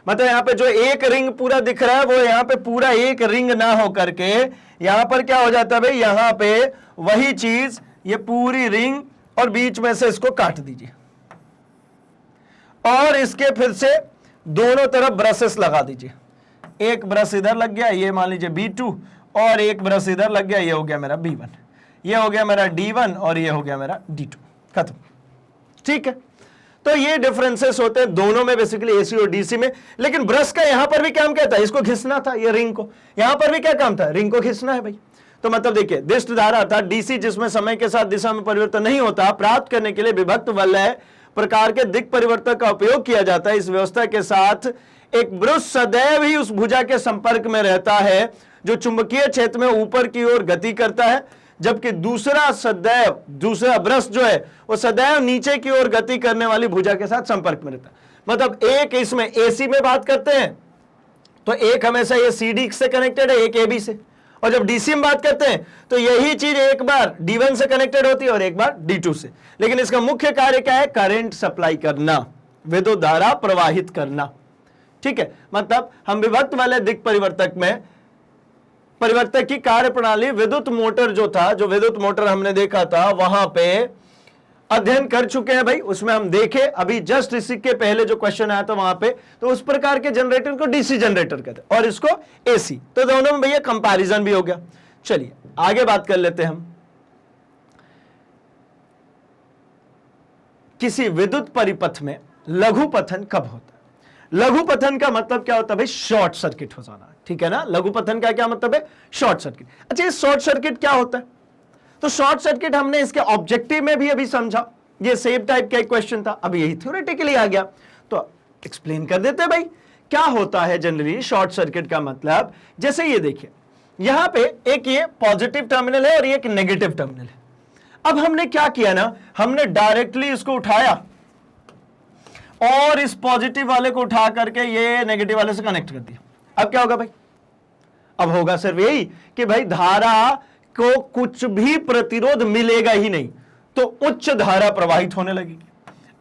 Speaker 1: मतलब यहां पे जो एक रिंग पूरा दिख रहा है वो यहां पे पूरा एक रिंग ना हो करके यहां पर क्या हो जाता है भाई, यहां पे वही चीज ये पूरी रिंग और बीच में से इसको काट दीजिए और इसके फिर से दोनों तरफ ब्रशेस लगा दीजिए। एक ब्रश इधर लग गया, ये मान लीजिए B2, और एक ब्रश इधर लग गया, ये हो गया मेरा B1, ये हो गया मेरा D1 और ये हो गया मेरा D2, खत्म, ठीक है। तो ये डिफरेंसेस होते हैं दोनों में, बेसिकली एसी और डीसी में। लेकिन ब्रश का यहां पर भी काम क्या था, इसको घिसना था, ये रिंग को, यहां पर भी क्या काम था, रिंग को घिसना है भाई। तो मतलब देखिए, दिष्ट धारा अर्थात डीसी जिसमें समय के साथ दिशा में परिवर्तन नहीं होता, प्राप्त करने के लिए विभक्त वलय प्रकार के दिक् परिवर्तक का उपयोग किया जाता है। इस व्यवस्था के साथ एक ब्रश सदैव ही उस भुजा के संपर्क में रहता है जो चुंबकीय क्षेत्र में ऊपर की ओर गति करता है, जबकि दूसरा ब्रश जो है वो सदैव नीचे की ओर गति करने वाली भुजा के साथ संपर्क में रहता है। मतलब एक इसमें एसी में बात करते हैं तो एक हमेशा ये CD से कनेक्टेड है, एक AB से, और जब डीसी में बात करते हैं तो यही चीज एक बार D1 से कनेक्टेड होती है और एक बार D2 से। लेकिन इसका मुख्य कार्य क्या है, करंट सप्लाई करना, विद्युत धारा प्रवाहित करना, ठीक है। मतलब हम विभक्त वाले दिक् परिवर्तक में परिवर्तक की कार्य प्रणाली, विद्युत मोटर जो था, जो विद्युत मोटर हमने देखा था, वहां पे अध्ययन कर चुके हैं भाई, उसमें हम देखे अभी जस्ट इसी के पहले जो क्वेश्चन आया था वहां पे, तो उस प्रकार के जनरेटर को डीसी जनरेटर कहते हैं और इसको एसी। तो दोनों में भैया कंपैरिजन भी हो गया। चलिए आगे बात कर लेते हैं हम। किसी विद्युत परिपथ में लघु पतन कब होता है? लघु पतन का मतलब क्या होता है भाई? शॉर्ट सर्किट हो जाना, ठीक है ना। लघु पतन का क्या मतलब है? Short circuit. अच्छा, ये शॉर्ट सर्किट क्या होता है? तो शॉर्ट सर्किट हमने इसके ऑब्जेक्टिव में भी अभी समझा, ये सेम टाइप का एक क्वेश्चन था, अब यही थ्योरेटिकली आ गया, तो एक्सप्लेन कर देते हैं भाई क्या होता है जनरली शॉर्ट सर्किट का मतलब। जैसे ये देखिए, यहां पे एक ये पॉजिटिव टर्मिनल है और ये एक नेगेटिव टर्मिनल है। अब हमने क्या किया ना, हमने डायरेक्टली इसको उठाया और इस पॉजिटिव वाले को उठा करके ये नेगेटिव वाले से कनेक्ट कर दिया। अब क्या होगा भाई? अब होगा सिर्फ यही कि भाई धारा को कुछ भी प्रतिरोध मिलेगा ही नहीं, तो उच्च धारा प्रवाहित होने लगेगी।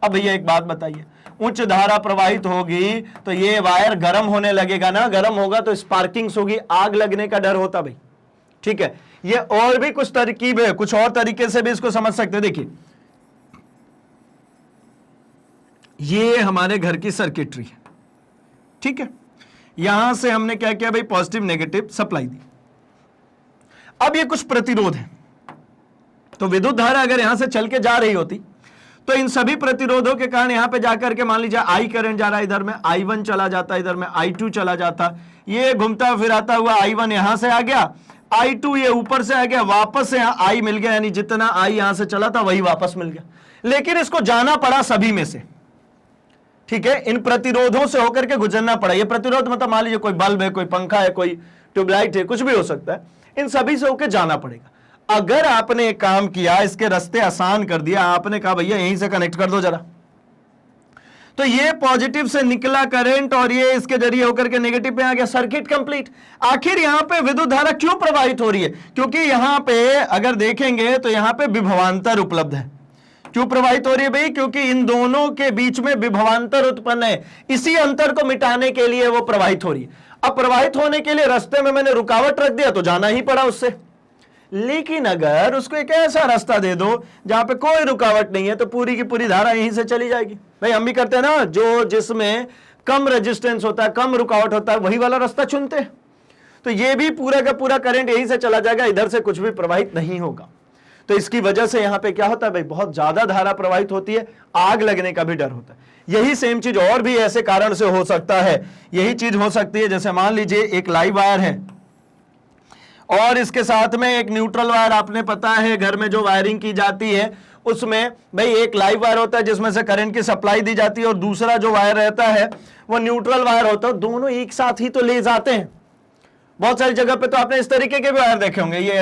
Speaker 1: अब भैया एक बात बताइए, उच्च धारा प्रवाहित होगी तो ये वायर गर्म होने लगेगा ना, गर्म होगा तो स्पार्किंग्स होगी, आग लगने का डर होता भाई, ठीक है। ये और भी कुछ तरकीब है, कुछ और तरीके से भी इसको समझ सकते हैं। देखिए ये हमारे घर की सर्किटरी है, ठीक है। यहां से हमने क्या किया भाई? पॉजिटिव नेगेटिव सप्लाई दी। अब ये कुछ प्रतिरोध है, तो विद्युत धारा अगर यहां से चल के जा रही होती तो इन सभी प्रतिरोधों के कारण यहां पे जाकर के मान लीजिए आई करंट जा रहा है, इधर में I1 चला जाता, इधर में I2 चला जाता, ये घूमता फिराता हुआ I1 यहां से आ गया, I2 ये ऊपर से आ गया, वापस से यहां I मिल गया, यानी जितना I यहां से चला था वही वापस मिल गया। लेकिन इसको जाना पड़ा सभी में से, ठीक है, इन प्रतिरोधों से होकर के गुजरना पड़ा। ये प्रतिरोध मतलब मान लीजिए कोई बल्ब है, कोई पंखा है, कोई ट्यूबलाइट है, कुछ भी हो सकता है, इन सभी से होकर जाना पड़ेगा। अगर आपने एक काम किया, इसके रास्ते आसान कर दिया, आपने कहा भैया यहीं से कनेक्ट कर दो जरा, तो ये पॉजिटिव से निकला करंट और ये इसके जरिए होकर के नेगेटिव पे आ गया, सर्किट कंप्लीट। आखिर यहां पे विद्युत धारा क्यों प्रवाहित हो रही है? क्योंकि यहां पे अगर देखेंगे तो यहां पे विभवांतर उपलब्ध है। क्यों प्रवाहित हो रही है भाई? क्योंकि इन दोनों के बीच में विभवांतर उत्पन्न है, इसी अंतर को मिटाने के लिए वो प्रवाहित हो रही है। अब प्रवाहित होने के लिए रास्ते में मैंने रुकावट रख दिया तो जाना ही पड़ा उससे। लेकिन अगर उसको एक ऐसा रास्ता दे दो जहां पे कोई रुकावट नहीं है, तो पूरी की पूरी धारा यहीं से चली जाएगी। भाई हम भी करते हैं ना, जो जिसमें कम रेजिस्टेंस होता है, कम रुकावट होता है, वही वाला रास्ता चुनते हैं। तो ये भी पूरा का पूरा करंट यहीं से चला जाएगा, इधर से कुछ भी प्रवाहित नहीं होगा। तो इसकी वजह से यहां पे क्या होता है भाई? बहुत ज्यादा धारा प्रवाहित होती है, आग लगने का भी डर होता है। यही सेम चीज और भी ऐसे कारण से हो सकता है। यही चीज हो सकती है, जैसे मान लीजिए एक लाइव वायर है और इसके साथ में एक न्यूट्रल वायर, आपने पता है घर में जो वायरिंग की जाती है उसमें भाई एक लाइव वायर होता है जिसमें से करंट की सप्लाई दी जाती है और दूसरा जो वायर रहता है वो न्यूट्रल वायर होता है। दोनों एक साथ ही तो ले जाते हैं। बहुत सारी जगह पे तो आपने इस तरीके के भी वायर देखे होंगे, ये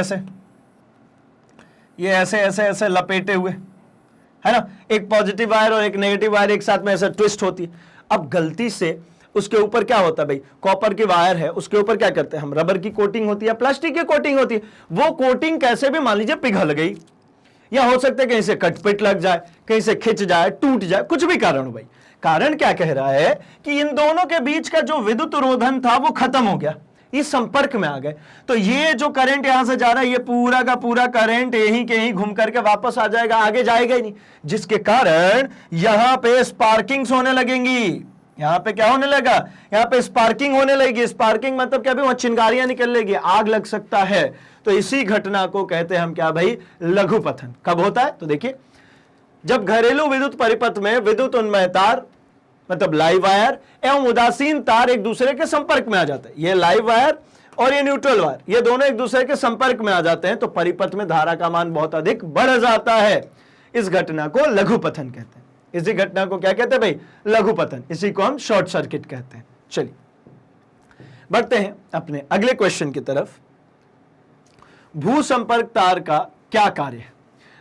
Speaker 1: ऐसे ऐसे ऐसे लपेटे हुए, है ना, एक पॉजिटिव वायर और एक नेगेटिव वायर एक साथ में ऐसे ट्विस्ट होती है। अब गलती से उसके ऊपर क्या होता है भाई? कॉपर की वायर है, उसके ऊपर क्या करते हैं हम? रबर की कोटिंग होती है, प्लास्टिक की कोटिंग होती है। वो कोटिंग कैसे भी मान लीजिए पिघल गई, या हो सकता है कहीं से कटपिट लग जाए, कहीं से खिंच जाए, टूट जाए, कुछ भी कारण हो भाई। कारण क्या कह रहा है कि इन दोनों के बीच का जो विद्युत रोधन था वो खत्म हो गया, इस संपर्क में आ गए। तो ये जो करंट यहां से जा रहा है, ये पूरा का पूरा करंट यहीं के यहीं घूम करके वापस आ जाएगा, आगे जाएगा ही नहीं, जिसके कारण यहां पे स्पार्किंग्स होने लगेंगी। यहां पे क्या होने लगा? यहां पे स्पार्किंग होने लगेगी। स्पार्किंग मतलब क्या भी? वहां चिंगारियां निकल लेगी, आग लग सकता है। तो इसी घटना को कहते हैं हम क्या भाई? लघु पतन। कब होता है? तो देखिए, जब घरेलू विद्युत परिपथ में विद्युत उन्मय तार मतलब लाइव वायर एवं उदासीन तार एक दूसरे के संपर्क में आ जाते हैं। ये लाइव वायर और ये न्यूट्रल वायर, ये दोनों एक दूसरे के संपर्क में आ जाते हैं, तो परिपथ में धारा का मान बहुत अधिक बढ़ जाता है। इस घटना को लघु पतन कहते हैं। इसी घटना को क्या कहते हैं भाई? लघु पतन। इसी को हम शॉर्ट सर्किट कहते हैं। चलिए बढ़ते हैं अपने अगले क्वेश्चन की तरफ। भू संपर्क तार का क्या कार्य है?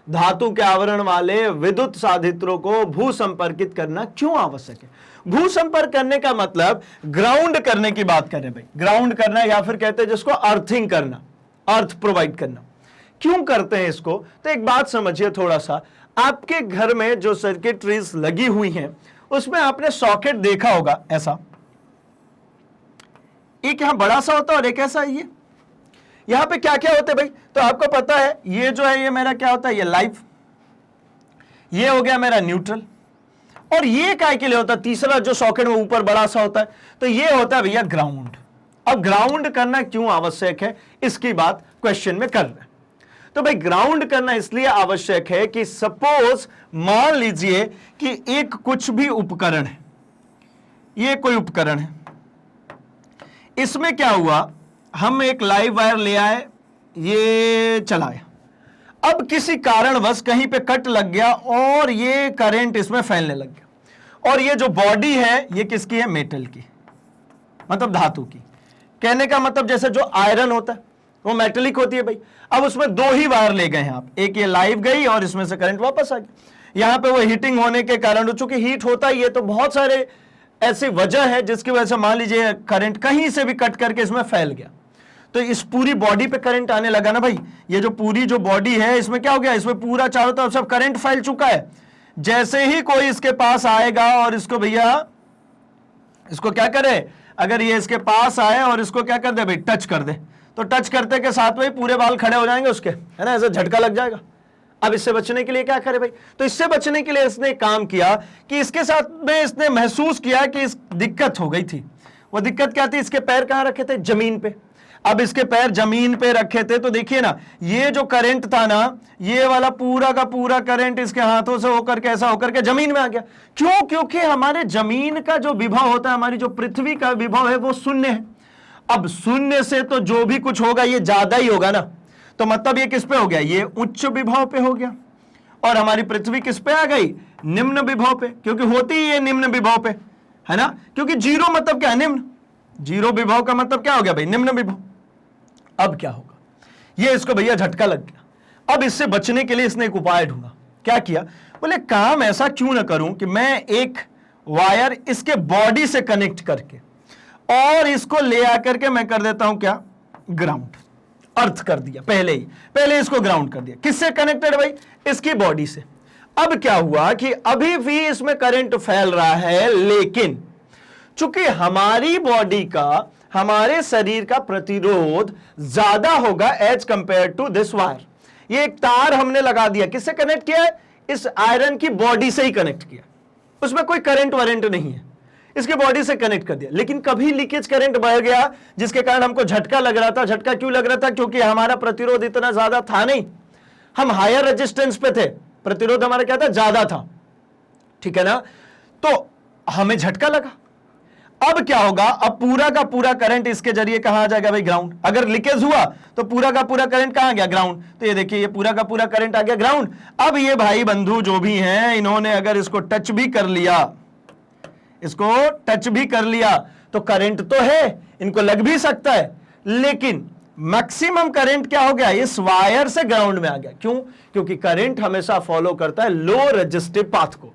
Speaker 1: धातु के आवरण वाले विद्युत साधित्रों को भू संपर्कित करना क्यों आवश्यक है? भू संपर्क करने का मतलब ग्राउंड करने की बात करें भाई, ग्राउंड करना, या फिर कहते हैं जिसको अर्थिंग करना, अर्थ प्रोवाइड करना। क्यों करते हैं इसको? तो एक बात समझिए थोड़ा सा, आपके घर में जो सर्किटरीज लगी हुई हैं उसमें आपने सॉकेट देखा होगा, ऐसा एक यहां बड़ा सा होता है और एक ऐसा ये। यहां पे क्या क्या होते हैं भाई? तो आपको पता है, ये जो है ये मेरा क्या होता है? ये लाइव, ये हो गया मेरा न्यूट्रल। और ये काय के लिए होता है, तीसरा जो सॉकेट में ऊपर बड़ा सा होता है, तो ये होता है भैया ग्राउंड। अब ग्राउंड करना क्यों आवश्यक है, इसकी बात क्वेश्चन में कर रहे हैं। तो भाई ग्राउंड करना इसलिए आवश्यक है कि सपोज मान लीजिए कि एक कुछ भी उपकरण है, ये कोई उपकरण है, इसमें क्या हुआ, हम एक लाइव वायर ले आए, ये चलाया, अब किसी कारणवश कहीं पे कट लग गया और ये करंट इसमें फैलने लग गया, और ये जो बॉडी है ये किसकी है, मेटल की, मतलब धातु की। कहने का मतलब जैसे जो आयरन होता है वो मेटेलिक होती है भाई। अब उसमें दो ही वायर ले गए हैं आप, एक ये लाइव गई और इसमें से करंट वापस आ गया। यहां पे वो हीटिंग होने के कारण, चूंकि हीट होता ही है तो बहुत सारे ऐसी वजह है जिसकी वजह से मान लीजिए करंट कहीं से भी कट करके इसमें फैल गया, तो इस पूरी बॉडी पे करंट आने लगा ना भाई। ये जो पूरी जो बॉडी है इसमें क्या हो गया, इसमें पूरा चारों तरफ सब करंट फैल चुका है। जैसे ही कोई इसके पास आएगा और इसको भैया इसको क्या करे, अगर ये इसके पास आए और इसको क्या कर दे भाई, टच कर दे, तो टच करते के साथ में पूरे बाल खड़े हो जाएंगे उसके, है ना, ऐसे झटका लग जाएगा। अब इससे बचने के लिए क्या करे भाई, तो इससे बचने के लिए इसने काम किया कि इसके साथ में इसने महसूस किया कि इस दिक्कत हो गई थी। वो दिक्कत क्या थी, इसके पैर कहां रखे थे, जमीन पे। अब इसके पैर जमीन पे रखे थे तो देखिए ना, ये जो करंट था ना, ये वाला पूरा का पूरा करंट इसके हाथों से होकर के ऐसा होकर के जमीन में आ गया। क्यों, क्योंकि हमारे जमीन का जो विभव होता है, हमारी जो पृथ्वी का विभव है वो शून्य है। अब शून्य से तो जो भी कुछ होगा ये ज्यादा ही होगा ना, तो मतलब ये किस पे हो गया, ये उच्च विभव पे हो गया, और हमारी पृथ्वी किस पे आ गई, निम्न विभव पे, क्योंकि होती ही ये निम्न विभव पे, है ना, क्योंकि जीरो मतलब क्या है, निम्न। जीरो विभव का मतलब क्या हो गया भाई, निम्न विभव। अब क्या होगा, ये इसको भैया झटका लग गया। अब इससे बचने के लिए इसने एक उपाय ढूंढा। क्या किया, बोले काम ऐसा क्यों ना करूं कि मैं एक वायर इसके बॉडी से कनेक्ट करके और इसको ले आकर के मैं कर देता हूं क्या, ग्राउंड, अर्थ कर दिया पहले इसको ग्राउंड कर दिया। किससे कनेक्टेड भाई, इसकी बॉडी से। अब क्या हुआ कि अभी भी इसमें करंट फैल रहा है, लेकिन चूंकि हमारी बॉडी का, हमारे शरीर का प्रतिरोध ज्यादा होगा as compare to this wire. ये एक तार हमने लगा दिया, किससे कनेक्ट किया है, इस आयरन की बॉडी से ही कनेक्ट किया, उसमें कोई करंट वारंट नहीं है, इसके बॉडी से कनेक्ट कर दिया। लेकिन कभी लीकेज करंट बढ़ गया जिसके कारण हमको झटका लग रहा था। झटका क्यों लग रहा था, क्योंकि हमारा प्रतिरोध इतना ज्यादा था नहीं, हम हायर रेजिस्टेंस पे थे, प्रतिरोध हमारा क्या था, ज्यादा था, ठीक है ना, तो हमें झटका लगा। अब क्या होगा, अब पूरा का पूरा करंट इसके जरिए कहां आ जाएगा भाई, ग्राउंड। अगर लीकेज हुआ तो पूरा का पूरा करंट कहां गया, ग्राउंड। तो ये देखिए, ये पूरा का पूरा करंट आ गया ग्राउंड। अब ये भाई बंधु जो भी हैं, इन्होंने अगर इसको टच भी कर लिया, इसको टच भी कर लिया, तो करंट तो है, इनको लग भी सकता है, लेकिन मैक्सिमम करंट क्या हो गया, इस वायर से ग्राउंड में आ गया। क्यों, क्योंकि करंट हमेशा फॉलो करता है लो रेजिस्टिव पाथ को।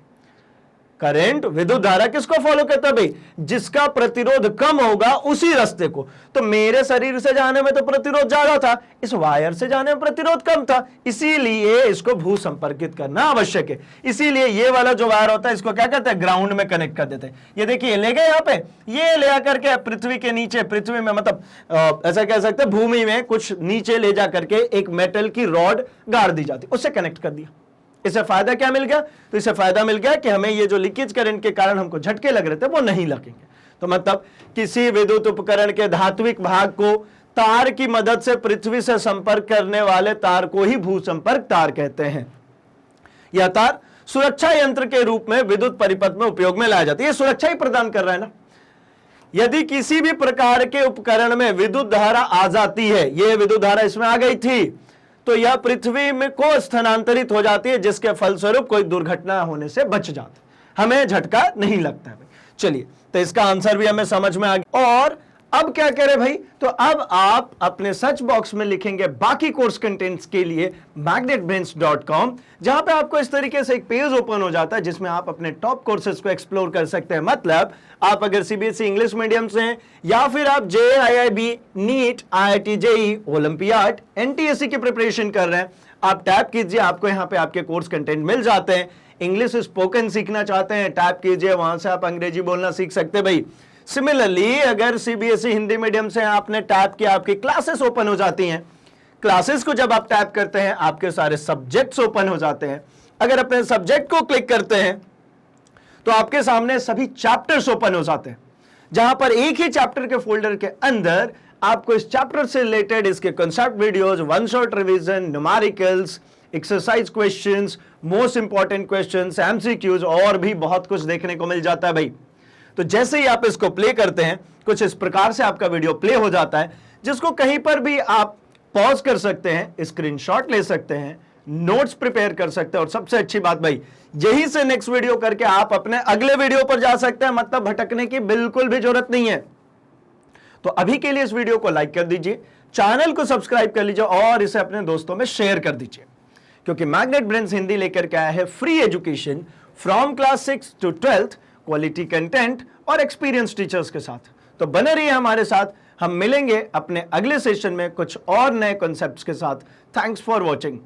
Speaker 1: करंट, विद्युत धारा किसको फॉलो करता है भाई, जिसका प्रतिरोध कम होगा उसी रास्ते को। तो मेरे शरीर से जाने में तो प्रतिरोध ज्यादा था, इस वायर से जाने में प्रतिरोध कम था, इसीलिए इसको भू संपर्कित करना आवश्यक है। इसीलिए ये वाला जो वायर होता है इसको क्या करते हैं, ग्राउंड में कनेक्ट कर देते हैं। ये देखिए ले गए यहाँ पे, ये ले आकर के पृथ्वी के नीचे, पृथ्वी में मतलब ऐसा कह सकते हैं भूमि में कुछ नीचे ले जाकर के एक मेटल की रॉड गाड़ दी जाती, उससे कनेक्ट कर दिया। इससे फायदा क्या मिल गया, तो इससे फायदा मिल गया कि हमें ये जो लीकेज करंट के कारण हमको झटके लग रहे थे वो नहीं लगेंगे। तो मतलब किसी विद्युत उपकरण के धात्विक भाग को तार की मदद से पृथ्वी से संपर्क करने वाले तार को ही भू संपर्क तार कहते हैं। यह तार सुरक्षा यंत्र के रूप में विद्युत परिपथ में उपयोग में लाया जाता है। ये सुरक्षा ही प्रदान कर रहा है ना। यदि किसी भी प्रकार के उपकरण में विद्युत धारा आ जाती है, ये विद्युत धारा इसमें आ गई थी, तो यह पृथ्वी में को स्थानांतरित हो जाती है, जिसके फलस्वरूप कोई दुर्घटना होने से बच जाती है, हमें झटका नहीं लगता है। चलिए, तो इसका आंसर भी हमें समझ में आ गया। और अब क्या करें भाई, तो अब आप अपने सर्च बॉक्स में लिखेंगे बाकी कोर्स कंटेंट्स के लिए magnetbrains.com, जहां पे आपको इस तरीके से एक पेज ओपन हो जाता है जिसमें आप अपने टॉप कोर्सेज को एक्सप्लोर कर सकते हैं। मतलब आप अगर सीबीएसई इंग्लिश मीडियम से हैं, या फिर आप JIIB, NEET, IIT JEE, olympiad, NTSC की प्रिपरेशन कर रहे हैं, आप टैप कीजिए, आपको यहाँ पे आपके कोर्स कंटेंट मिल जाते हैं। इंग्लिश स्पोकन सीखना चाहते हैं, टैप कीजिए, वहां से आप अंग्रेजी बोलना सीख सकते हैं भाई। सिमिलरली अगर सीबीएसई हिंदी मीडियम से आपने टैप किया, आपकी क्लासेस ओपन हो जाती हैं। क्लासेस को जब आप टैप करते हैं, आपके सारे सब्जेक्ट्स ओपन हो जाते हैं। अगर अपने सब्जेक्ट को क्लिक करते हैं तो आपके सामने सभी चैप्टर्स ओपन हो जाते हैं, जहां पर एक ही चैप्टर के फोल्डर के अंदर आपको इस चैप्टर से रिलेटेड इसके concept videos, one shot revision, numericals, exercise questions, most important questions, MCQs और भी बहुत कुछ देखने को मिल जाता है भाई। तो जैसे ही आप इसको प्ले करते हैं, कुछ इस प्रकार से आपका वीडियो प्ले हो जाता है, जिसको कहीं पर भी आप पॉज कर सकते हैं, स्क्रीनशॉट ले सकते हैं, नोट्स प्रिपेयर कर सकते हैं, और सबसे अच्छी बात भाई, यही से नेक्स्ट वीडियो करके आप अपने अगले वीडियो पर जा सकते हैं, मतलब भटकने की बिल्कुल भी जरूरत नहीं है। तो अभी के लिए इस वीडियो को लाइक कर दीजिए, चैनल को सब्सक्राइब कर लीजिए और इसे अपने दोस्तों में शेयर कर दीजिए, क्योंकि मैग्नेट ब्रेन्स हिंदी लेकर के आया है free education from class 6 to 12th, quality content और एक्सपीरियंस टीचर्स के साथ। तो बने रहिए हमारे साथ, हम मिलेंगे अपने अगले सेशन में कुछ और नए कॉन्सेप्ट्स के साथ। Thanks for watching.